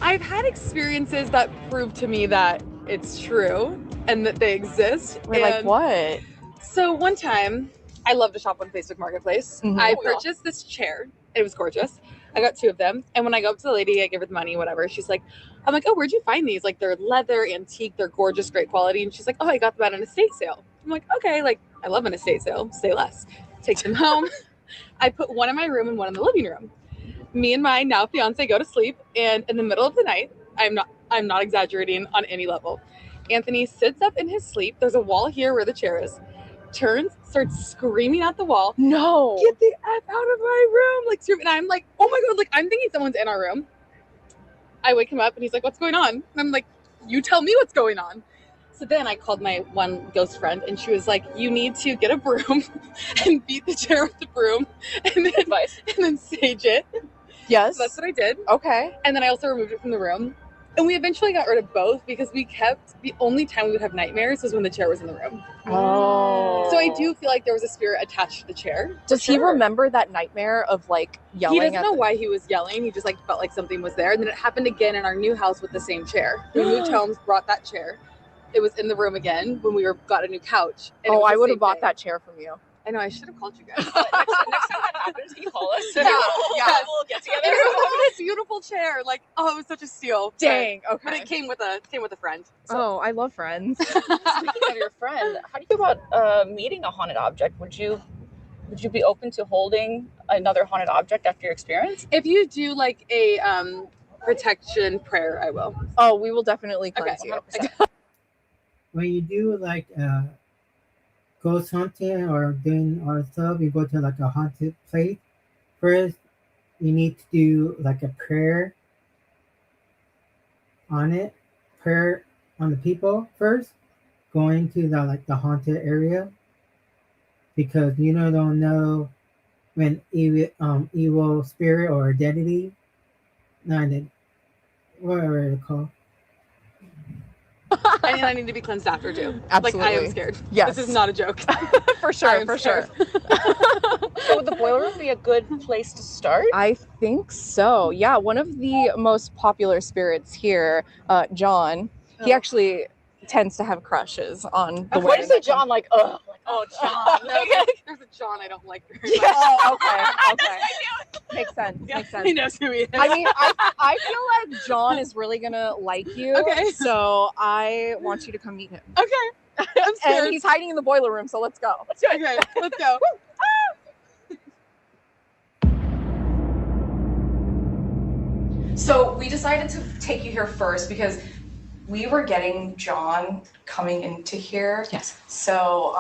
I've had experiences that prove to me that it's true and that they exist. We're like, And what? So one time, I love to shop on Facebook Marketplace. Mhm. I Oh, yeah. purchased this chair. It was gorgeous. I got 2 of them. And when I go up to the lady, I give her the money, whatever. She's like, I'm like, oh, where'd you find these? Like, they're leather, antique, they're gorgeous, great quality. And she's like, oh, I got them at an estate sale. I'm like, okay, like, I love an estate sale. Say less. Take them home. I put one in my room and one in the living room. Me and my now fiance go to sleep. And in the middle of the night, I'm not exaggerating on any level. Anthony sits up in his sleep. There's a wall here where the chair is. Turns, starts screaming at the wall. No. Get the F out of my room. Like, and I'm like, oh my God, like, I'm thinking someone's in our room. I wake him up and he's like, what's going on? And I'm like, you tell me what's going on. So then I called my one ghost friend and she was like, you need to get a broom and beat the chair with the broom and then sage it. Yes. So that's what I did. Okay. And then I also removed it from the room. And we eventually got rid of both because the only time we would have nightmares was when the chair was in the room. Oh. So I do feel like there was a spirit attached to the chair. Does he remember that nightmare of like yelling? He doesn't at know why he was yelling. He just like felt like something was there. And then it happened again in our new house with the same chair. We moved homes, brought that chair. It was in the room again when we got a new couch. And Oh, I would have bought that chair from you. I know, I should have called you guys. Next time that happens, you call us. Yeah, We'll get together. It was this beautiful chair. Like, oh, it was such a steal. Dang. But Okay. it came with a friend. Oh, I love friends. Speaking of your friend, how do you feel about meeting a haunted object? Would you be open to holding another haunted object after your experience? If you do like a protection prayer, I will. Oh, we will definitely Okay. cleanse you. When you do like ghost hunting or doing all stuff, you go to like a haunted place. First, you need to do like a prayer on it, prayer on the people first, going to the haunted area, because you don't know when evil spirit or identity, whatever it's called. And I need to be cleansed after too. Absolutely. Like I am scared. Yes. This is not a joke. For sure, for sure. So would the boiler room be a good place to start? I think so. Yeah, one of the most popular spirits here, John, he actually tends to have crushes on the Why do women. you say John like, ugh? Like, oh, John. No, there's a John I don't like very much. Oh, okay. Makes sense. Yeah, Makes sense. he knows who he is. I mean, I feel like John is really gonna like you. Okay. So I want you to come meet him. Okay. I'm scared. And he's hiding in the boiler room, so let's go. Okay, let's go. So we decided to take you here first because we were getting John coming into here. Yes. So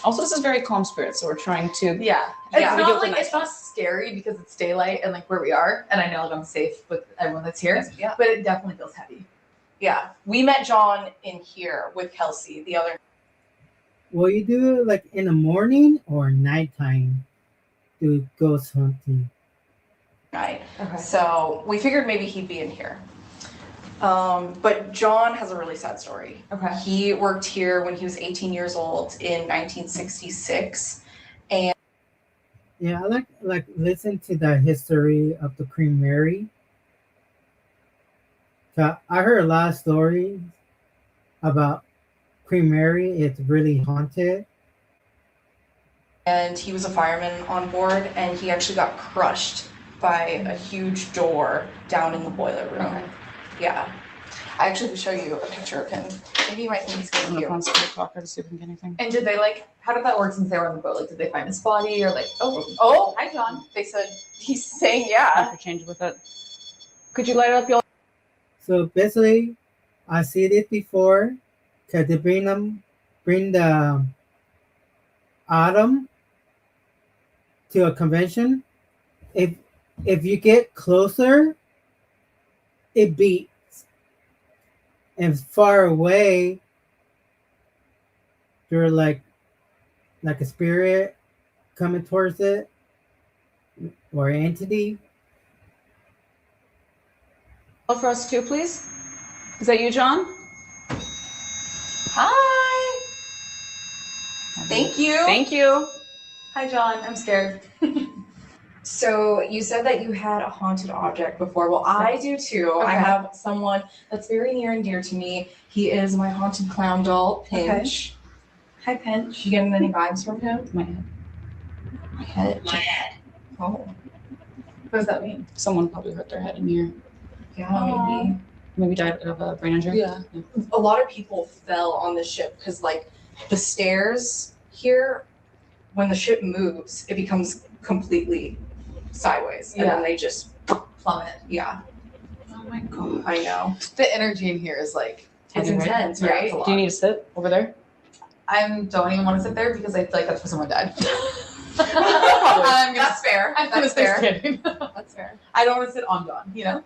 Also, this is very calm spirit, so we're trying to. yeah. It's Yeah. not like it's not scary because it's daylight and like where we are, and I know like I'm safe with everyone that's here. Yeah. But it definitely feels heavy. Yeah. We met John in here with Kelsey the other Will you do it like in the morning or nighttime? Do ghost hunting? night. Okay. So we figured maybe he'd be in here. But John has a really sad story. Okay. He worked here when he was 18 years old in 1966. And Yeah, I like listen to the history of the Queen Mary. I heard a lot of stories about Queen Mary. It's really haunted. he was a fireman on board, and he actually got crushed by a huge door down in the boiler room. Okay. Yeah. I actually could show you a picture of him. Maybe you might think he's I'm gonna gonna be call Spirit Talker to see if we can get anything. And did they like? How did that work since they were on the boat? Like, did they find his body or like? Oh, Hi, John. they said he's saying I yeah. have to change with it. Could you light up your? So basically, I see this before, cause they bring the autumn to a convention. If you get closer, it beats. And far away, you're like a spirit coming towards it or entity. Call for us too, please. Is that you, John? Hi. Thank you. Thank you. Hi, John. I'm scared. So you said that you had a haunted object before. Well, I do too. I Okay. have someone that's very near and dear to me. He is my haunted clown doll, Pinch. Hi, Pinch. You getting any vibes from him? My head. My head. My head. Oh, What does that mean? Someone probably hurt their head in here. yeah, maybe. Maybe died of a brain injury. Yeah. A lot of people fell on the ship because, like, the stairs here, when the ship moves, it becomes completely sideways, and Yeah. then they just Plummet. yeah. Oh my god. I know. The energy in here is like It's heavy, intense, Yeah, right? it's a lot. Do you need to sit over there? I don't even want to sit there because I feel like that's where someone died. That's fair. I'm That's just fair. kidding. That's fair. I don't want to sit on John, you know?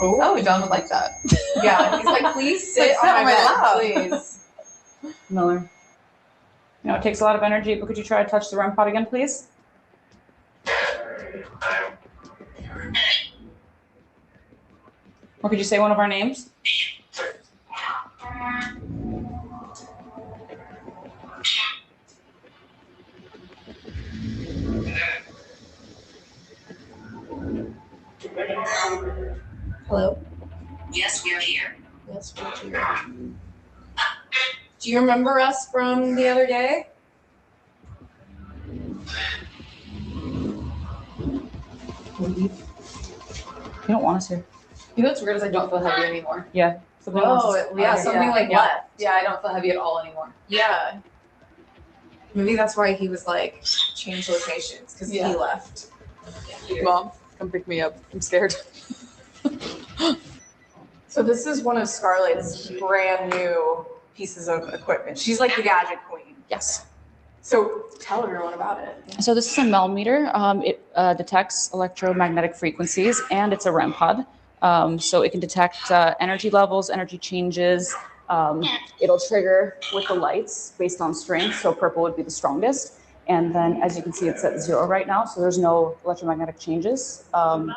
Oh, John would like that. Yeah, he's like, please sit Like, on my lap, lap. please. Miller. You know, it takes a lot of energy, but could you try to touch the REM pod again, please? Or could you say one of our names? Hello. Yes, we're here. Yes, we're here. Do you remember us from the other day? You don't want us here. You know what's weird is I don't feel heavy anymore. Yeah. Something else is- yeah, something like that. Yeah, I don't feel heavy at all anymore. Yeah. Maybe that's why he was like, change locations, because Yeah. he left. Mom, come pick me up. I'm scared. So this is one of Scarlett's brand new pieces of equipment. She's like the gadget queen. Yes. So tell everyone about it. So this is a melmeter. It detects electromagnetic frequencies, and it's a REM pod. So it can detect energy levels, energy changes. It'll trigger with the lights based on strength. So purple would be the strongest. And then, as you can see, it's at 0 right now. So there's no electromagnetic changes. Cause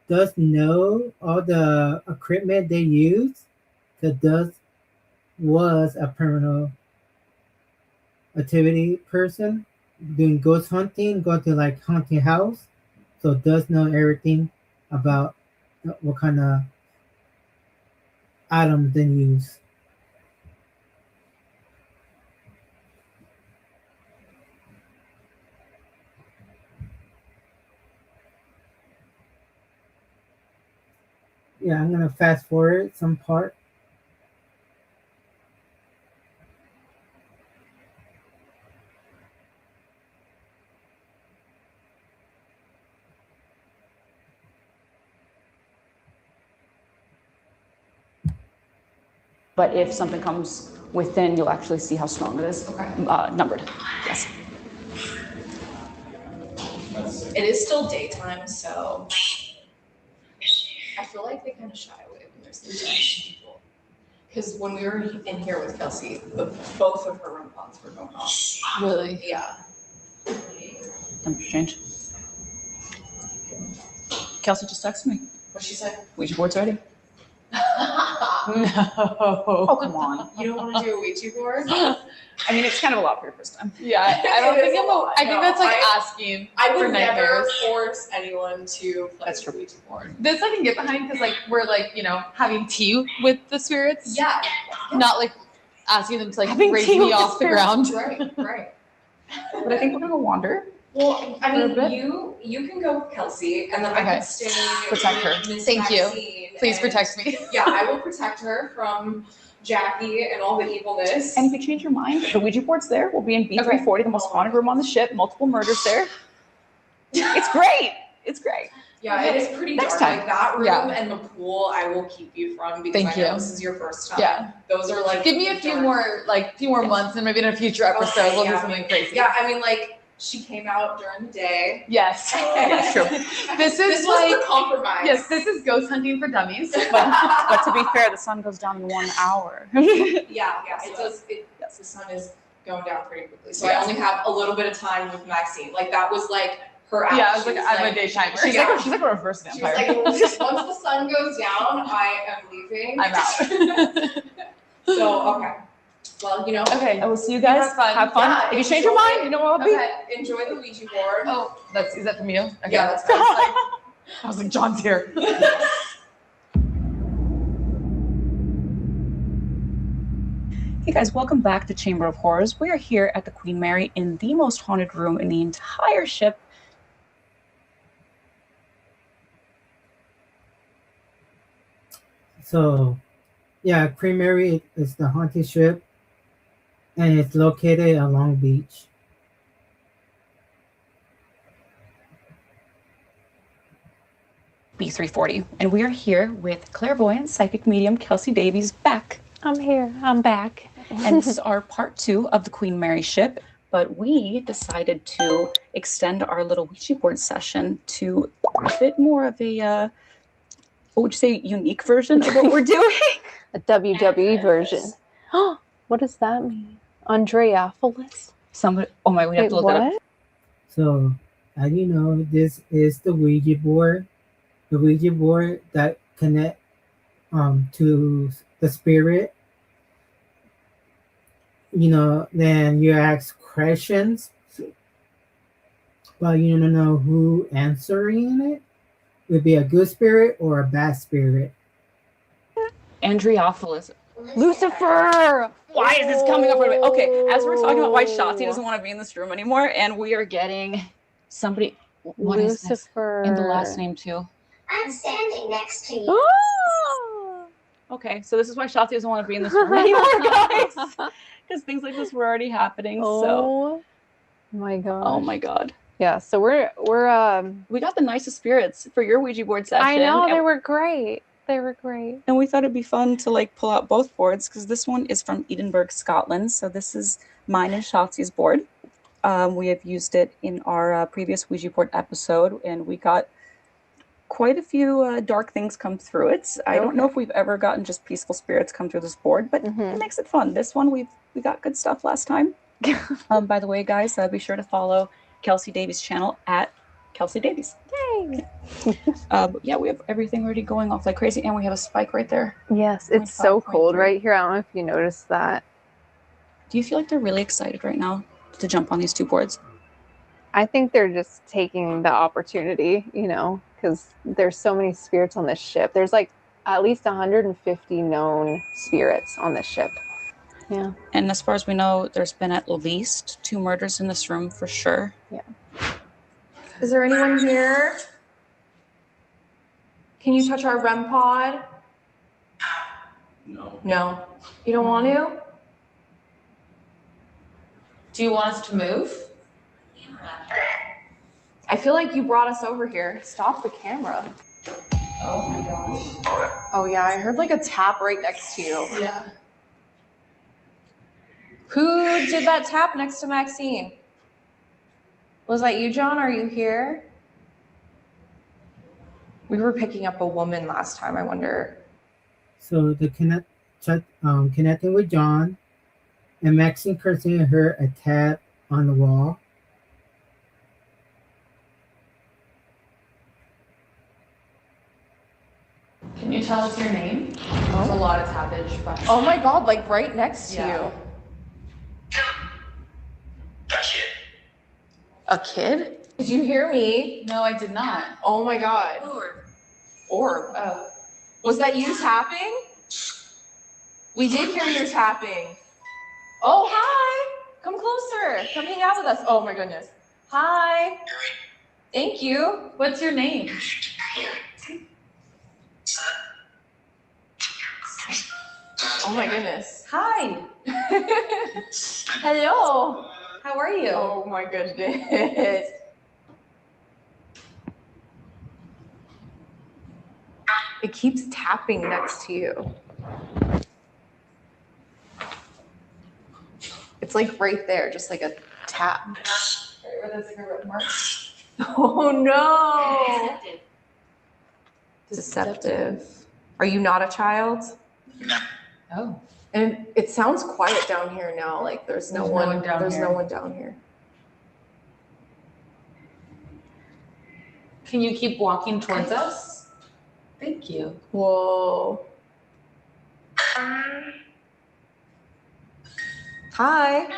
does know all the equipment they use? Cause does was a paranormal activity person doing ghost hunting, go to like haunted house, so does know everything about what kind of items they use. Yeah, I'm gonna fast forward some part. But if something comes within, you'll actually see how strong it is. Okay. Numbered. Yes. It is still daytime, so I feel like they kind of shy away when there's the people. Because when we were in here with Kelsey, both of her REM pods were going off. Really? Yeah. Temperature change. Kelsey just texted me. What'd she say? Ouija board's ready. No. Oh, come on. You don't want to do a Ouija board? I mean, it's kind of a lot for your first time. Yeah, I don't think I'm a, I think that's like I asking I for would never nightmares. force anyone to play That's the Ouija board. This I can get behind because like we're like, you know, having tea with the spirits. Yeah. Not like asking them to like Having raise tea me with the off the ground. Right, right. But I think we're going to wander. Well, I For a mean, bit? you can go with Kelsey, and then I Okay. can stay Protect her. with Miss Thank you. Maxine, Please and- protect me. Yeah, I will protect her from Jackie and all the evilness. And if you change your mind, the Ouija board's there. We'll be in B340, the most haunted room on the ship. Multiple murders there. It's great. It's great. Yeah, it is pretty Next dark. time. Like that room Yeah. and the pool, I will keep you from because Thank I know you. this is your first time. Yeah. Those are like Give me a few more months and maybe in a future episode Okay, we'll yeah. do something crazy. Yeah, I mean, like she came out during the day. Yes. That's true. This is This was like the compromise. yes, this is ghost hunting for dummies. But to be fair, the sun goes down in 1 hour. Yeah, it does. The sun is going down pretty quickly, so I only have a little bit of time with Maxine. Like that was like her. Out. Yeah, I was She like, I'm a day timer. She's, Yeah. she's like a reverse She was vampire. like, once the sun goes down, I am leaving. I'm out. So okay, well, you know. Okay. I will see you guys. Have fun. If you change your mind, you know where I'll be. Okay, enjoy the Ouija board. Oh, is that from you? Okay. Yeah, that's I was like, John's here. Hey guys, welcome back to Chamber of Horrors. We are here at the Queen Mary in the most haunted room in the entire ship. So, yeah, Queen Mary is the haunted ship, and it's located at Long Beach. B340. And we are here with clairvoyant psychic medium Kelsey Davies back. I'm here. I'm back. And this is our part 2 of the Queen Mary ship. But we decided to extend our little Ouija board session to a bit more of a, what would you say, unique version of what we're doing? A WWE version. What does that mean? Andreophilus? Somebody, oh my, we have to look that up. So, as you know, this is the Ouija board. The Ouija board that connect to the spirit. You know, then you ask questions, but you don't know who answering it. It would be a good spirit or a bad spirit. Andreophilus. Lucifer! Why is this coming up right away? Okay, as we're talking about why Shotzi doesn't want to be in this room anymore, and we are getting somebody. What is this? Lucifer. And the last name too. I'm standing next to you. Oh! Okay, so this is why Shotzi doesn't want to be in this room anymore, guys. Because things like this were already happening. So, Oh my god. oh my god. Yeah, so we're we got the nicest spirits for your Ouija board session. I know, they and- were great. They were great. And we thought it'd be fun to like pull out both boards because this one is from Edinburgh, Scotland. So this is mine and Shotzi's board. We have used it in our previous Ouija board episode, and we got quite a few dark things come through it. I don't know if we've ever gotten just peaceful spirits come through this board, but it makes it fun. This one we got good stuff last time. By the way, guys, be sure to follow Kelsey Davies' channel at Kelsey Davies. Yay! Yeah, we have everything already going off like crazy, and we have a spike right there. Yes, it's so cold right here. I don't know if you noticed that. Do you feel like they're really excited right now to jump on these two boards? I think they're just taking the opportunity, you know, because there's so many spirits on this ship. There's like at least 150 known spirits on this ship. Yeah. And as far as we know, there's been at least 2 murders in this room for sure. Yeah. Is there anyone here? Can you touch our REM pod? No. No. You don't want to? Do you want us to move? I feel like you brought us over here. Stop the camera. Oh my gosh. Oh yeah, I heard like a tap right next to you. Yeah. Who did that tap next to Maxine? Was that you, John? Are you here? We were picking up a woman last time. I wonder. So the connecting with John, and Maxine Kirsten heard a tap on the wall. Can you tell us your name? There's a lot of tappage, but Oh my God! Like right next to you. A kid? Did you hear me? no, I did not. Oh my God. Orb. Oh. Was that you tapping? We did hear you tapping. Oh, hi. Come closer. Come hang out with us. Oh my goodness. Hi. Thank you. What's your name? Oh my goodness. Hi. Hello. How are you? Oh my goodness. It keeps tapping next to you. It's like right there, just like a tap. Right where there's like a red mark. Oh no. Deceptive. Are you not a child? Oh. And it sounds quiet down here now. Like there's no one down here. There's no one down here. Can you keep walking towards us? Thank you. Whoa. Hi.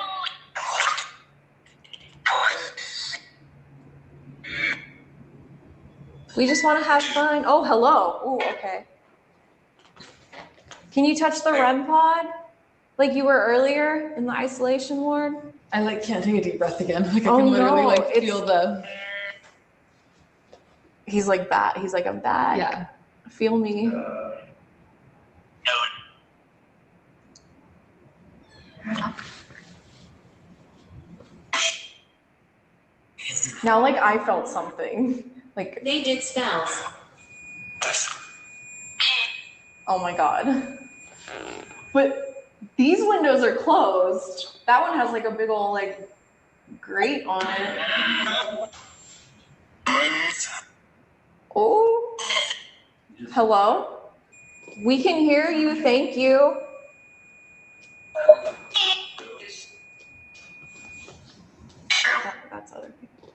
We just want to have fun. Oh, hello. Oh, okay. Can you touch the REM pod? Like you were earlier in the isolation ward? I like can't take a deep breath again. Like I Oh, can literally no, like it's- feel the He's like that. He's like, I'm bad. yeah. Feel me. Now, like, I felt something. Like, They did spells. oh my God. But these windows are closed. That one has like a big old, like, grate on it. Oh. Hello? We can hear you. Thank you. That's other people.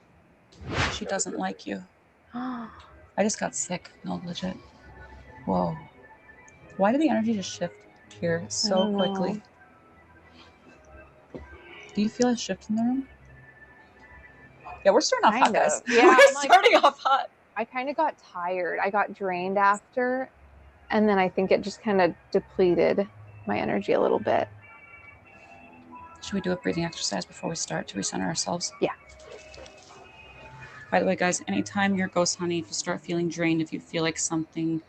She doesn't like you. I just got sick. No, legit. Whoa. Why did the energy just shift here so quickly? Do you feel a shift in the room? Yeah, we're starting off hot, Kind of. guys. Yeah, we're I'm like- starting off hot. I kind of got tired. I got drained after, and then I think it just kind of depleted my energy a little bit. Should we do a breathing exercise before we start to recenter ourselves? Yeah. By the way, guys, anytime you're ghost hunting, if you start feeling drained, if you feel like something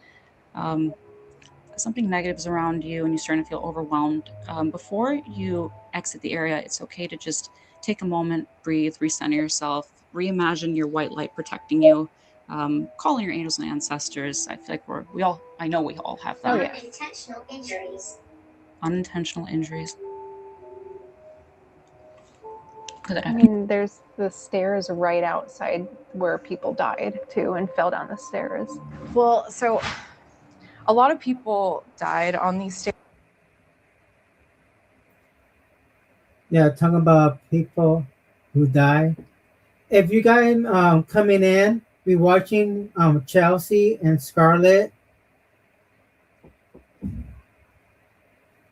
negative is around you and you're starting to feel overwhelmed, before you exit the area, it's okay to just take a moment, breathe, recenter yourself, reimagine your white light protecting you. Call in your angels and ancestors. I feel like I know we all have that. Oh, yeah. Unintentional injuries. Unintentional injuries. Could that I happen? mean, there's the stairs right outside where people died too and fell down the stairs. Well, so a lot of people died on these stairs. Yeah, talking about people who die. If you guys coming in, be watching Chelsea and Scarlett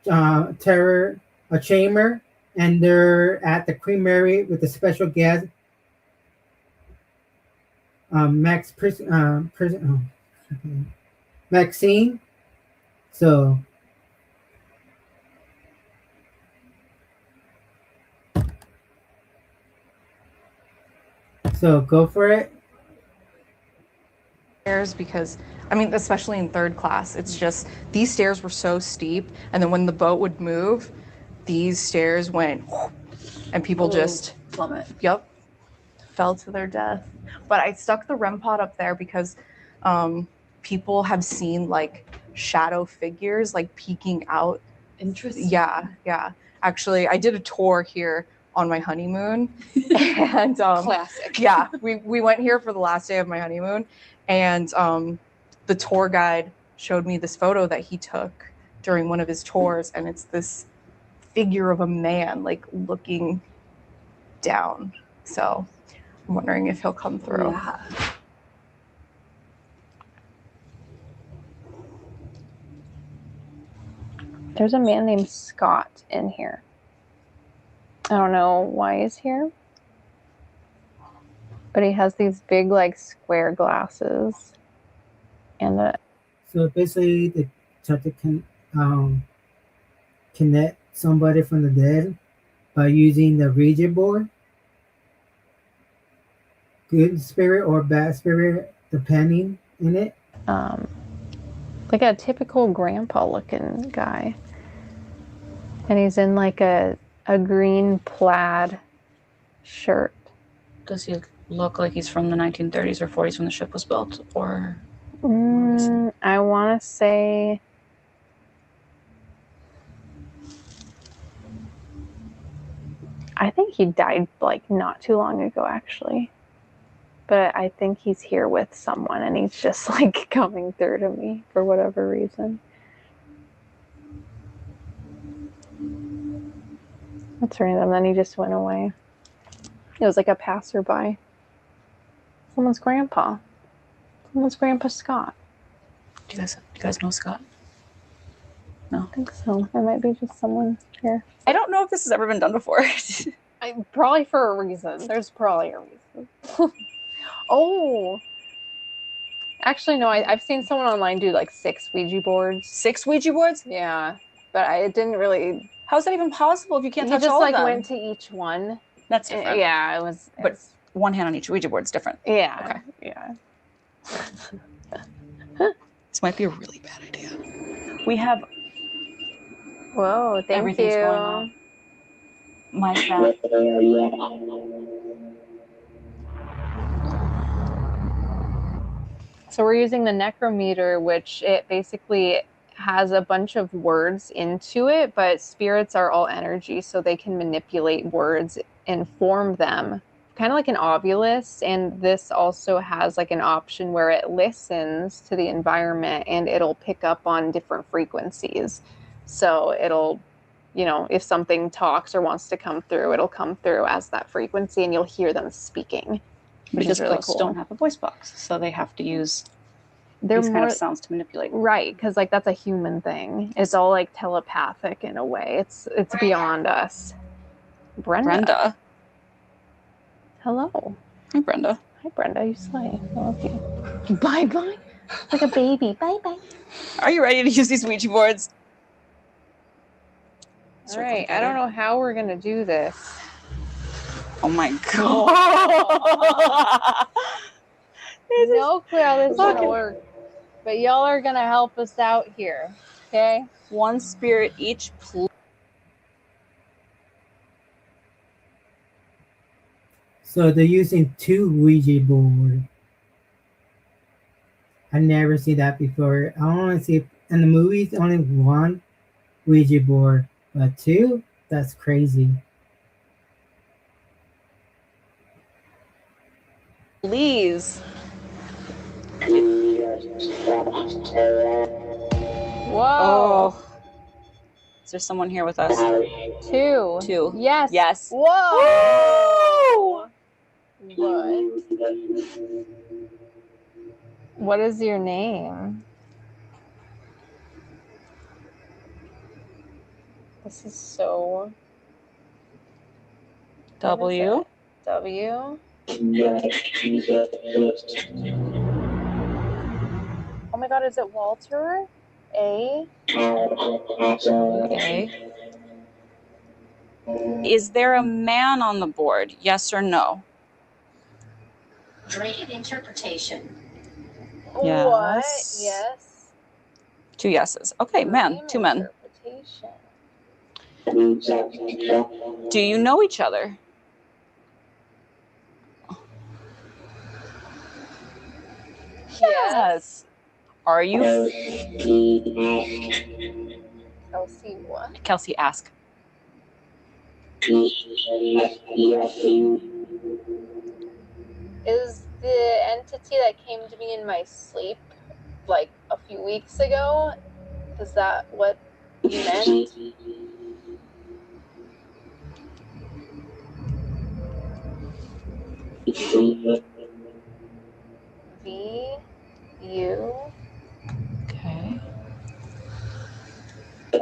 Terror a Chamber, and they're at the Creamery with a special guest, Maxine. So go for it. Because I mean, especially in third class, it's just these stairs were so steep, and then when the boat would move, these stairs went and people just plummet. Yep, fell to their death. But I stuck the REM pod up there because people have seen like shadow figures like peeking out. Interesting. Yeah. Actually, I did a tour here on my honeymoon, and Classic. Yeah, we went here for the last day of my honeymoon, and the tour guide showed me this photo that he took during one of his tours, and it's this figure of a man like looking down. So I'm wondering if he'll come through. Yeah. There's a man named Scott in here. I don't know why he's here, but he has these big like square glasses and a So basically, they try to connect somebody from the dead by using the Ouija board. Good spirit or bad spirit, depending in it. like a typical grandpa looking guy. And he's in like a green plaid shirt. Does he look like he's from the 1930s or 40s when the ship was built? Or I want to say I think he died like not too long ago actually. But I think he's here with someone and he's just like coming through to me for whatever reason. That's random. Then he just went away. It was like a passerby. Someone's grandpa. Someone's Grandpa Scott. Do you guys know Scott? No? I think so. It might be just someone here. I don't know if this has ever been done before. Probably for a reason. There's probably a reason. Oh. Actually, no. I've seen someone online do like 6 Ouija boards. 6 Ouija boards? Yeah. But it didn't really... How's that even possible if you can't touch just all like of them? went to each one. That's different. Yeah, it was... But one hand on each Ouija board is different. Yeah. Okay. Yeah. This might be a really bad idea. We have... Whoa, thank Everything's you. going on. My bad. So we're using the Necrometer, which it basically has a bunch of words into it, but spirits are all energy, so they can manipulate words and form them, kind of like an Ovilus. And this also has like an option where it listens to the environment and it'll pick up on different frequencies. So it'll, you know, if something talks or wants to come through, it'll come through as that frequency and you'll hear them speaking. Which Because is really ghosts cool. don't have a voice box, so they have to use They're these kind more- of sounds to manipulate. Right, because like that's a human thing. It's all like telepathic in a way. It's beyond us. Brenda. Hello. Hi, Brenda. Hi, Brenda. You slay. I love you. Bye bye. Like a baby. Bye bye. Are you ready to use these Ouija boards? All right. I don't know how we're gonna do this. Oh my god. No clue how this is gonna work. But y'all are gonna help us out here. Okay? One spirit each, please. So they're using 2 Ouija boards. I never seen that before. I only see in the movies only 1 Ouija board, but 2? That's crazy. Please. Whoa. Oh. Is there someone here with us? 2. 2. Yes. Yes. Whoa. What? What is your name? This is so. W. W. Oh my God, is it Walter? A. Okay. Is there a man on the board? Yes or no? Dream interpretation. Yes. What? Yes. 2 yeses. Okay, man. 2 men. Interpretation. Do you know each other? Yes. Are you? Kelsey, what? Kelsey, ask. Is the entity that came to me in my sleep like a few weeks ago? Is that what you meant? V. U. Okay. A.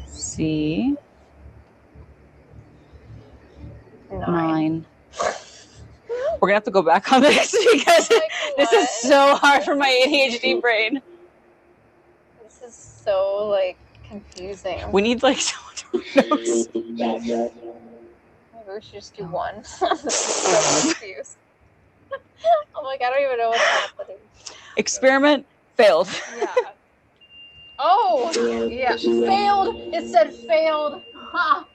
C. 9. We're gonna have to go back on this because this is so hard for my ADHD brain. This is so like confusing. We need like someone to write notes. Maybe we should just do 1. I'm so confused. I'm like, I don't even know what's happening. Experiment failed. Yeah. Oh, yeah. Failed. It said failed. Ha.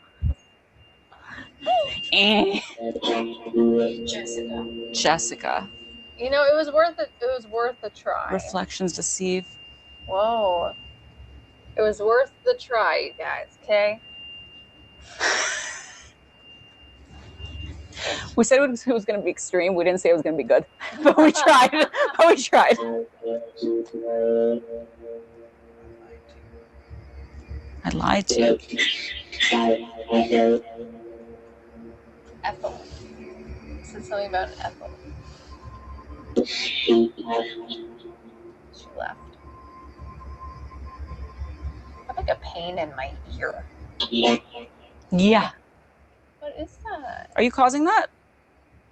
Jessica. You know, it was worth it. It was worth a try. Reflections deceive. Whoa. It was worth the try, you guys. Okay. We said it was going to be extreme. We didn't say it was going to be good, but we tried. I lied to you. Ethel. It said something about Ethel. She left. I have like a pain in my ear. Yeah. What is that? Are you causing that?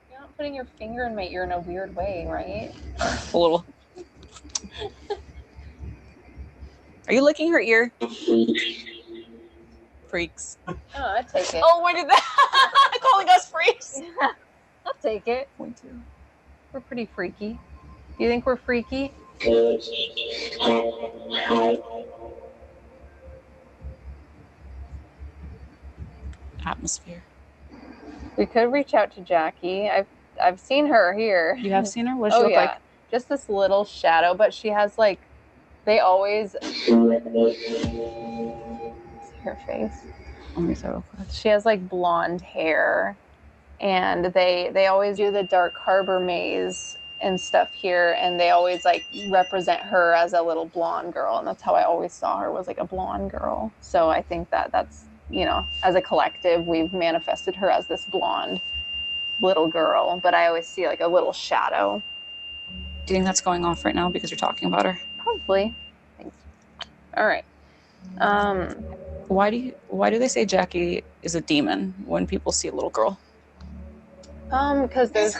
You're not putting your finger in my ear in a weird way, right? A little. Are you licking her ear? Freaks. Oh, I take it. Oh, why did that? Calling us freaks. I'll take it. Point 2. We're pretty freaky. Do you think we're freaky? Atmosphere. We could reach out to Jackie. I've seen her here. You have seen her? What does she look like? Just this little shadow, but she has like, they always. See her face. Let me throw it. She has like blonde hair, and they always do the Dark Harbor maze and stuff here, and they always like represent her as a little blonde girl, and that's how I always saw her, was like a blonde girl. So I think that's, you know, as a collective, we've manifested her as this blonde little girl, but I always see like a little shadow. Do you think that's going off right now because you're talking about her? Probably. Thanks. All right. Why do they say Jackie is a demon when people see a little girl? Because there's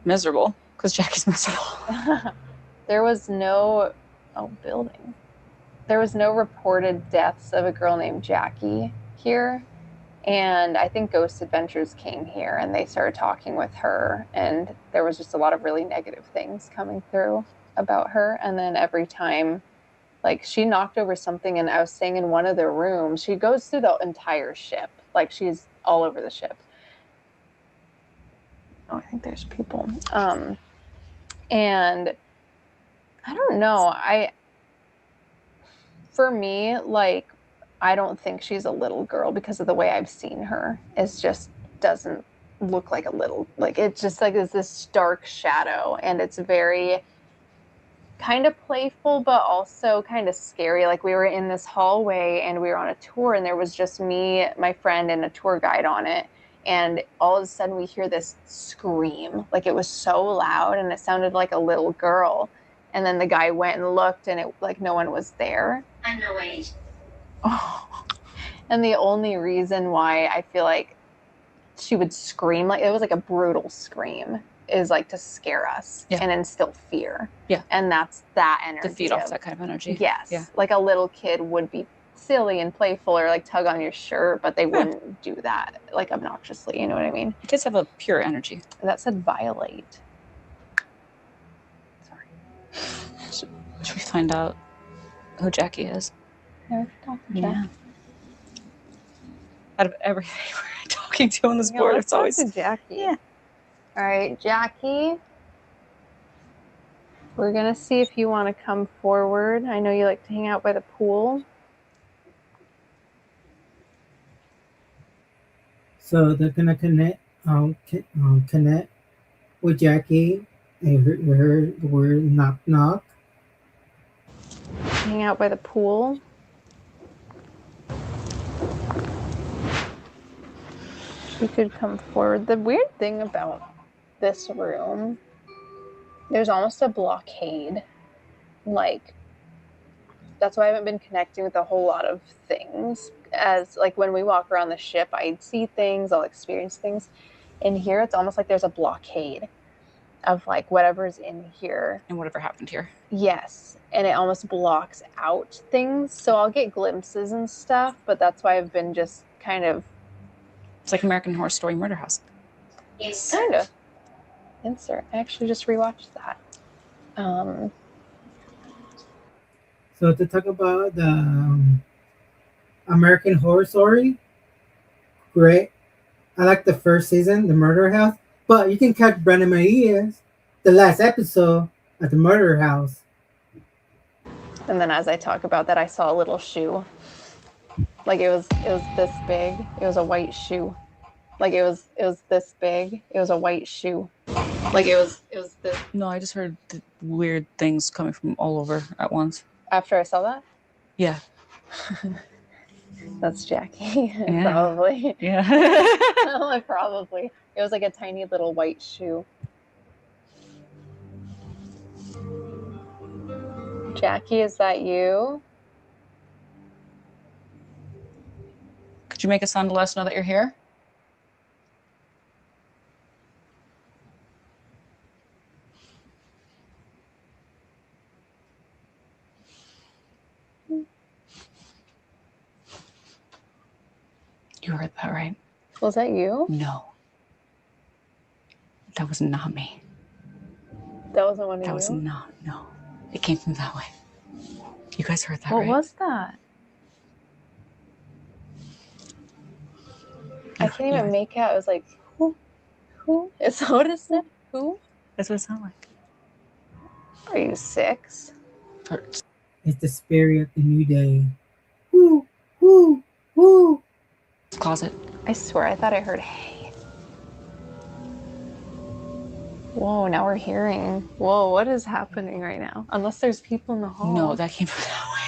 miserable. Because Jackie's miserable. There was no building. There was no reported deaths of a girl named Jackie here. And I think Ghost Adventures came here and they started talking with her, and there was just a lot of really negative things coming through about her. And then every time, like, she knocked over something and I was staying in one of the rooms, she goes through the entire ship. Like, she's all over the ship. Oh, I think there's people. And I don't know. For me, like, I don't think she's a little girl because of the way I've seen her. It just doesn't look like a little, like, it's just like is this dark shadow, and it's very kind of playful but also kind of scary. Like, we were in this hallway and we were on a tour, and there was just me, my friend, and a tour guide on it, and all of a sudden we hear this scream. Like, it was so loud and it sounded like a little girl, and then the guy went and looked and it, like, no one was there. Underweight. Oh. And the only reason why I feel like she would scream, like, it was like a brutal scream, is like to scare us and instill fear. Yeah. And that's that energy. To feed off that kind of energy. Yes. Yeah. Like, a little kid would be silly and playful or like tug on your shirt, but they wouldn't do that like obnoxiously. You know what I mean? Kids have a pure energy. That said violate. Should we find out who Jackie is? Yeah. Out of everything we're talking to on this board, it's always Jackie. Yeah. All right, Jackie. We're gonna see if you want to come forward. I know you like to hang out by the pool. So they're gonna connect with Jackie and her the word knock knock. Hang out by the pool. She could come forward. The weird thing about this room, there's almost a blockade. Like, that's why I haven't been connecting with a whole lot of things. As, like, when we walk around the ship, I see things, I'll experience things. In here, it's almost like there's a blockade of, like, whatever's in here. And whatever happened here. Yes. And it almost blocks out things. So I'll get glimpses and stuff, but that's why I've been just kind of... It's like American Horror Story Murder House. Kind of. Insert. I actually just rewatched that. So to talk about the American Horror Story, great. I like the first season, the Murder House, but you can catch Brandon Maíz, the last episode at the Murder House. And then as I talk about that, I saw a little shoe. Like, it was this big. It was a white shoe. Like, it was this big. It was a white shoe. Like, it was this. No, I just heard the weird things coming from all over at once. After I saw that? Yeah. That's Jackie. Yeah. Probably. Yeah. Probably. It was like a tiny little white shoe. Jackie, is that you? Could you make a sound to let us know that you're here? You heard that, right? Was that you? No. That was not me. That wasn't one of you? That was not, no. It came from that way. You guys heard that, what right? What was that? I can't even make out. It was like, who? Is that what it said? Who? That's what it sounded like. Are you 6? It's the spirit of the new day. Woo, woo, woo. Closet. I swear, I thought I heard hey. Whoa, now we're hearing. Whoa, what is happening right now? Unless there's people in the hall. No, that came from that way.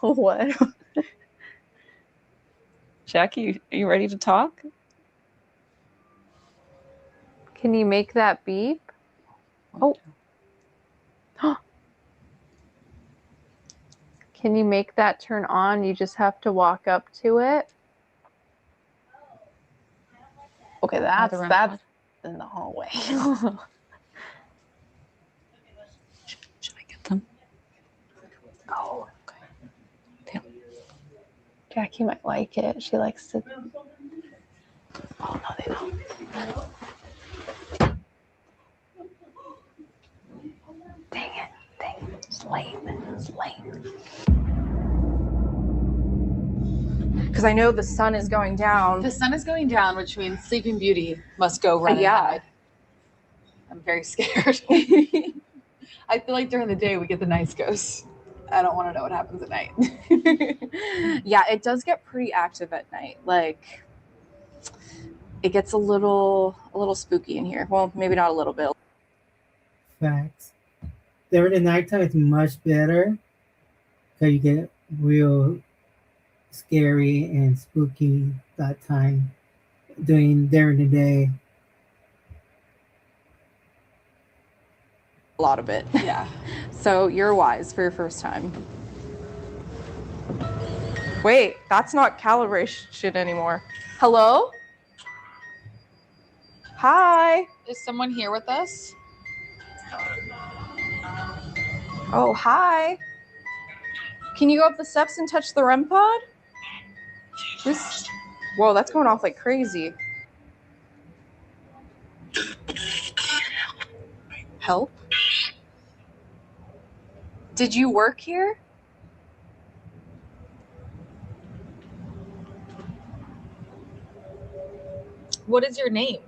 What? Jackie, are you ready to talk? Can you make that beep? Oh. Can you make that turn on? You just have to walk up to it. Okay, that's in the hallway. Should I get them? Oh, okay. Jackie might like it. She likes to. Oh, no, they don't. Dang it. It's late. Because I know the sun is going down. The sun is going down, which means Sleeping Beauty must go run and hide. I'm very scared. I feel like during the day we get the nice ghosts. I don't want to know what happens at night. Yeah, it does get pretty active at night. Like, it gets a little spooky in here. Well, maybe not a little bit. Facts. During the nighttime, it's much better because you get real scary and spooky that time. During the day. A lot of it. Yeah. So you're wise for your first time. Wait, that's not calibration anymore. Hello? Hi. Is someone here with us? Oh, hi. Can you go up the steps and touch the REM pod? Whoa, that's going off like crazy. Help? Did you work here? What is your name?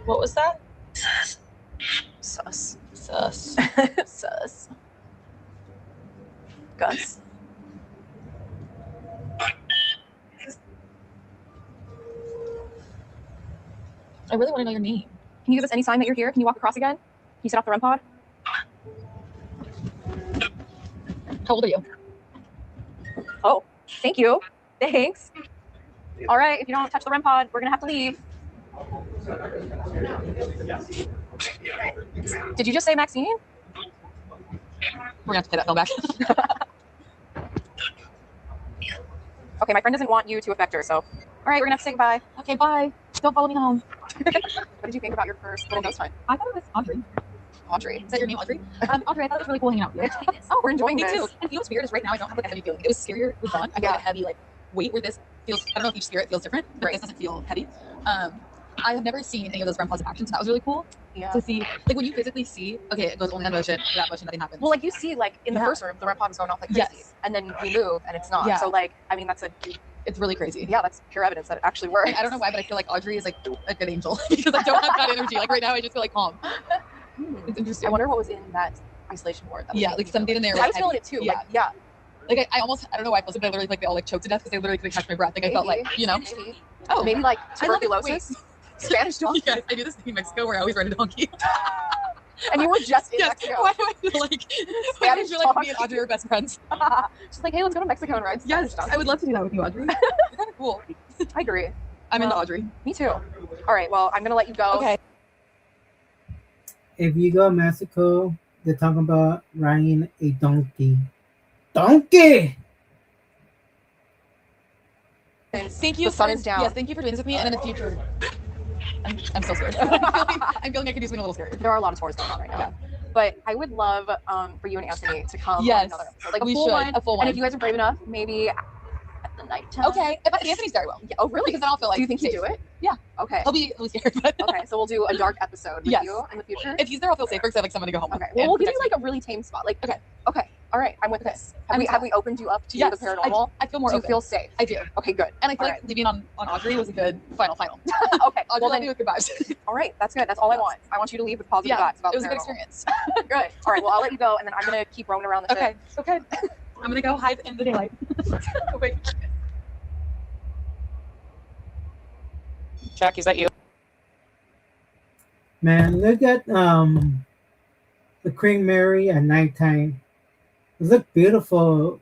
What was that? Sus. Sus. Gus. I really want to know your name. Can you give us any sign that you're here? Can you walk across again? Can you set off the REM pod? How old are you? Oh, thank you. Thanks. All right, if you don't touch the REM pod, we're gonna have to leave. Did you just say Maxine? We're gonna have to play that film back. Okay, my friend doesn't want you to affect her, so. All right, we're gonna have to say goodbye. Okay, bye. Don't follow me home. What did you think about your first little ghost hunt? I thought it was Audrey. Audrey. Is that your name, Audrey? Audrey, I thought it was really cool hanging out with you. Oh, we're enjoying Me this. too. And you know what's weird is right now I don't have like a heavy feeling. It was scarier with Dawn. I got like a heavy like weight where this feels. I don't know if each spirit feels different, but this doesn't feel heavy. I have never seen any of those REM pods in action, so that was really cool to see. Like when you physically see, okay, it goes only on motion, that motion, nothing happens. Well, like you see, like in the first room, the REM pod was going off like crazy, and then we move, and it's not. Yeah. So like, I mean, it's really crazy. Yeah, that's pure evidence that it actually works. Like, I don't know why, but I feel like Audrey is like a good angel because I don't have that energy. Like right now, I just feel like calm. It's interesting. I wonder what was in that isolation ward. Yeah, like something in there. I was feeling it too. Yeah, like, yeah. Like I almost, I don't know why I felt it, but I literally like they all like choked to death because they literally couldn't catch my breath. Like I felt like, you know. Oh, maybe like I love it. tuberculosis. Spanish donkey. Yes, I do this thing in Mexico where I always ride a donkey. And you were just in Mexico. Why do I feel like Spanish feel like me and Audrey are best friends? Just like, hey, let's go to Mexico and ride. Yes, I would love to do that with you, Audrey. You're kind of cool. I agree. I'm into Audrey. Me too. All right, well, I'm gonna let you go. Okay. If you go to Mexico, they're talking about riding a donkey. Donkey! Thank you. The sun is down. Yes, thank you for doing this with me. And in the future, I'm so scared. I'm feeling I could do something a little scary. There are a lot of tours going on right now. Yeah. But I would love for you and Anthony to come on Yes, another episode. Like we full should. one. A full one. And if you guys are brave enough, maybe at the nighttime. Okay. If I see Anthony's very well. Yeah. Oh, really? Because then I'll feel like do you think safe. he'd do it? Yeah. Okay. He'll be scared. But Okay, so we'll do a dark episode with you in the future. If he's there, I'll feel safer because I have like someone to go home with. Okay. Well, we'll give you like a really tame spot. Like, okay. All right, I'm with this. Have we opened you up to the paranormal? I feel more Do you open. feel safe? I do. Okay, good. And I feel like leaving on Audrey was a good final. Okay. Well, then with good vibes. All right, that's good. That's all I want. I want you to leave with positive vibes about it was the a good paranormal. experience. Good. All right, well, I'll let you go, and then I'm gonna keep roaming around the ship. Okay. I'm gonna go hide in the daylight. Wait. Jack, is that you? Man, look at the Queen Mary at nighttime. It look beautiful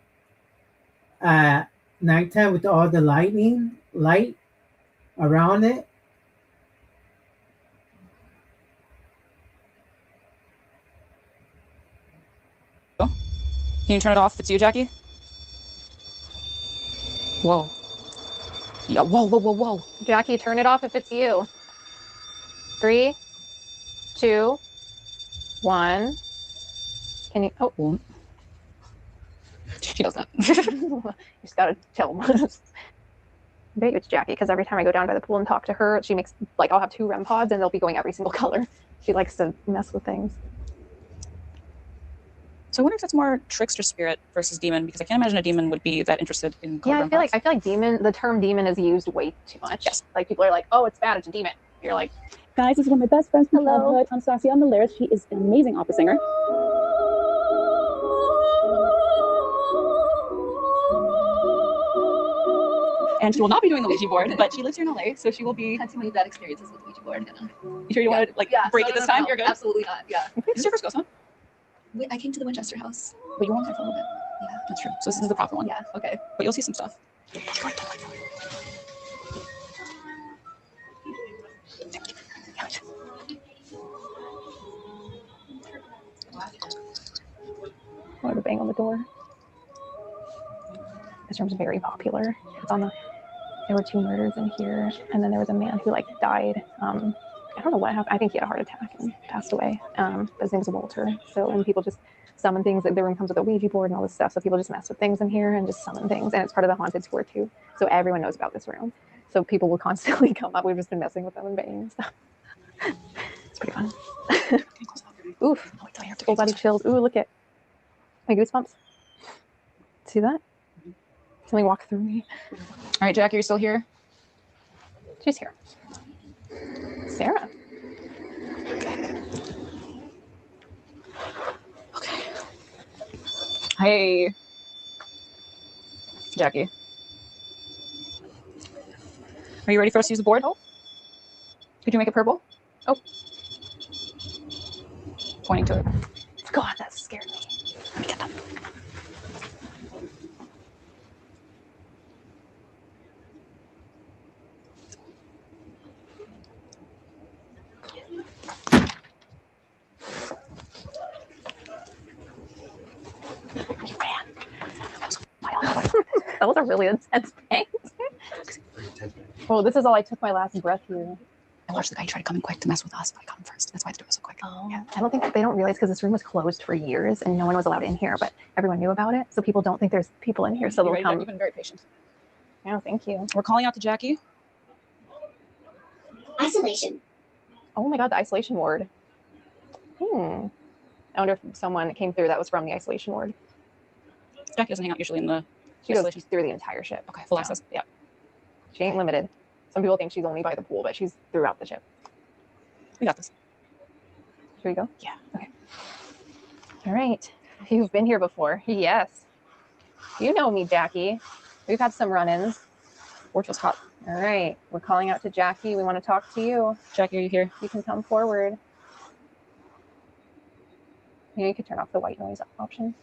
at nighttime with all the light around it. Can you turn it off if it's you, Jackie? Whoa. Yeah, whoa. Jackie, turn it off if it's you. 3, 2, 1. Can you? Oh, She does that. you just gotta tell them. I bet you it's Jackie because every time I go down by the pool and talk to her, she makes like I'll have 2 REM pods and they'll be going every single color. She likes to mess with things. So I wonder if that's more trickster spirit versus demon, because I can't imagine a demon would be that interested in. Yeah, I feel like demon. The term demon is used way too much. Yes. Like people are like, oh, it's bad, it's a demon. You're like, Guys, this is one of my best friends from Hello. childhood. I'm Sassi on the lyrics. She is an amazing opera singer. And she will not be doing the Ouija board, but she lives here in LA, so she will be. Had too many bad experiences with the Ouija board. You sure you want to break it this time? You're good. Absolutely not. Yeah. This is your first ghost hunt? I came to the Winchester house. But you were on there for a little bit. Yeah, That's true. So this is the proper one. Yeah. Okay. But you'll see some stuff. I want to bang on the door. This room's very popular. It's on the. There were 2 murders in here, and then there was a man who like died. I don't know what happened. I think he had a heart attack and passed away. But his name was Walter. So when people just summon things, like the room comes with a Ouija board and all this stuff. So people just mess with things in here and just summon things, and it's part of the haunted tour too. So everyone knows about this room. So people will constantly come up. We've just been messing with them and banging and stuff. It's pretty fun. Oof. Full body chills. Ooh, look at my goosebumps. See that? Something walk through me. All right, Jackie, you're still here? She's here. Sarah. Okay. Hey. Jackie. Are you ready for us to use the board? Oh. Could you make it purple? Oh. Pointing to it. God, that scared me. Let me get them. That was a really intense pain. Well, this is all I took my last breath here. I watched the guy try to come in quick to mess with us, but I got him first. That's why I had to do it so quick. Oh, yeah. I don't think they don't realize because this room was closed for years and no one was allowed in here, but everyone knew about it. So people don't think there's people in here. So they'll come. You've been very patient. Oh, thank you. We're calling out to Jackie. Isolation. Oh my God, the isolation ward. I wonder if someone came through that was from the isolation ward. Jackie doesn't hang out usually in the She goes isolation. through the entire ship. Okay, full access. Yeah. She ain't limited. Some people think she's only by the pool, but she's throughout the ship. We got this. Should we go? Yeah. Okay. All right. You've been here before. Yes. You know me, Jackie. We've had some run-ins. Board feels hot. All right. We're calling out to Jackie. We want to talk to you. Jackie, are you here? You can come forward. Maybe you could turn off the white noise option.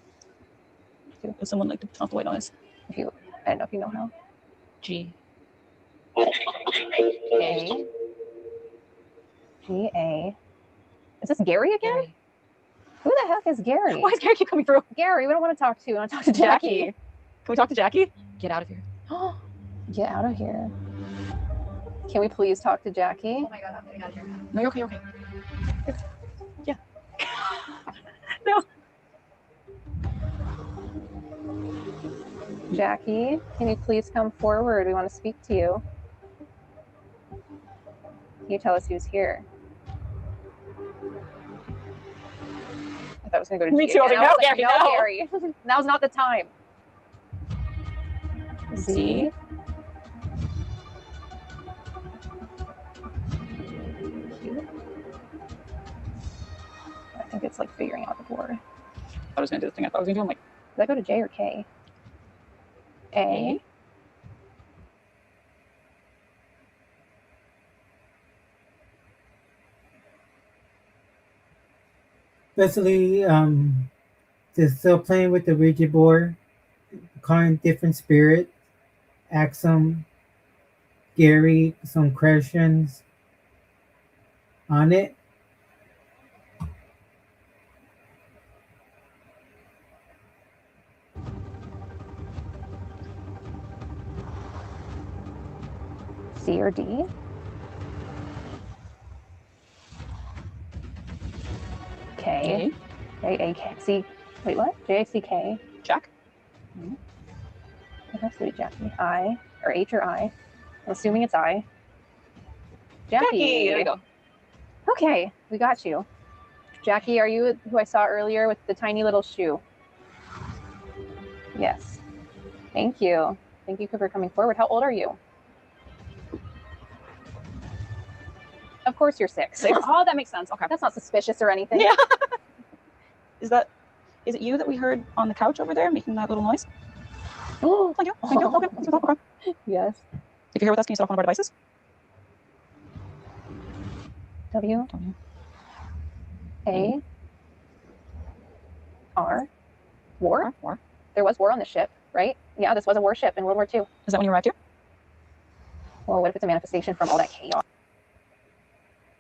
Would someone like to turn off the white noise? I don't know if you know how. G. A. G-A. Is this Gary again? Gary. Who the heck is Gary? Why is Gary keep coming through? Gary, we don't want to talk to you. We want to talk to Jackie. Can we talk to Jackie? Get out of here. Get out of here. Can we please talk to Jackie? Oh my God, I'm getting out of here. No, you're okay, you're okay. Yeah. No. Jackie, can you please come forward? We want to speak to you. Can you tell us who's here? I thought I was going to go to Me G. too. I was like, no, Gary, Gary, no. Gary. Now's not the time. Z. I think it's like figuring out the board. I was going to do the thing I thought I was going to do. I'm like, Does that go to J or K? A. Basically, they're still playing with the Ouija board, calling different spirits, ask some Gary some questions on it. C or D? K. A, K. C. Wait, what? J-A-C-K. Jack. It has to be Jackie. I, or H or I. I'm assuming it's I. Jackie. There you go. Okay, we got you. Jackie, are you who I saw earlier with the tiny little shoe? Yes. Thank you. Thank you for coming forward. How old are you? Of course you're 6. Oh, that makes sense. Okay. That's not suspicious or anything. Yeah. Is it you that we heard on the couch over there making that little noise? Oh, thank you. Thank you. Okay. Okay. Yes. If you're here with us, can you set off one of our devices? W. A. R. War? War. There was war on the ship, right? Yeah, this was a warship in World War II. Is that when you arrived here? Well, what if it's a manifestation from all that chaos?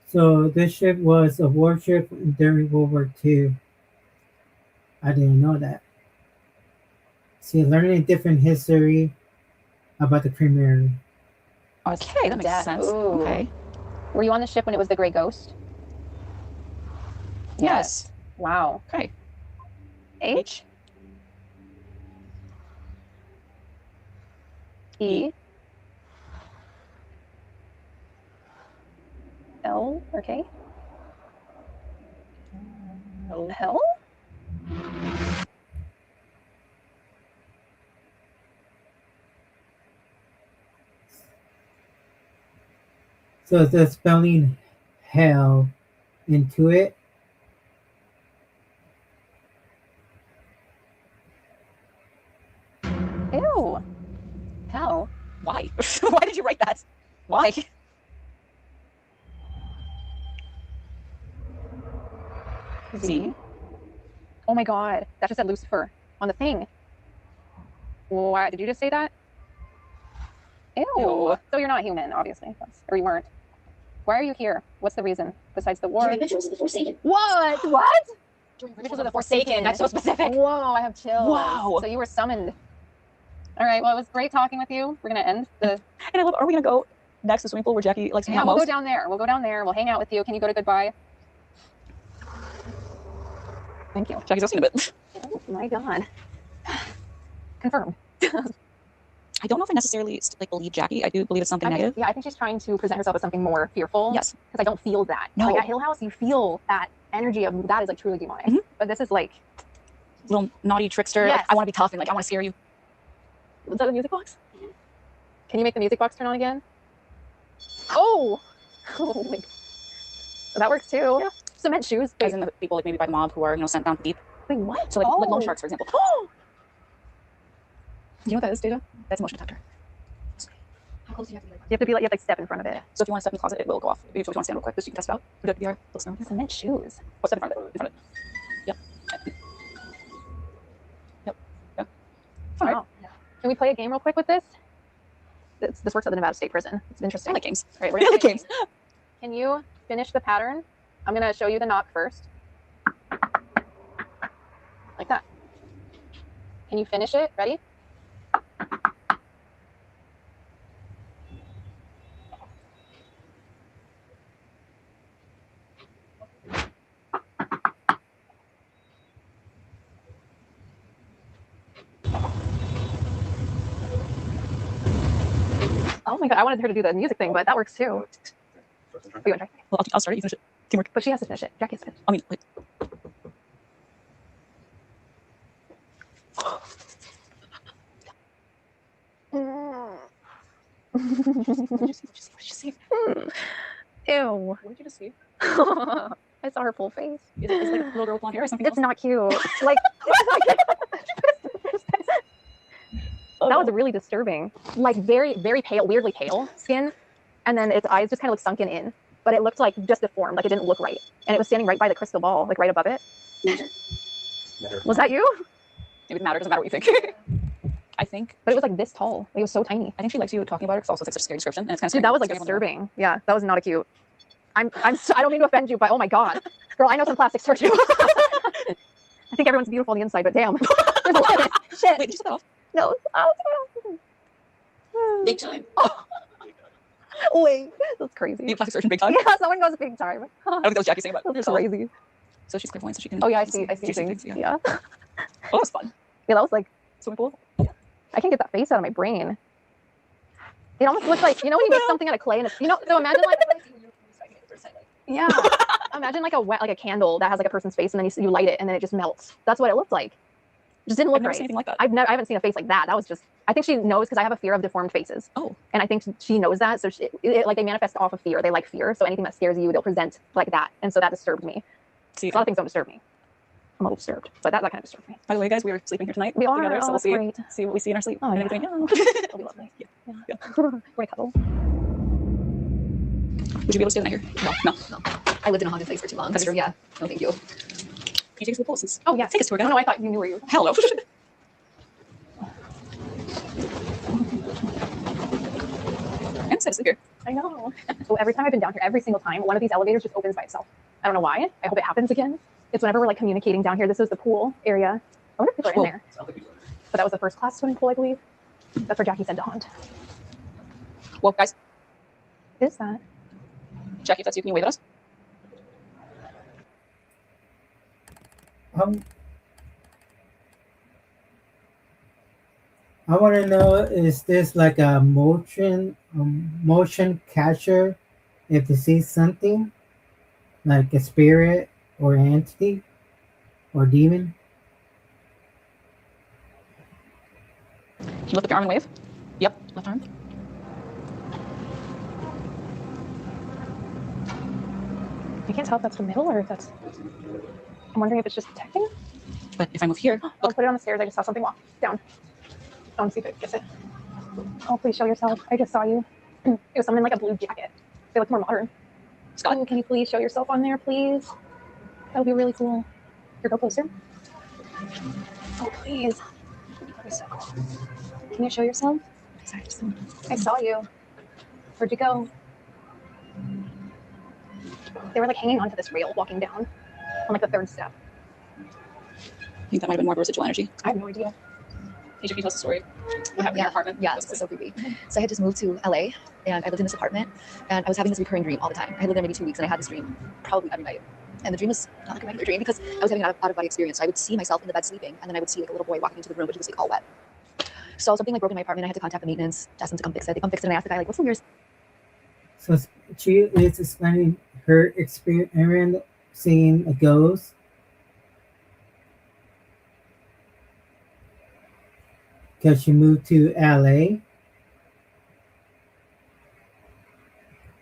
So this ship was a warship during World War II. I didn't know that. See, learning different history about the Creamery. Okay, that makes sense. Ooh. Okay. Were you on the ship when it was the Grey Ghost? Yes. Wow. Okay. H. E. L. Okay. L. So the spelling hell into it. Ew. Hell. Why? Why did you write that? Why? Z. Oh my god. That just said Lucifer on the thing. Why did you just say that? Ew. Ew. So you're not human, obviously. Or you weren't. Why are you here? What's the reason besides the war? Rituals of the Forsaken. What? What? Rituals of the Forsaken. That's so specific. Whoa, I have chills. Wow. So you were summoned. All right. Well, it was great talking with you. We're gonna end the. And I love. Are we gonna go next to the swimming pool where Jackie likes to hang Yeah, out we'll most? go down there. We'll go down there. We'll hang out with you. Can you go to goodbye? Thank you. Jackie's listening a bit. Oh my god. Confirmed. I don't know if I necessarily believe Jackie. I do believe it's something negative. Yeah, I think she's trying to present herself as something more fearful. Yes. Because I don't feel that. No. Like at Hill House, you feel that energy of that is like truly demonic. Mhm. But this is like. Little naughty trickster. Yes. Like, I want to be tough and like I want to scare you. Was that the music box? Can you make the music box turn on again? Oh! Oh my god. That works too. Yeah. Cement shoes. As in the people like maybe by the mob who are sent down deep. Wait, what? So like loan sharks, for example. Oh! You know what that is, Data? That's a motion detector. How close do you have to be? You have to be like, you have to like step in front of it. So if you want to step in the closet, it will go off. If you want to stand real quick, just so you can test it out. We got VR. Looks down. Cement shoes. Oh, step in front of it. In front of it. Yep. Yep. Yep. All right. Wow. Can we play a game real quick with this? This works at the Nevada State Prison. It's interesting. I like games. All right, we're I gonna like play a games. game. Can you finish the pattern? I'm gonna show you the knock first. Like that. Can you finish it? Ready? Oh my god, I wanted her to do the music thing, but that works too. Oh, you want to try? Well, I'll start it. You finish it. Teamwork. But she has to finish it. Jackie has to finish. I mean, wait. What did you see? Ew. What did you just see? I saw her full face. Is it like a little girl with blonde hair or something? It's not cute. Like, that was really disturbing. Like very, very pale, weirdly pale skin. And then its eyes just kind of like sunken in. But it looked like just deformed, like it didn't look right. And it was standing right by the crystal ball, like right above it. Was that you? It would matter. It doesn't matter what you think. I think. But it was like this tall. Like, it was so tiny. I think she likes you talking about it because also it's like such a scary description. And it's kind of Dude, that was like disturbing. Yeah, that was not a cute. I don't mean to offend you, but oh my god. Girl, I know some plastic surgery. I think everyone's beautiful on the inside, but damn. There's a limit. Shit. Wait, did you set that off? No. Big time. Wait, that's crazy. The plastic surgeon big time? Yeah, someone goes big time. I don't think that was Jackie saying about That's herself. crazy. So she's clairvoyant, so she can. Oh yeah, I see things. Yeah. Yeah. Oh, that was fun. Yeah, that was like Swimming pool. I can't get that face out of my brain. It almost looks like, you know, when you make something out of clay and it's, you know, so imagine like, yeah, imagine like a candle that has like a person's face and then you light it and then it just melts. That's what it looked like. Just didn't look I've never right. seen anything like that. I haven't seen a face like that. That was just, I think she knows because I have a fear of deformed faces. Oh. And I think she knows that. So like they manifest off of fear. They like fear. So anything that scares you, they'll present like that. And so that disturbed me. See, a lot of things don't disturb me. I'm a little disturbed, but that kind of disturbed me. By the way, guys, we are sleeping here tonight. We are. Together, so Oh, we'll that's see, great. see what we see in our sleep. Oh, and yeah. everything. It'll be lovely. Yeah. We're gonna cuddle. Would you be able to stay the night here? No. I lived in a haunted place for too long. That's So, true. yeah. No, thank you. Can you take us to the pulses? Oh yeah, Take us to a guy. No, I thought you knew where you were. Hell no. I'm sad to sleep here. I know. So every time I've been down here, every single time, one of these elevators just opens by itself. I don't know why. I hope it happens again. It's whenever we're like communicating down here. This is the pool area. I wonder if people are in there. But that was the first class swimming pool, I believe. That's where Jackie said to haunt. Well, guys. What is that? Jackie, if that's you, can you wave at us? I want to know, is this like a motion catcher? If you see something like a spirit or entity or demon. Can you lift up your arm and wave? Yep, left arm. I can't tell if that's the middle or if that's... I'm wondering if it's just detecting. But if I move here, I'll put it on the stairs. I just saw something walk down. I want to see if it gets it. Oh, please show yourself. I just saw you. It was someone in like a blue jacket. They look more modern. Scott, oh, can you please show yourself on there, please? That would be really cool. Here, go closer. Oh, please. That was so cool. Can you show yourself? I saw you. Where'd you go? They were like hanging onto this rail walking down on like the third step. I think that might have been more of a residual energy. I have no idea. Hey, can you tell us the story? What happened in your apartment? Yeah, it's so creepy. So I had just moved to LA and I lived in this apartment and I was having this recurring dream all the time. I lived there maybe 2 weeks and I had this dream probably every night. And the dream was not like a regular dream because I was having an out-of-body experience. So I would see myself in the bed sleeping and then I would see like a little boy walking into the room, but he was like all wet. So something like broke in my apartment. I had to contact the maintenance, ask them to come fix it. They come fix it and I asked the guy like, what's the weirdest? So she is explaining her experience seeing a ghost. Because she moved to LA.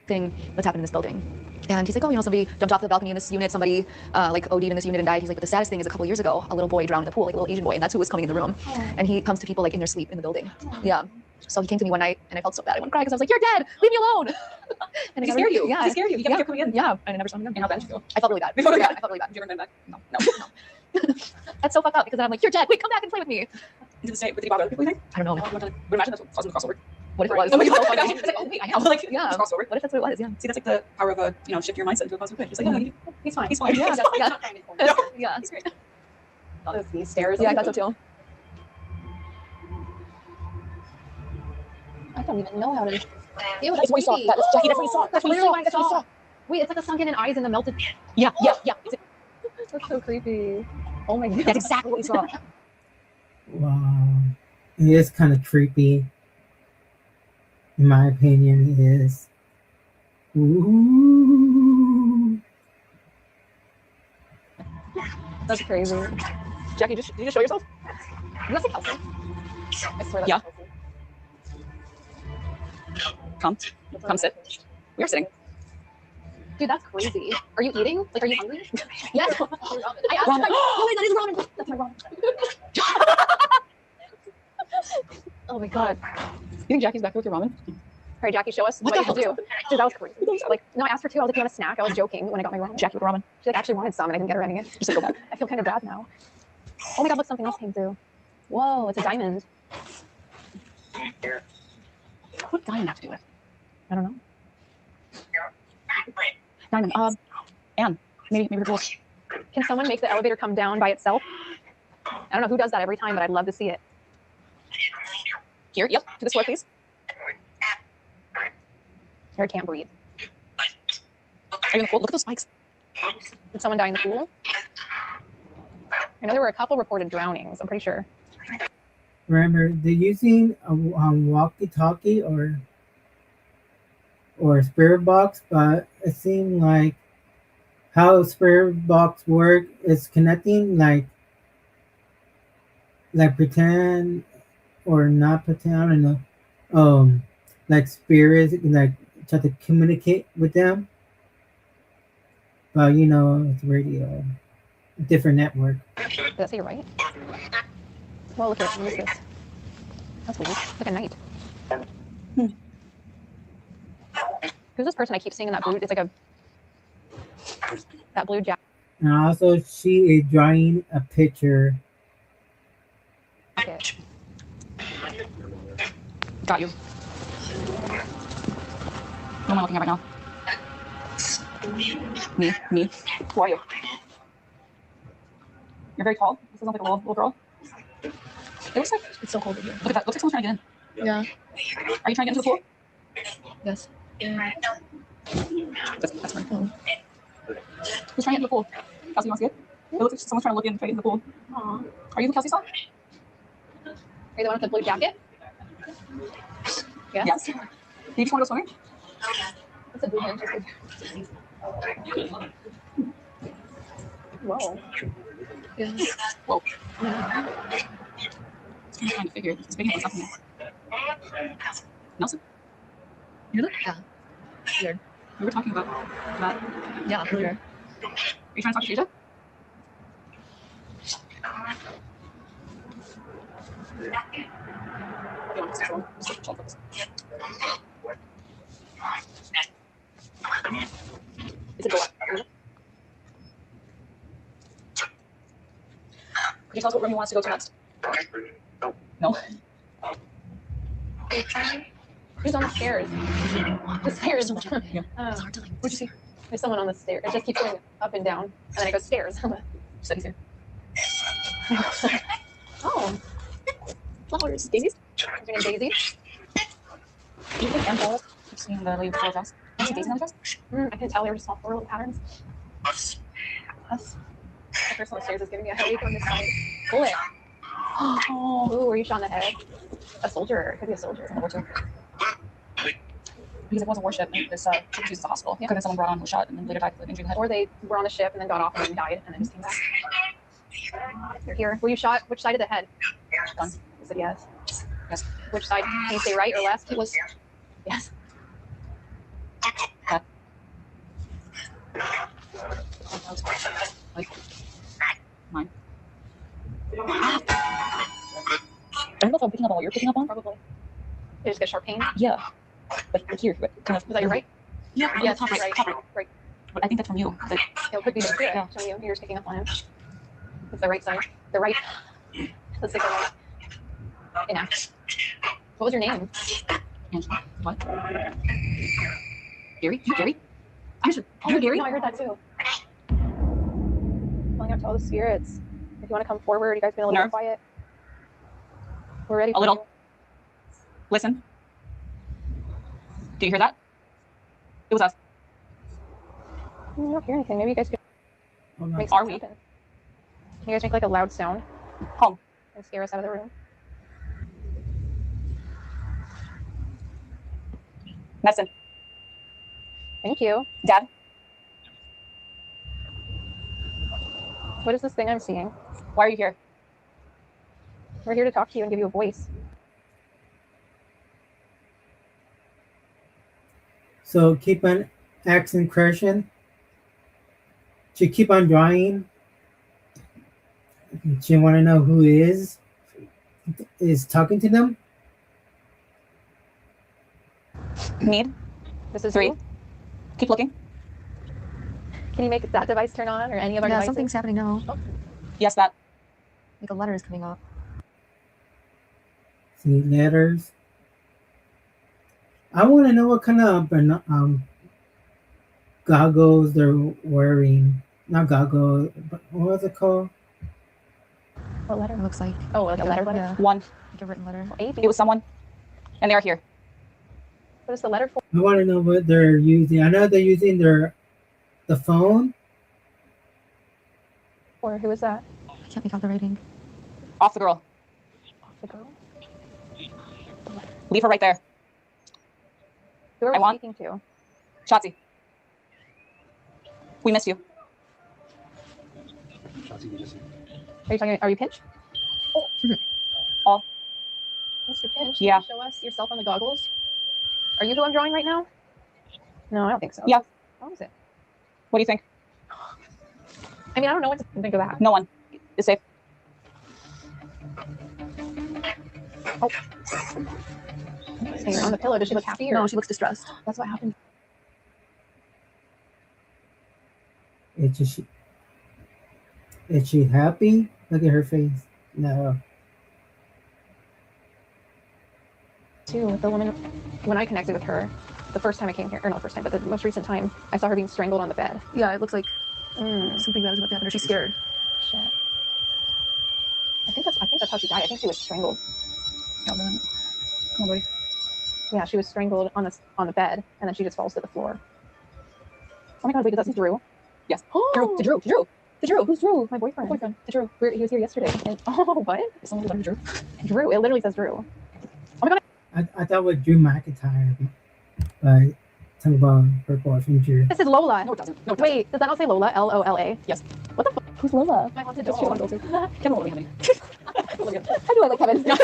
Thing that's happened in this building. And he's like, oh, you know, somebody jumped off the balcony in this unit, somebody like OD'd in this unit and died. He's like, but the saddest thing is a couple years ago, a little boy drowned in the pool, like a little Asian boy, and that's who was coming in the room. And he comes to people like in their sleep in the building. Yeah. So he came to me one night and I felt so bad. I went cry because I was like, you're dead, leave me alone. And He scared you. Yeah. He scared you. He kept coming in. Yeah. And I never saw him again. And how bad did you feel? I felt really bad. You felt really Yeah, bad? I felt really bad. Did you ever come back? No. No. That's so fucked up because then I'm like, you're dead. Wait, come back and play with me. Did it say, did he bother other people, you think? I don't know. But imagine that's what caused him to crossover. What if it was? Oh, wait, So what? funny. It's like, oh, wait, I know. Like, Yeah. just crossover. What if that's what it was? Yeah. See, that's like the power of shift your mindset into a positive way. Just like, yeah, He's fine. he's fine. Yeah. He's Yeah. fine. Yeah. He's great. Oh, those these stairs. Yeah, I thought so too. I don't even know how to. Ew, That's what we saw. creepy. That was Jackie. That's what we saw. That's literally what I saw. Wait, it's like the sunken in eyes and the melted. Yeah. That's so creepy. Oh my god. That's exactly what we saw. Wow. It is kind of creepy. In my opinion, it is. Ooh. That's crazy. Jackie, did you just show yourself? Is that Kelsey? I swear that's Yeah. Kelsey. Come sit. We are sitting. Dude, that's crazy. Are you eating? Like, are you hungry? Yes. I asked Ramen. her. Oh wait, that is ramen. That's my ramen. Oh my god. You think Jackie's back there with your ramen? All right, Jackie, show us What what, the you hell? do. Dude, that was crazy. Like, no, I asked her too. I was like, you want a snack? I was joking when I got my ramen. Jackie with ramen. She like actually wanted some and I didn't get her any. Just like, go back. I feel kind of bad now. Oh my god, look, something else came through. Whoa, it's a diamond. What would diamond have to do with? I don't know. Diamond. Anne. Maybe her jewels. Can someone make the elevator come down by itself? I don't know who does that every time, but I'd love to see it. Here. Yep. To this floor, please. Or it can't breathe. Are you in the pool? Look at those spikes. Did someone die in the pool? I know there were a couple reported drownings. I'm pretty sure. Remember, they're using a walkie-talkie or spirit box, but it seemed like how spirit box work is connecting like pretend or not pretend. I don't know. Like spirits, like try to communicate with them. But you know, it's radio, a different network. Did that say you're right? Well, look at it. What is this? That's weird. It's like a knight. Who's this person I keep seeing in that blue? It's like that blue jacket. And also, she is drawing a picture. Got you. Who am I looking at right now? Me. Who are you? You're very tall. This isn't like a little girl. It looks like it's so cold in here. Look at that. Looks like someone's trying to get in. Yeah. Are you trying to get into the pool? Yes. That's right. Who's trying to get in the pool? Kelsey, you want to see it? It looks like someone's trying to look in the pool. Aww. Are you the Kelsey saw? Are you the one with the blue jacket? Yes. Do you just want to go swimming? That's a blue hand. Whoa. Yeah. Whoa. I'm trying to figure. It's making stuff in there. Nelson? You're there? Yeah. Weird. We were talking about that. Yeah. Weird. Are you trying to talk to Asia? It's a door. Could you tell us what room you want us to go to next? No. Who's on the stairs? The stairs. Yeah. What'd you see? There's someone on the stairs. It just keeps going up and down, and then it goes stairs. So he's here. Oh. Flowers. Daisies? Is your name Daisy? Do you think Anne Flores keeps seeing the lady with the dress? Did you see Daisy on the dress? I can tell they were just all floral patterns. Us. The person on the stairs is giving me a headache on this side. Bullet. Oh. Ooh, were you shot in the head? A soldier. It could be a soldier. Because it was a warship, and this ship was used as a hospital. Yeah. Because then someone brought on was shot and then later died with an injury in the head. Or they were on the ship and then got off and then died and then just came back. You're here. Were you shot? Which side of the head? Gun. I said yes. Yes. Which side? Can you say right or left? It was yes. Yeah. Mine. I don't know if I'm picking up on what you're picking up on. Probably. They just get sharp pain. Yeah. Like here, but kind of. Was that your right? Yeah. Yes, top right. Top right. But I think that's from you. Like, it could be the spirit showing you. You're just picking up on him. It's the right side. The right. Let's take the right. Yeah. What was your name? Angela. What? Gary? You Gary? Oh, you're Gary? No, I heard that too. Calling out to all the spirits. If you want to come forward, you guys been a little bit quiet. We're ready. A little. Listen. Do you hear that? It was us. I don't hear anything. Maybe you guys could make Are we? happen. Can you guys make like a loud sound? Home. And scare us out of the room. Medicine. Thank you. Dad. What is this thing I'm seeing? Why are you here? We're here to talk to you and give you a voice. So keep on asking questions. She keep on drawing. She want to know who is talking to them. Need. This is 3. you? Keep looking. Can you make that device turn on or any of our devices? Something's happening now. Oh. Yes, that. Like a letter is coming up. See letters. I want to know what kind of goggles they're wearing. Not goggles, but what was it called? What letter? It looks like. Oh, like a letter? Yeah. 1. Like a written letter. It was someone. And they're here. What is the letter for? I want to know what they're using. I know they're using the phone. Or who is that? I can't can't make out the writing. Off the girl. Off the girl? Leave her right there. Who are I we want- speaking to? Shotzi. We miss you. Are you talking? Are you Pinch? All. Mr. Pinch, Yeah. can you show us yourself on the goggles? Are you who I'm drawing right now? No, I don't think so. Yeah. What was it? What do you think? I mean, I don't know what to think of that. No one is safe. Oh. Hanging on the pillow. Does she look happy? Or? No, she looks distressed. That's what happened. Is she happy? Look at her face. No. Too, the woman, when I connected with her, the first time I came here, or not the first time, but the most recent time, I saw her being strangled on the bed. Yeah, it looks like something bad is about to happen, or she's scared. Shit. I think that's how she died. I think she was strangled. Come on, buddy. Yeah, she was strangled on the bed, and then she just falls to the floor. Oh my god, wait, that's Drew. Yes. Drew. Who's Drew? My boyfriend. The Drew. He was here yesterday. And, oh, what? Is someone named Drew? Drew. It literally says Drew. Oh my god. I thought it was Drew McIntyre, but talking about her boyfriend Drew. This is Lola. No, it doesn't. No, it Wait, does that not say Lola? Lola? Yes. What the fuck? Who's Lola? My haunted dog. Kevin will be honey. How do I like Kevin? I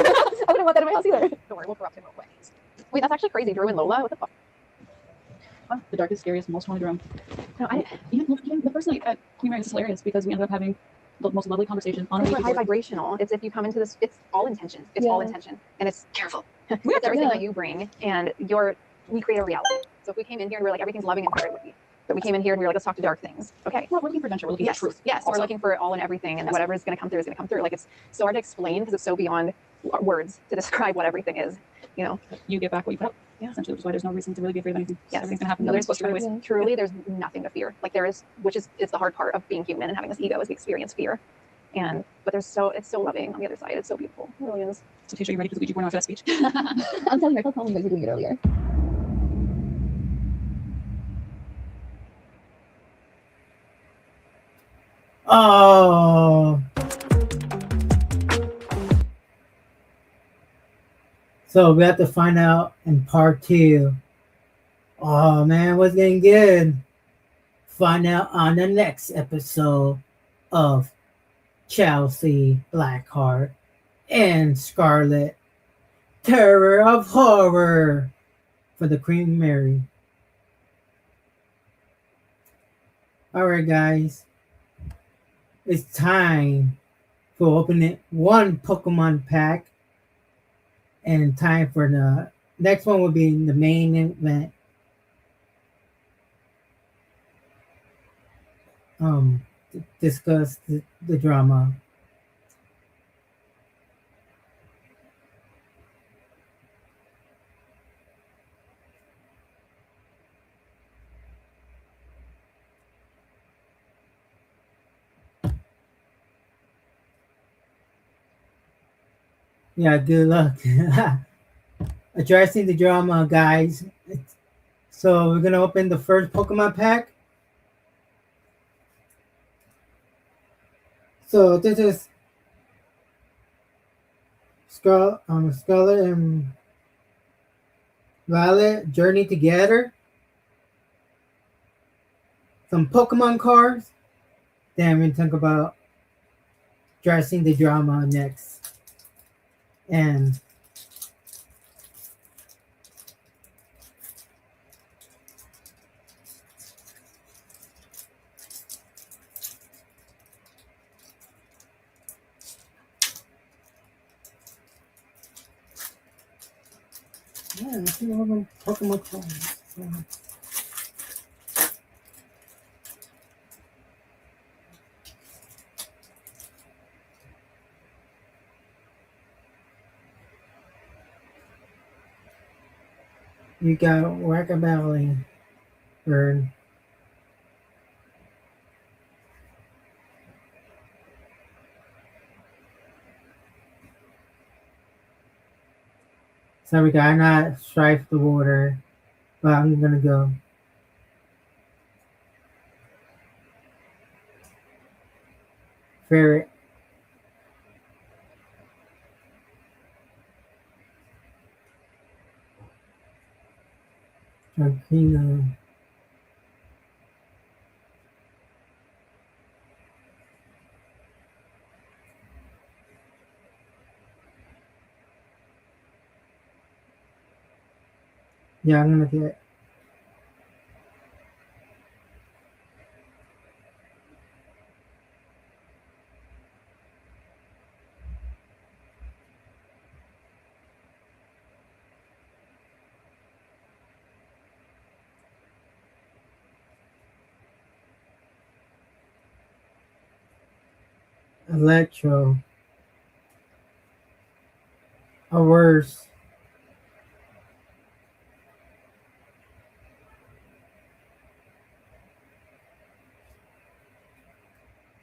wouldn't want that in my house either. Don't worry, we'll corrupt him real quick. Wait, that's actually crazy. Drew and Lola? What the fuck? The darkest, scariest, most haunted room. No, Even the first night at Queen Mary, this is hilarious because we ended up having the most lovely conversation on a it's week high before. vibrational. It's if you come into this, it's all intention. It's all intention. And it's careful. We It's have everything to- that you bring, and we create a reality. So if we came in here and we were like, everything's loving and hard with me. But we came in here and we were like, let's talk to dark things. Okay. We're not looking for adventure, we're looking for truth. Yes, also. we're looking for all and everything, and whatever is going to come through is going to come through. Like, it's so hard to explain because it's so beyond words to describe what everything is. You know. You get back what you put out. Yeah. Essentially, which is why there's no reason to really be afraid of anything. Yes. Everything's gonna happen. No, Nobody's there's supposed to anyways. truly, there's nothing to fear. Like there is, which is it's the hard part of being human and having this ego is we experience fear. But it's so loving on the other side. It's so beautiful. It really is. So Tisha, you ready for the Ouija board after that speech? I'm telling you, I felt calm when you guys were doing it earlier. Oh. So we have to find out in part 2. Oh man, what's getting good? Find out on the next episode of Chelsea Blackheart and Scarlet Terror of Horror for the Queen Mary. Alright guys, it's time for opening one Pokemon pack, and time for the next one will be the main event. Discuss the drama. Yeah, good luck addressing the drama, guys. So we're gonna open the first Pokemon pack. So this is Scarlet and Violet journey together. Some Pokemon cards. Then we talk about addressing the drama next. And yeah, I see all the Pokemon cards. So. You got Whack-A-Belly Bird. So we got not strife the water, but I'm gonna go. Ferret Volcano. Yeah, I'm gonna get. Electro. Or worse.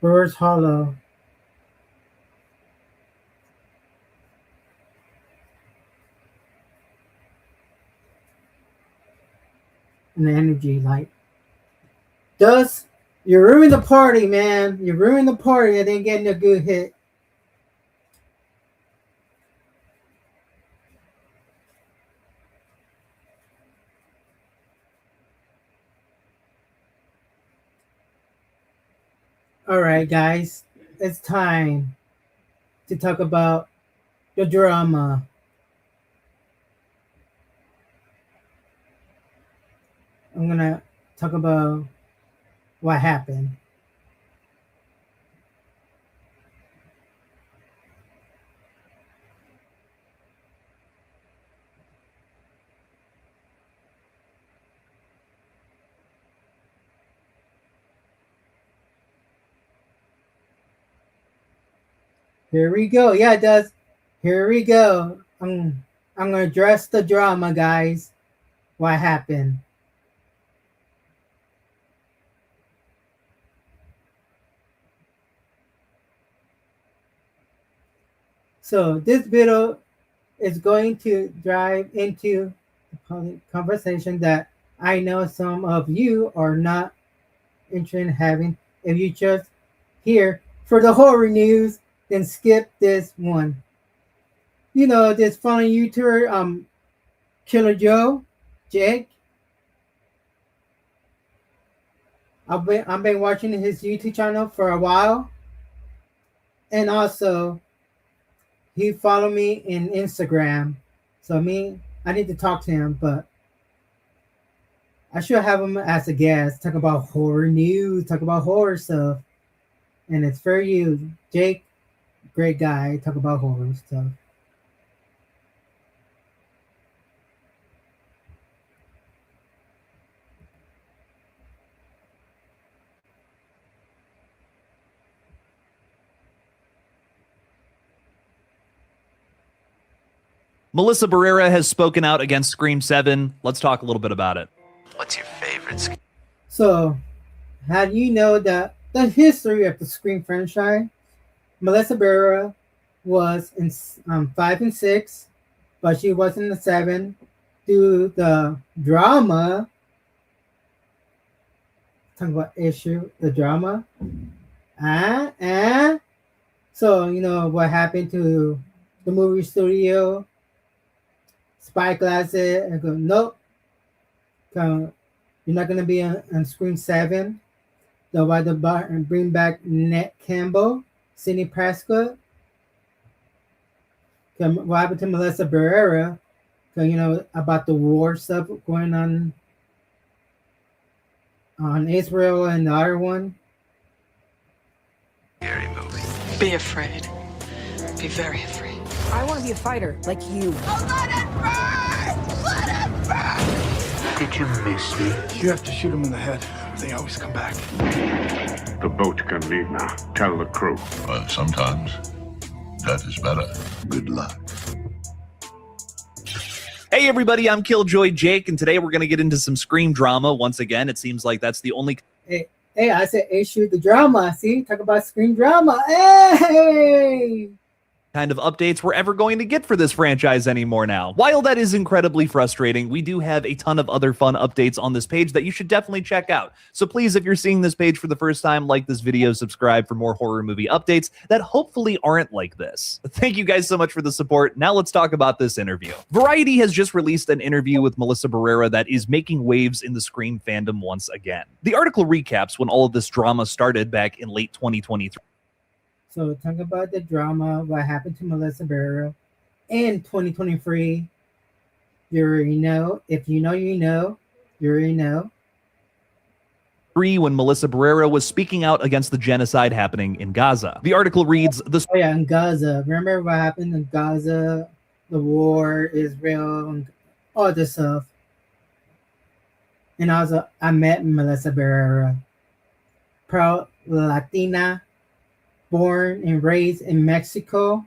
Reverse hollow. And energy light. Thus, you ruined the party, man. You ruined the party and then getting a good hit. All right, guys, it's time to talk about the drama. I'm gonna talk about what happened. Here we go. Yeah, it does. Here we go. I'm gonna address the drama, guys. What happened? So this video is going to dive into a conversation that I know some of you are not interested in having. If you just here for the horror news, then skip this one. You know, this funny YouTuber, Killer Joe, Jake. I've been watching his YouTube channel for a while. And also, he followed me in Instagram. So I need to talk to him, but I should have him as a guest, talk about horror news, talk about horror stuff. And it's for you, Jake. Great guy, talk about horror stuff. Melissa Barrera has spoken out against Scream 7. Let's talk a little bit about it. What's your favorite? So, how do you know that the history of the Scream franchise? Melissa Barrera was in 5 and 6, but she wasn't in the 7 due to the drama. Talk about the drama. So, you know what happened to the movie studio? Spyglass it and go, nope. You're not going to be on Scream 7. They'll either bring back Ned Campbell, Sidney Prescott. What happened to Melissa Barrera? You know, about the war stuff going on Israel and the other one. Scary movie. Be afraid. Be very afraid. I want to be a fighter like you. Oh, let it burn! Let it burn! Did you miss me? You have to shoot them in the head. They always come back. The boat can leave now. Tell the crew. But sometimes that is better. Good luck. Hey everybody, I'm Killjoy Jake, and today we're going to get into some Scream drama. Once again, it seems like that's the only... Hey, I said, shoot the drama. See? Talk about Scream drama. Hey! kind of updates we're ever going to get for this franchise anymore now. While that is incredibly frustrating, we do have a ton of other fun updates on this page that you should definitely check out. So please, if you're seeing this page for the first time, like this video, subscribe for more horror movie updates that hopefully aren't like this. Thank you guys so much for the support. Now let's talk about this interview. Variety has just released an interview with Melissa Barrera that is making waves in the Scream fandom once again. The article recaps when all of this drama started back in late 2023. So talk about the drama, what happened to Melissa Barrera in 2023. You already know. If you know, you know. You already know. When Melissa Barrera was speaking out against the genocide happening in Gaza. The article reads, Oh yeah, in Gaza. Remember what happened in Gaza? The war, Israel, and all this stuff. And also, I met Melissa Barrera. Proud Latina, born and raised in Mexico.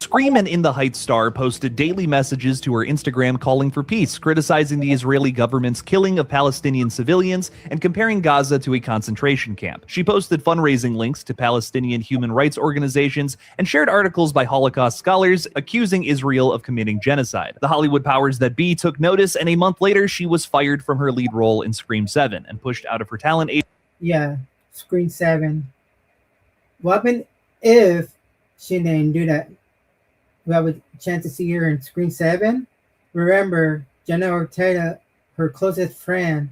Scream and In the Heights star posted daily messages to her Instagram calling for peace, criticizing the Israeli government's killing of Palestinian civilians and comparing Gaza to a concentration camp. She posted fundraising links to Palestinian human rights organizations and shared articles by Holocaust scholars accusing Israel of committing genocide. The Hollywood powers that be took notice, and a month later, she was fired from her lead role in Scream 7 and pushed out of her talent agency. Yeah, Scream 7. What happened if she didn't do that? We have a chance to see her in Scream 7. Remember, Jenna Ortega, her closest friend,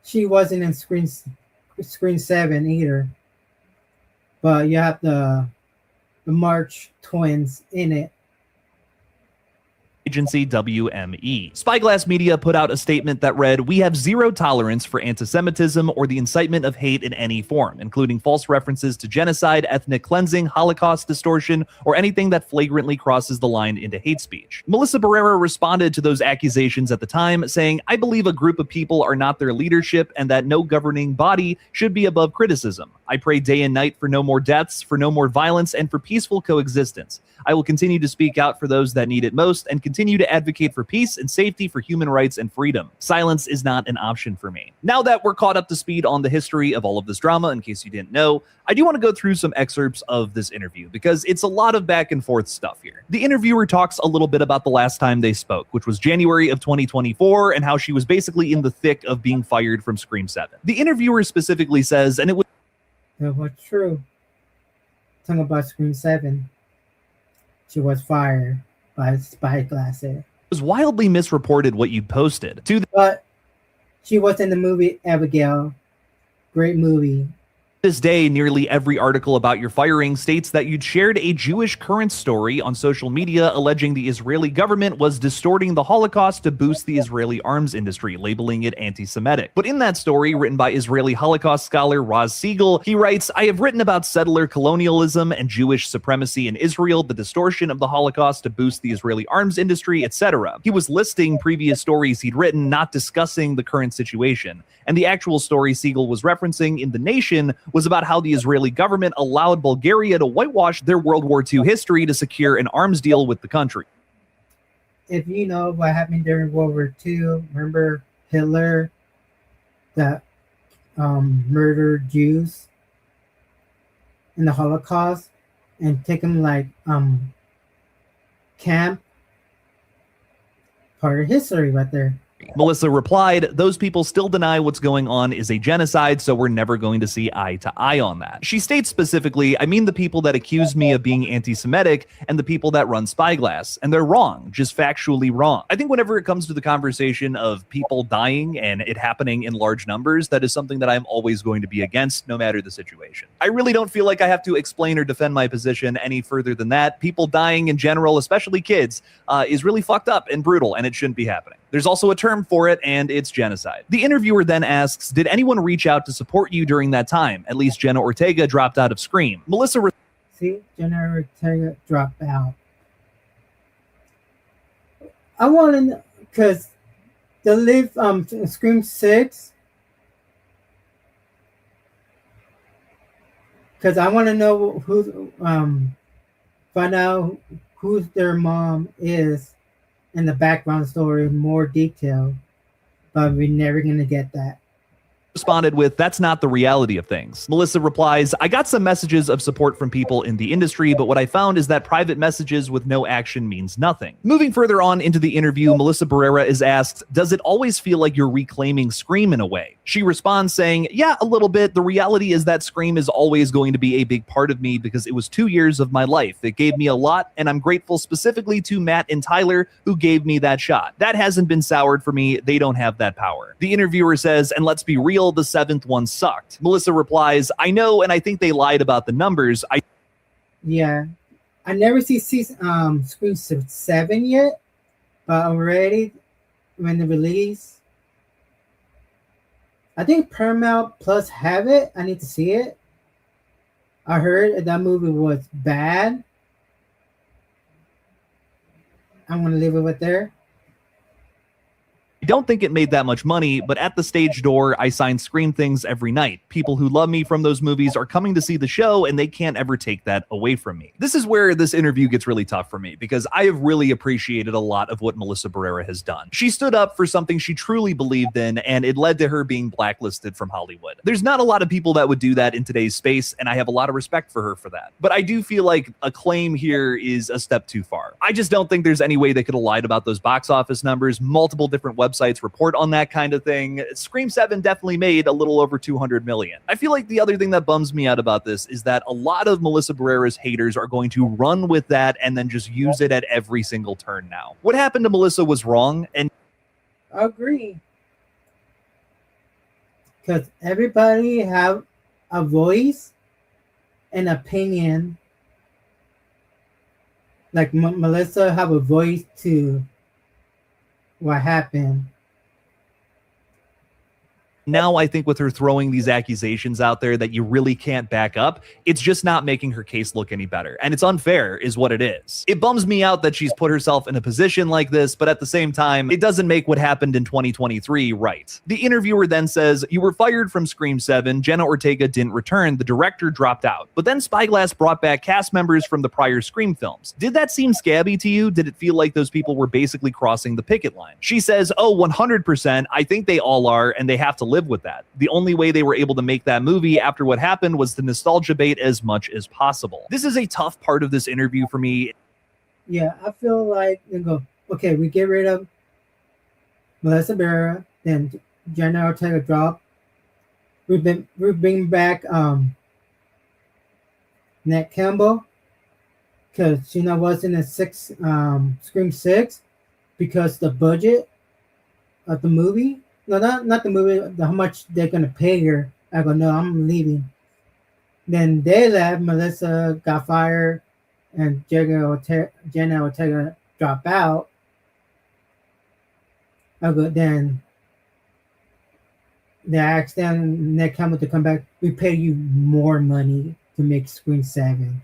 she wasn't in Scream 7 either. But you have the March twins in it. Agency WME. Spyglass Media put out a statement that read, "We have zero tolerance for anti-Semitism or the incitement of hate in any form, including false references to genocide, ethnic cleansing, Holocaust distortion, or anything that flagrantly crosses the line into hate speech." Melissa Barrera responded to those accusations at the time, saying, "I believe a group of people are not their leadership and that no governing body should be above criticism. I pray day and night for no more deaths, for no more violence, and for peaceful coexistence. I will continue to speak out for those that need it most and continue to advocate for peace and safety for human rights and freedom. Silence is not an option for me." Now that we're caught up to speed on the history of all of this drama, in case you didn't know, I do want to go through some excerpts of this interview because it's a lot of back and forth stuff here. The interviewer talks a little bit about the last time they spoke, which was January of 2024, and how she was basically in the thick of being fired from Scream 7. The interviewer specifically says, and it was That was true. Talking about Scream 7. She was fired by Spyglass. was wildly misreported what you posted. But she was in the movie Abigail. Great movie. This day, nearly every article about your firing states that you'd shared a Jewish current story on social media alleging the Israeli government was distorting the Holocaust to boost the Israeli arms industry, labeling it anti-Semitic. But in that story, written by Israeli Holocaust scholar Raz Siegel, he writes, "I have written about settler colonialism and Jewish supremacy in Israel, the distortion of the Holocaust to boost the Israeli arms industry, etc." He was listing previous stories he'd written, not discussing the current situation. And the actual story Siegel was referencing in The Nation was about how the Israeli government allowed Bulgaria to whitewash their World War II history to secure an arms deal with the country. If you know what happened during World War II, remember Hitler that murdered Jews in the Holocaust and take them like camp? Part of history right there. Melissa replied, "Those people still deny what's going on is a genocide, so we're never going to see eye to eye on that." She states specifically, "I mean the people that accuse me of being anti-Semitic and the people that run Spyglass, and they're wrong, just factually wrong." I think whenever it comes to the conversation of people dying and it happening in large numbers, that is something that I'm always going to be against, no matter the situation. I really don't feel like I have to explain or defend my position any further than that. People dying in general, especially kids, is really fucked up and brutal, and it shouldn't be happening. There's also a term for it, and it's genocide. The interviewer then asks, "Did anyone reach out to support you during that time? At least Jenna Ortega dropped out of Scream." Melissa See, Jenna Ortega dropped out. I want to know, because the live Scream 6, because I want to know who find out who their mom is in the background story in more detail, but we're never gonna get that. responded with, "That's not the reality of things." Melissa replies, "I got some messages of support from people in the industry, but what I found is that private messages with no action means nothing." Moving further on into the interview, Melissa Barrera is asked, "Does it always feel like you're reclaiming Scream in a way?" She responds saying, "Yeah, a little bit. The reality is that Scream is always going to be a big part of me because it was 2 years of my life. It gave me a lot, and I'm grateful specifically to Matt and Tyler who gave me that shot. That hasn't been soured for me. They don't have that power." The interviewer says, "And let's be real, the 7th one sucked." Melissa replies, "I know, and I think they lied about the numbers. Yeah, I never see Scream 7 yet, but already when the release, I think Paramount Plus have it. I need to see it. I heard that movie was bad. I'm gonna leave it with there. I don't think it made that much money, but at the stage door, I sign Scream things every night. People who love me from those movies are coming to see the show, and they can't ever take that away from me." This is where this interview gets really tough for me, because I have really appreciated a lot of what Melissa Barrera has done. She stood up for something she truly believed in, and it led to her being blacklisted from Hollywood. There's not a lot of people that would do that in today's space, and I have a lot of respect for her for that. But I do feel like a claim here is a step too far. I just don't think there's any way they could have lied about those box office numbers. Multiple different websites report on that kind of thing. Scream 7 definitely made a little over 200 million. I feel like the other thing that bums me out about this is that a lot of Melissa Barrera's haters are going to run with that and then just use it at every single turn now. What happened to Melissa was wrong, and I agree. Because everybody have a voice and opinion. Like Melissa have a voice to what happened. now I think with her throwing these accusations out there that you really can't back up, it's just not making her case look any better. And it's unfair is what it is. It bums me out that she's put herself in a position like this, but at the same time, it doesn't make what happened in 2023 right. The interviewer then says, "You were fired from Scream 7. Jenna Ortega didn't return. The director dropped out. But then Spyglass brought back cast members from the prior Scream films. Did that seem scabby to you? Did it feel like those people were basically crossing the picket line?" She says, "Oh, 100%. I think they all are, and they have to live with that. The only way they were able to make that movie after what happened was to nostalgia bait as much as possible." This is a tough part of this interview for me. Yeah, I feel like they go, okay, we get rid of Melissa Barrera, then Jenna Ortega drop. We bring back Nat Campbell because she wasn't in Scream 6 because the budget of the movie. No, not the movie. How much they're gonna pay her? I go, no, I'm leaving. Then they left. Melissa got fired, and Jenna Ortega dropped out. I go, then they asked them, Nat Campbell, to come back. We pay you more money to make Scream 7,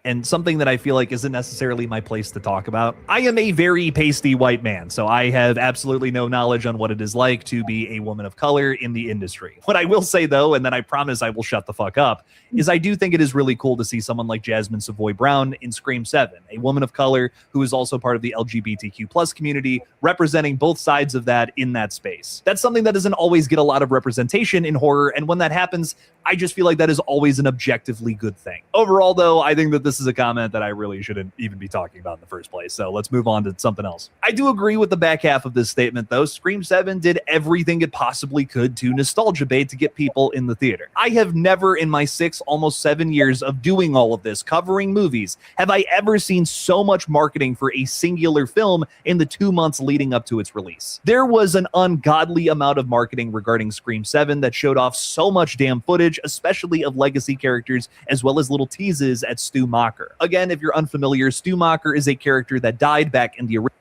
and something that I feel like isn't necessarily my place to talk about. I am a very pasty white man, so I have absolutely no knowledge on what it is like to be a woman of color in the industry. What I will say, though, and then I promise I will shut the fuck up, is I do think it is really cool to see someone like Jasmine Savoy Brown in Scream 7, a woman of color who is also part of the LGBTQ plus community, representing both sides of that in that space. That's something that doesn't always get a lot of representation in horror, and when that happens, I just feel like that is always an objectively good thing. Overall, though, I think that this is a comment that I really shouldn't even be talking about in the first place, so let's move on to something else. I do agree with the back half of this statement, though. Scream 7 did everything it possibly could to nostalgia bait to get people in the theater. I have never in my almost 7 years of doing all of this, covering movies, have I ever seen so much marketing for a singular film in the 2 months leading up to its release. There was an ungodly amount of marketing regarding Scream 7 that showed off so much damn footage, especially of legacy characters, as well as little teases at Stu Macher. Again, if you're unfamiliar, Stu Macher is a character that died back in the original.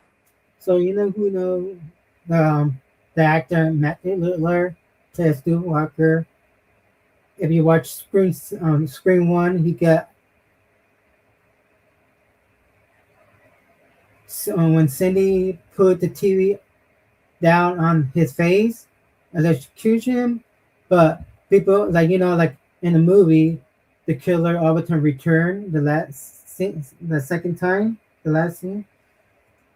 So you know who the actor Matt Littler plays Stu Macher. If you watch Scream 1, he got when Cindy put the TV down on his face, electrocuted him, but people like in the movie, the killer all the time returned the last scene,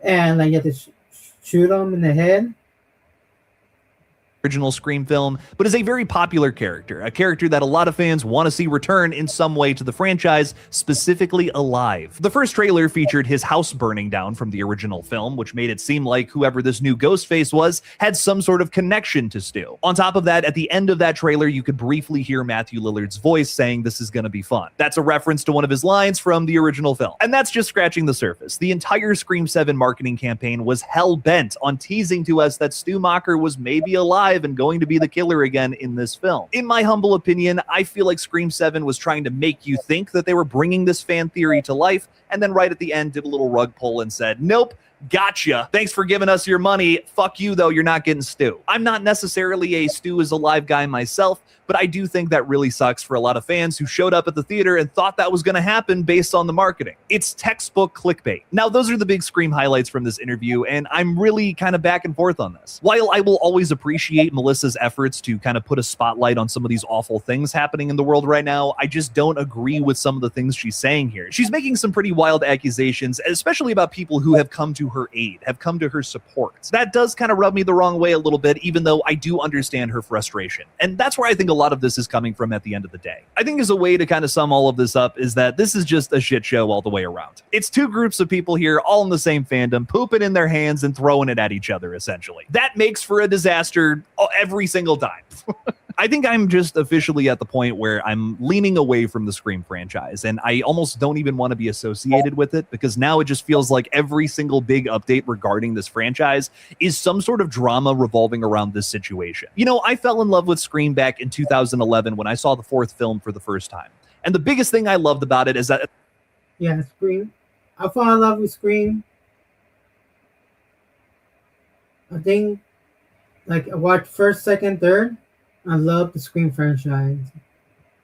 and you have to shoot him in the head. original Scream film, but is a very popular character, a character that a lot of fans want to see return in some way to the franchise, specifically alive. The first trailer featured his house burning down from the original film, which made it seem like whoever this new Ghostface was had some sort of connection to Stu. On top of that, at the end of that trailer, you could briefly hear Matthew Lillard's voice saying this is going to be fun. That's a reference to one of his lines from the original film. And that's just scratching the surface. The entire Scream 7 marketing campaign was hell-bent on teasing to us that Stu Macher was maybe alive and going to be the killer again in this film. In my humble opinion, I feel like Scream 7 was trying to make you think that they were bringing this fan theory to life, and then right at the end did a little rug pull and said, nope, gotcha. Thanks for giving us your money. Fuck you, though. You're not getting Stu. I'm not necessarily a Stu is alive guy myself, but I do think that really sucks for a lot of fans who showed up at the theater and thought that was going to happen based on the marketing. It's textbook clickbait. Now, those are the big Scream highlights from this interview, and I'm really kind of back and forth on this. While I will always appreciate Melissa's efforts to kind of put a spotlight on some of these awful things happening in the world right now, I just don't agree with some of the things she's saying here. She's making some pretty wild accusations, especially about people who have come to her aid, have come to her support. That does kind of rub me the wrong way a little bit, even though I do understand her frustration. And that's where I think a lot of this is coming from at the end of the day. I think as a way to kind of sum all of this up is that this is just a shit show all the way around. It's two groups of people here, all in the same fandom, pooping in their hands and throwing it at each other, essentially. That makes for a disaster every single time. I think I'm just officially at the point where I'm leaning away from the Scream franchise, and I almost don't even want to be associated with it, because now it just feels like every single big update regarding this franchise is some sort of drama revolving around this situation. You know, I fell in love with Scream back in 2011 when I saw the fourth film for the first time. And the biggest thing I loved about it is that... Yeah, Scream. I fell in love with Scream. I think, like, I watched first, second, third. I love the Scream franchise.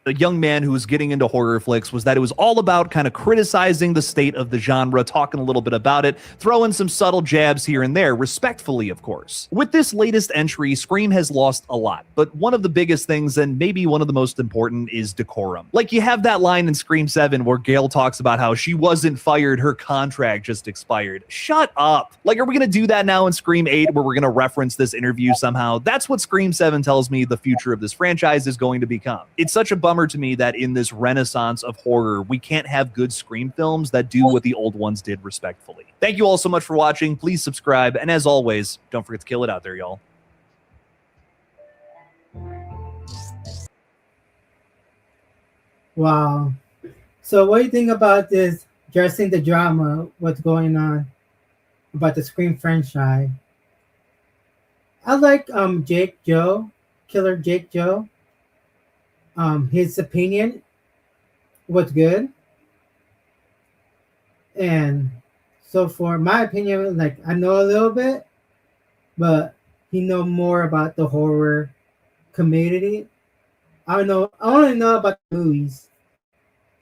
A young man who was getting into horror flicks was that it was all about kind of criticizing the state of the genre, talking a little bit about it, throwing some subtle jabs here and there, respectfully, of course. With this latest entry, Scream has lost a lot, but one of the biggest things, and maybe one of the most important, is decorum. Like, you have that line in Scream 7 where Gail talks about how she wasn't fired, her contract just expired. Shut up. Like, are we going to do that now in Scream 8 where we're going to reference this interview somehow? That's what Scream 7 tells me the future of this franchise is going to become. It's such a bummer to me that in this renaissance of horror, we can't have good Scream films that do what the old ones did respectfully. Thank you all so much for watching. Please subscribe. And as always, don't forget to kill it out there, y'all. Wow. So what do you think about this dressing the drama, what's going on about the Scream franchise? I like Jake Joe, Killer Jake Joe. His opinion was good. And so for my opinion, like, I know a little bit, but he know more about the horror community. I only know about the movies,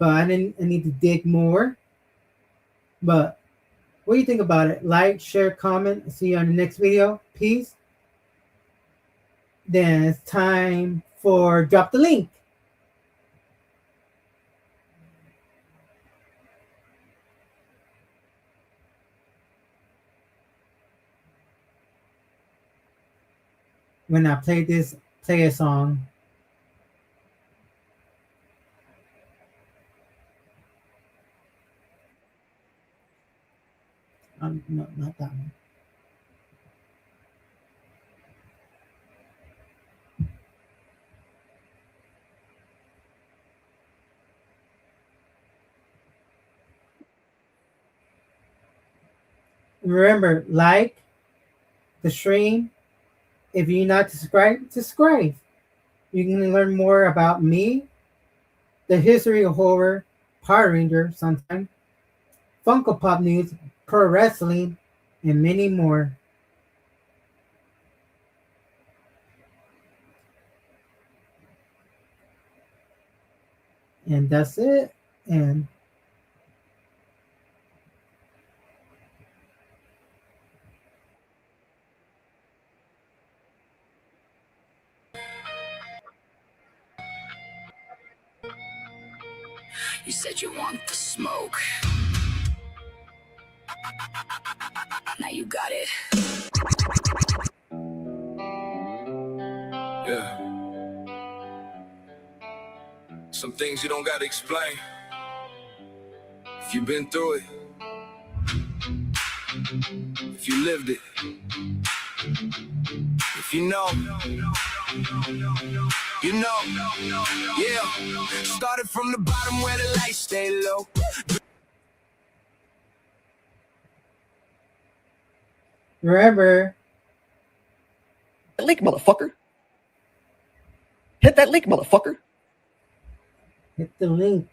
but I need to dig more. But what do you think about it? Like, share, comment. See you on the next video. Peace. Then it's time for drop the link. When I play a song. No, not that one. Remember, like the stream. If you're not subscribe. You can learn more about me, the history of horror, Power Ranger sometimes, Funko Pop news, pro wrestling, and many more. And that's it. And You said you want the smoke. Now you got it. Some things you don't gotta explain. If you've been through it, if you lived it, if you know, you know, yeah. Started from the bottom where the lights stay low. Remember, That link, motherfucker. Hit that link, motherfucker. hit the link.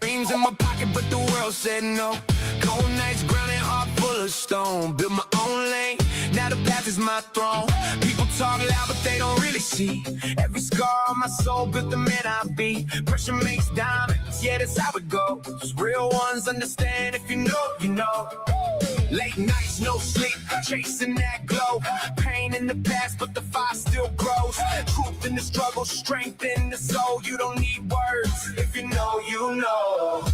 Dreams in my pocket, but the world said no. Cold nights, grounded heart full of stone. Built my own lane, now the path is my throne. People talk loud, but they don't really see. Every scar on my soul built the man I be. Pressure makes diamonds, yeah, that's how it goes. Real ones understand, if you know, you know. Late nights, no sleep, chasing that glow. Pain in the past, but the fire still grows. Truth in the struggle, strength in the soul. You don't need words, if you know, you know.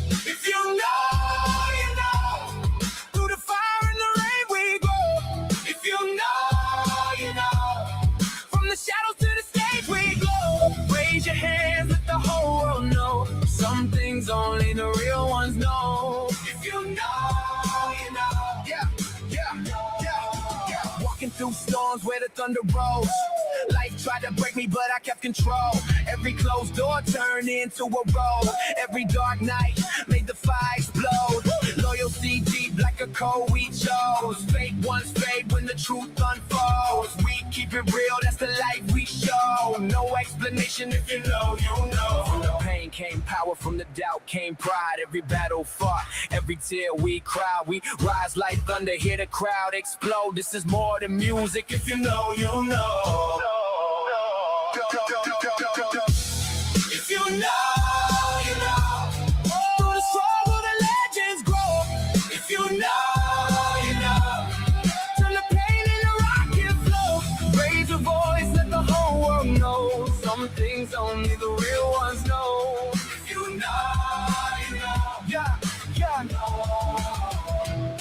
If you know, you know. Through the fire and the rain we go. If you know, you know. From the shadows to the stage we glow. Raise your hands, let the whole world know. Some things only the real ones know. If you know, you know. Yeah, yeah, yeah, yeah. Walking through storms where the thunder rolls. Life tried to break me, but I kept control. Every closed door turned into a road. Every dark night made the fire explode. Loyalty deep like a code we chose. Fake ones fade when the truth unfolds. We keep it real, that's the life we show. No explanation if you know, you know. From the pain came power, from the doubt came pride. Every battle fought, every tear we cry. We rise like thunder, hear the crowd explode. This is more than music, if you know, you know. If you know, you know. Through the struggle, the legends grow. If you know, you know. Turn the pain into rocket flow. Raise your voice, let the whole world know. Some things only the real ones know. If you know, you know. Yeah, yeah, know.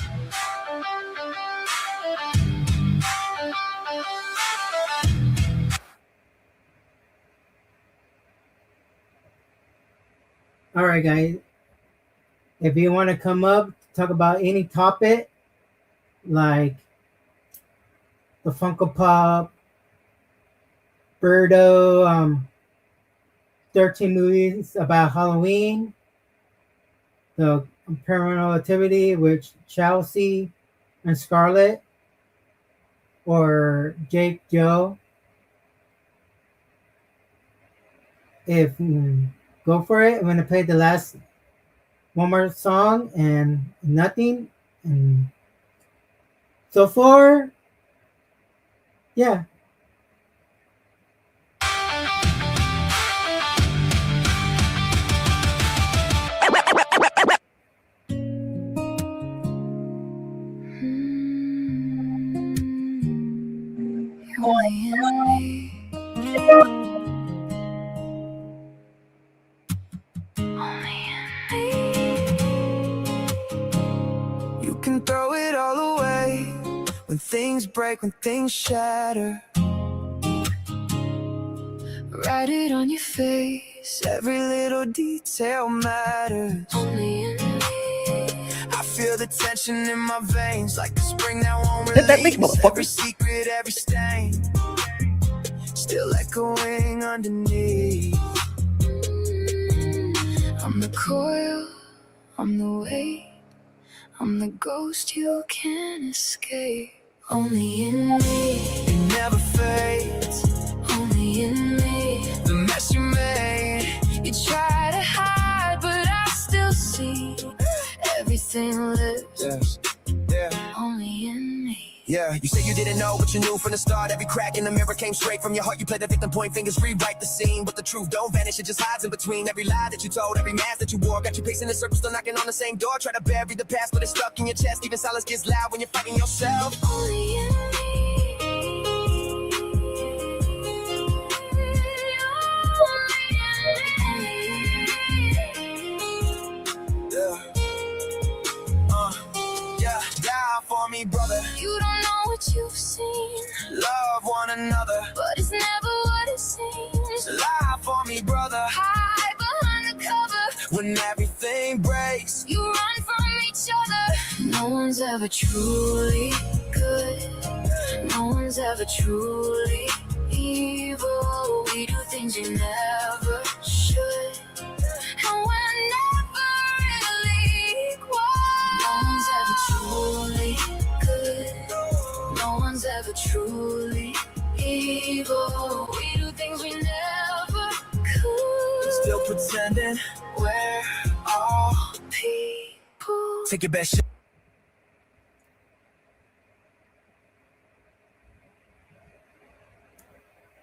All right, guys. If you want to come up, talk about any topic, like the Funko Pop, Birdo, 13 movies about Halloween, the Paranormal Activity with Chelsea and Scarlett, or Jake Joe, if go for it. I'm gonna play the last one more song and nothing. And so far, yeah. You can throw it all away when things break, when things shatter. Write it on your face. Every little detail matters. Only in me. I feel the tension in my veins, like the spring that won't release. Hit that link, motherfucker. Every secret, every stain, still echoing underneath. I'm the coil, I'm the weight, I'm the ghost you can't escape. Only in me, It never fades. only in me. The mess you made, You try to hide, but I still see everything lives yeah. only in me. Yeah, you say you didn't know, but you knew from the start. Every crack in the mirror came straight from your heart. You play the victim, point fingers, rewrite the scene. But the truth don't vanish, it just hides in between. Every lie that you told, every mask that you wore, got you pacing in circles, still knocking on the same door. Try to bury the past, but it's stuck in your chest. Even silence gets loud when you're fighting yourself. Only in me. Yeah, die for me, brother. You don't know what you've seen, Love one another. but it's never what it seems. Lie for me, me, brother. Hide behind the cover. When everything breaks, You run from each other. No one's ever truly good. No one's ever truly evil. We do things you never should. And we're never really equal. No one's ever truly good. No one's ever truly evil. We do things we never could. still pretending We're all people. take your best shot.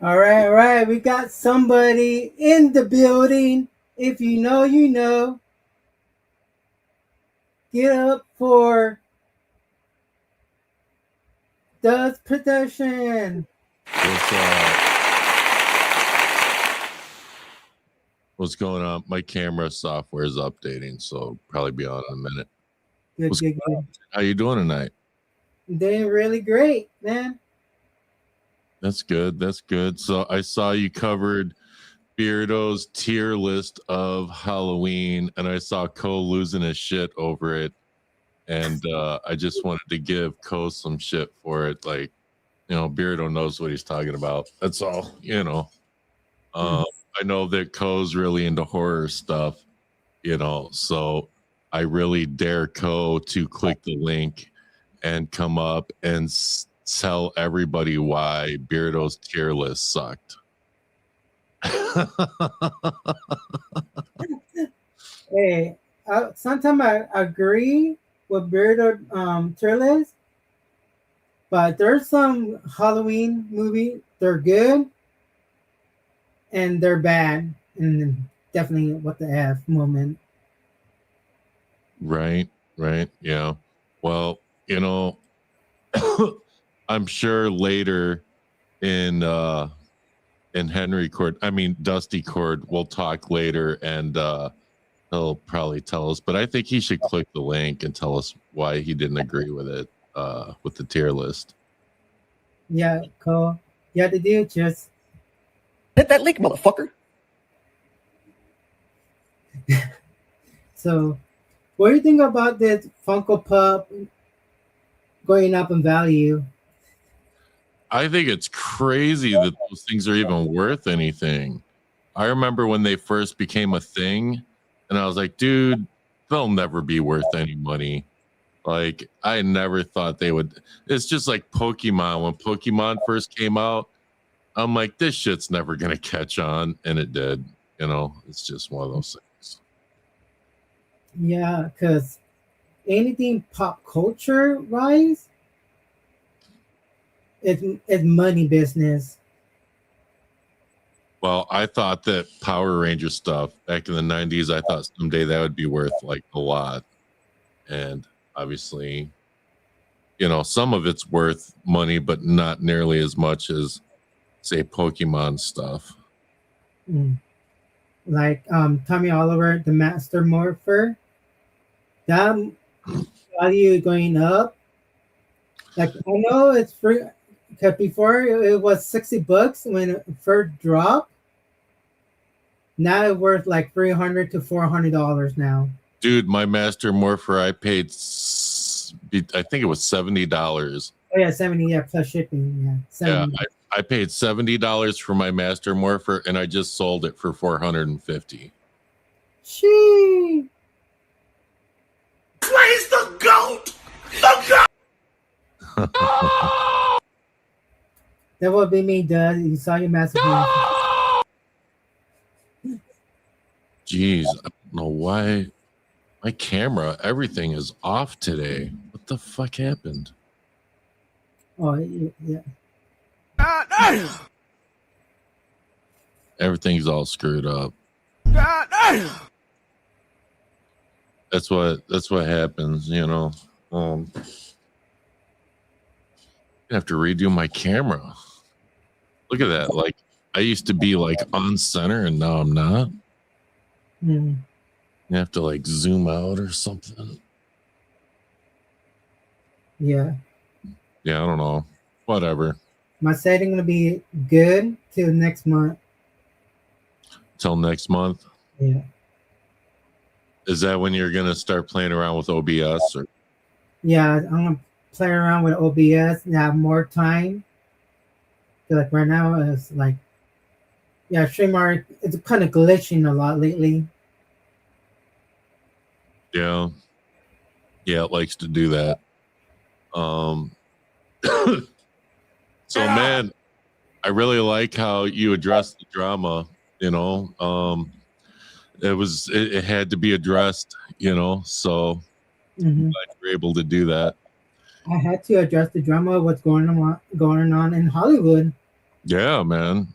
All right. We got somebody in the building. If you know, you know. Get up for Dust Production. What's going on? My camera software is updating, so probably be on in a minute. Good. How you doing tonight? Doing really great, man. That's good. That's good. So I saw you covered Beardo's tier list of Halloween, and I saw Cole losing his shit over it. And I just wanted to give Cole some shit for it. Like, you know, Beardo knows what he's talking about. That's all, you know. I know that Cole's really into horror stuff, you know, so I really dare Cole to click the link and come up and tell everybody why Beardo's tier list sucked. Hey, sometimes I agree with Beardo tier list, but there's some Halloween movie, they're good and they're bad, and definitely what the F moment. Right, yeah. Well, you know, I'm sure later in Henry Cord, I mean Dusty Cord, we'll talk later, and he'll probably tell us. But I think he should click the link and tell us why he didn't agree with it, with the tier list. Yeah, cool. You have to do just Hit that link, motherfucker. so. What do you think about this Funko Pop going up in value? I think it's crazy that those things are even worth anything. I remember when they first became a thing, and I was like, dude, they'll never be worth any money. Like, I never thought they would. It's just like Pokemon. When Pokemon first came out, I'm like, this shit's never going to catch on. And it did. You know, it's just one of those things. Yeah, because anything pop culture wise, it's money business. Well, I thought that Power Ranger stuff back in the 90s, I thought someday that would be worth like a lot. And obviously, you know, some of it's worth money, but not nearly as much as, say, Pokemon stuff. Like Tommy Oliver, the Master Morpher, that value going up. Like, I know it's free, because before it was $60 when it first dropped. Now it's worth like $300 to $400 now. Dude, my Master Morpher, I paid, I think it was $70. Oh yeah, 70, yeah, plus shipping, yeah. 70. Yeah, I paid $70 for my Master Morpher, and I just sold it for $450. She Plays the goat! The goat! That would be me, Dud. You saw your Master Morpher. Jeez, I don't know why my camera, everything is off today. What the fuck happened? Oh yeah. Everything's all screwed up. That's what happens, you know. I have to redo my camera. Look at that. Like, I used to be like on center, and now I'm not. You have to like zoom out or something. Yeah. Yeah, I don't know. Whatever. My setting gonna be good till next month. till next month. Yeah. Is that when you're gonna start playing around with OBS? Or Yeah, I'm gonna play around with OBS and have more time. Like right now, it's like, yeah, StreamYard, it's kind of glitching a lot lately. yeah, it likes to do that. So man, I really like how you address the drama. You know, it had to be addressed. You know, so Mhm. glad you're able to do that. I had to address the drama of what's going on in Hollywood. Yeah, man.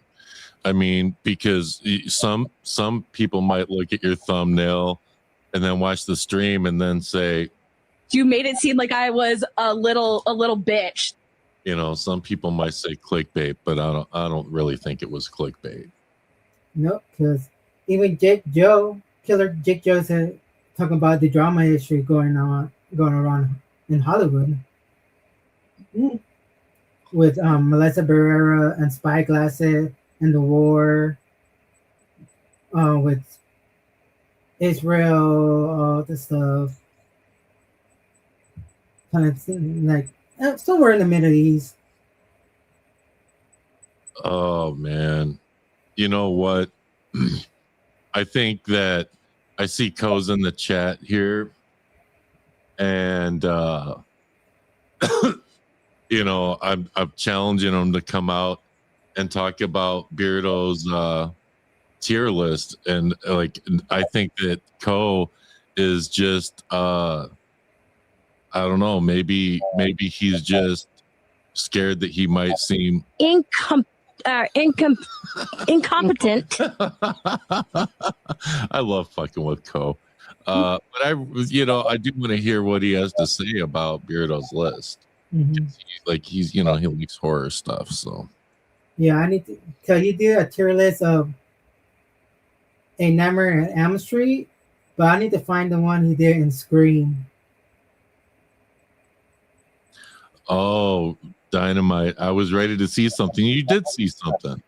I mean, because some people might look at your thumbnail and then watch the stream and then say, You made it seem like I was a little bitch. you know, some people might say clickbait, but I don't really think it was clickbait. Nope, because even Killer Jake Joe said talking about the drama issue going around in Hollywood. With Melissa Barrera and Spyglasses and the war, with Israel, all the stuff. Kind of like somewhere in the Middle East. Oh man, you know what? I think that I see Co's in the chat here, and you know, I'm challenging him to come out and talk about Beardo's tier list, and like I think that Co is just I don't know, maybe he's just scared that he might seem incompetent. I love fucking with Co. But I do want to hear what he has to say about Beardo's list. Mhm. Like he likes horror stuff. So Yeah, I need to tell you, do a tier list of A Nightmare on Elm Street, but I need to find the one he did in Scream. oh, Dynamite! I was ready to see something. You did see something.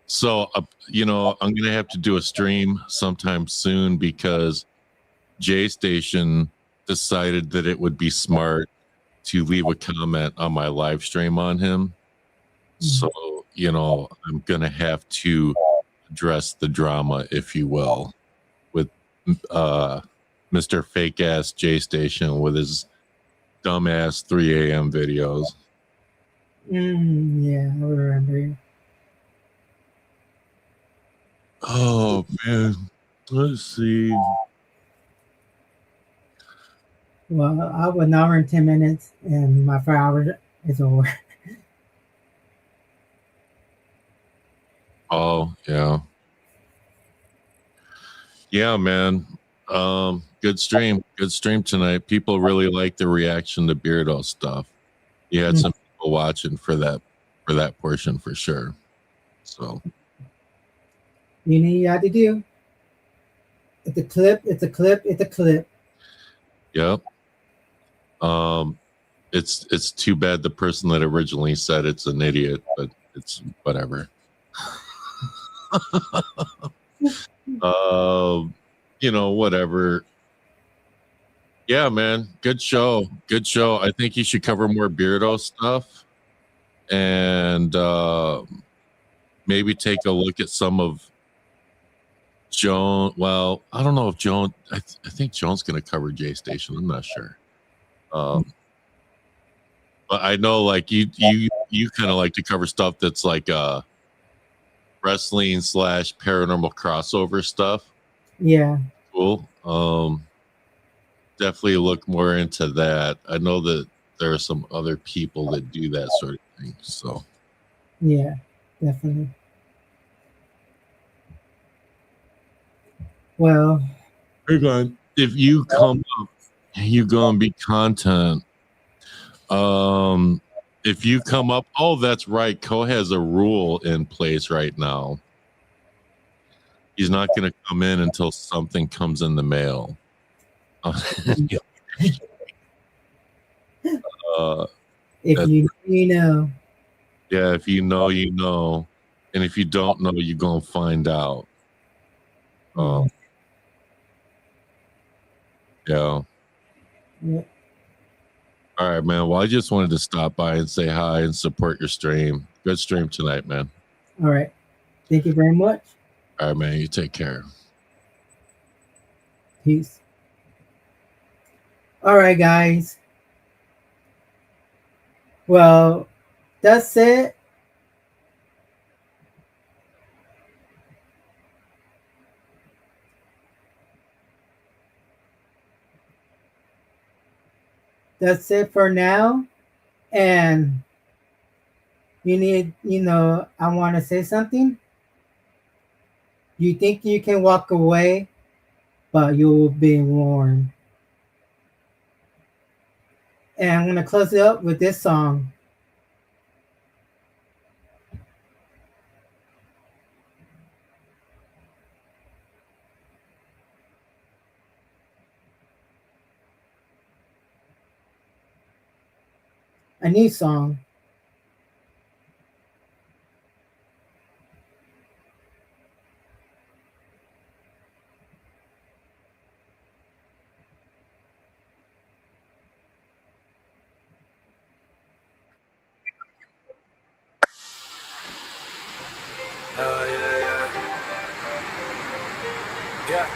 So I'm gonna have to do a stream sometime soon because J Station decided that it would be smart to leave a comment on my live stream on him. So, I'm going to have to address the drama, if you will, with Mr. Fake Ass J Station with his dumbass 3 a.m. videos. Yeah, I remember. Oh, man. Let's see. Well, I have an hour and 10 minutes, and my 4 hours is over. Oh, yeah. Yeah, man. Good stream tonight. People really like the reaction to Beardo stuff. You had some people watching for that portion for sure. So You know, you have to do. It's a clip. It's a clip. It's a clip. Yep. It's too bad the person that originally said it's an idiot, but it's whatever. Whatever. Yeah, man. Good show. I think you should cover more Beardo stuff and maybe take a look at some of Joan. Well, I don't know if Joan. I think Joan's going to cover J Station. I'm not sure. But I know, like you kind of like to cover stuff that's like wrestling / paranormal crossover stuff. Yeah. Cool. Definitely look more into that. I know that there are some other people that do that sort of thing. So Yeah, definitely. Well, hang on. If you come up, you gonna be content. If you come up, oh, that's right. Co has a rule in place right now. He's not going to come in until something comes in the mail. if you know. Yeah, if you know, you know. And if you don't know, you're going to find out. Yeah. Yeah. All right, man. Well, I just wanted to stop by and say hi and support your stream. Good stream tonight, man. All right. Thank you very much. All right, man. You take care. Peace. All right, guys. Well, that's it. That's it for now. And I want to say something. You think you can walk away, but you will be warned. And I'm going to close it up with this song. A new song. Yeah.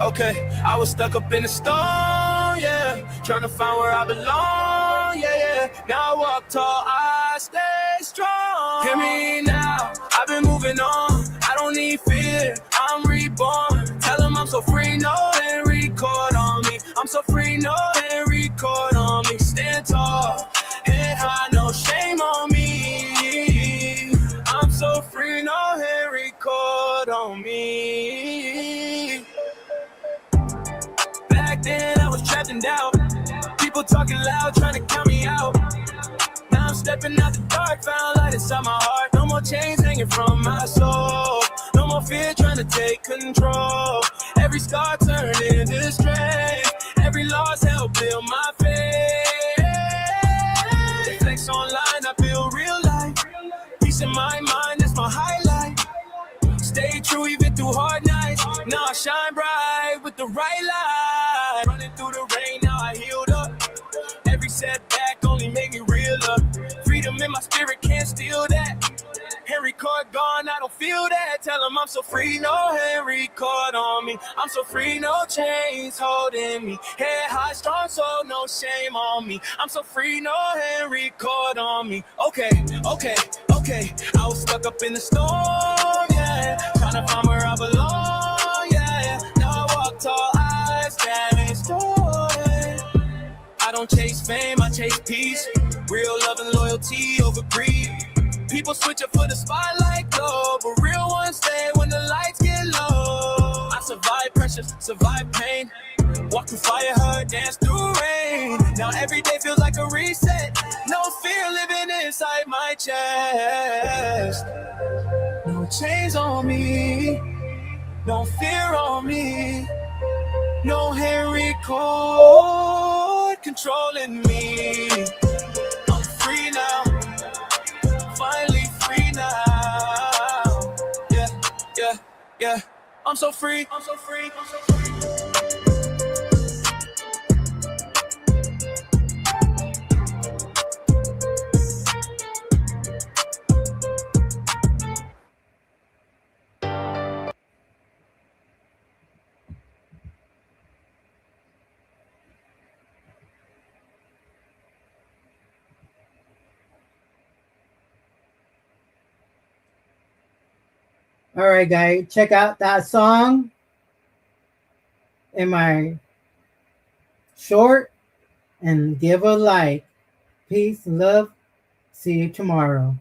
Okay. I was stuck up in the storm, yeah. Trying to find where I belong, yeah. Now I walk tall, I stay strong. Hear me now, I've been moving on. I don't need fear, I'm reborn. Tell them I'm so free, no and record on me. I'm so free, no and record on me. Stand tall, head high, no shame on me. I'm so free, no and record on me. Back then I was trapped in doubt. People talking loud, trying to count me out. Now I'm stepping out the dark, found light inside my heart. No more chains hanging from my soul. No more fear trying to take control. Every scar turned into strength. Every loss helped build my faith. Flex online, I feel real life. Peace in my mind, that's my highlight. Stay true even through hard nights. Now I shine bright with the right light. Running through the rain, now I healed up. Every setback only made me realer. Freedom in my spirit, can't steal that. Henry Cord gone, I don't feel that. Tell him I'm so free, no Henry Cord on me. I'm so free, no chains holding me. Head high, strong soul, no shame on me. I'm so free, no Henry Cord on me. Okay. I was stuck up in the storm, yeah. Trying to find where I belong, yeah. Now I walk tall, I stand story. I don't chase fame, I chase peace. Real love and loyalty over greed. People switch up for the spotlight glow, but real ones stay when the lights get low. I survive pressure, survive pain. Walk through fire, heard, dance through rain. Now every day feels like a reset. No fear living inside my chest. No chains on me, no fear on me. No Henry Cord controlling me. I'm free now, finally free now. Yeah. I'm so free. All right, guys, check out that song in my short and give a like. Peace, love. See you tomorrow.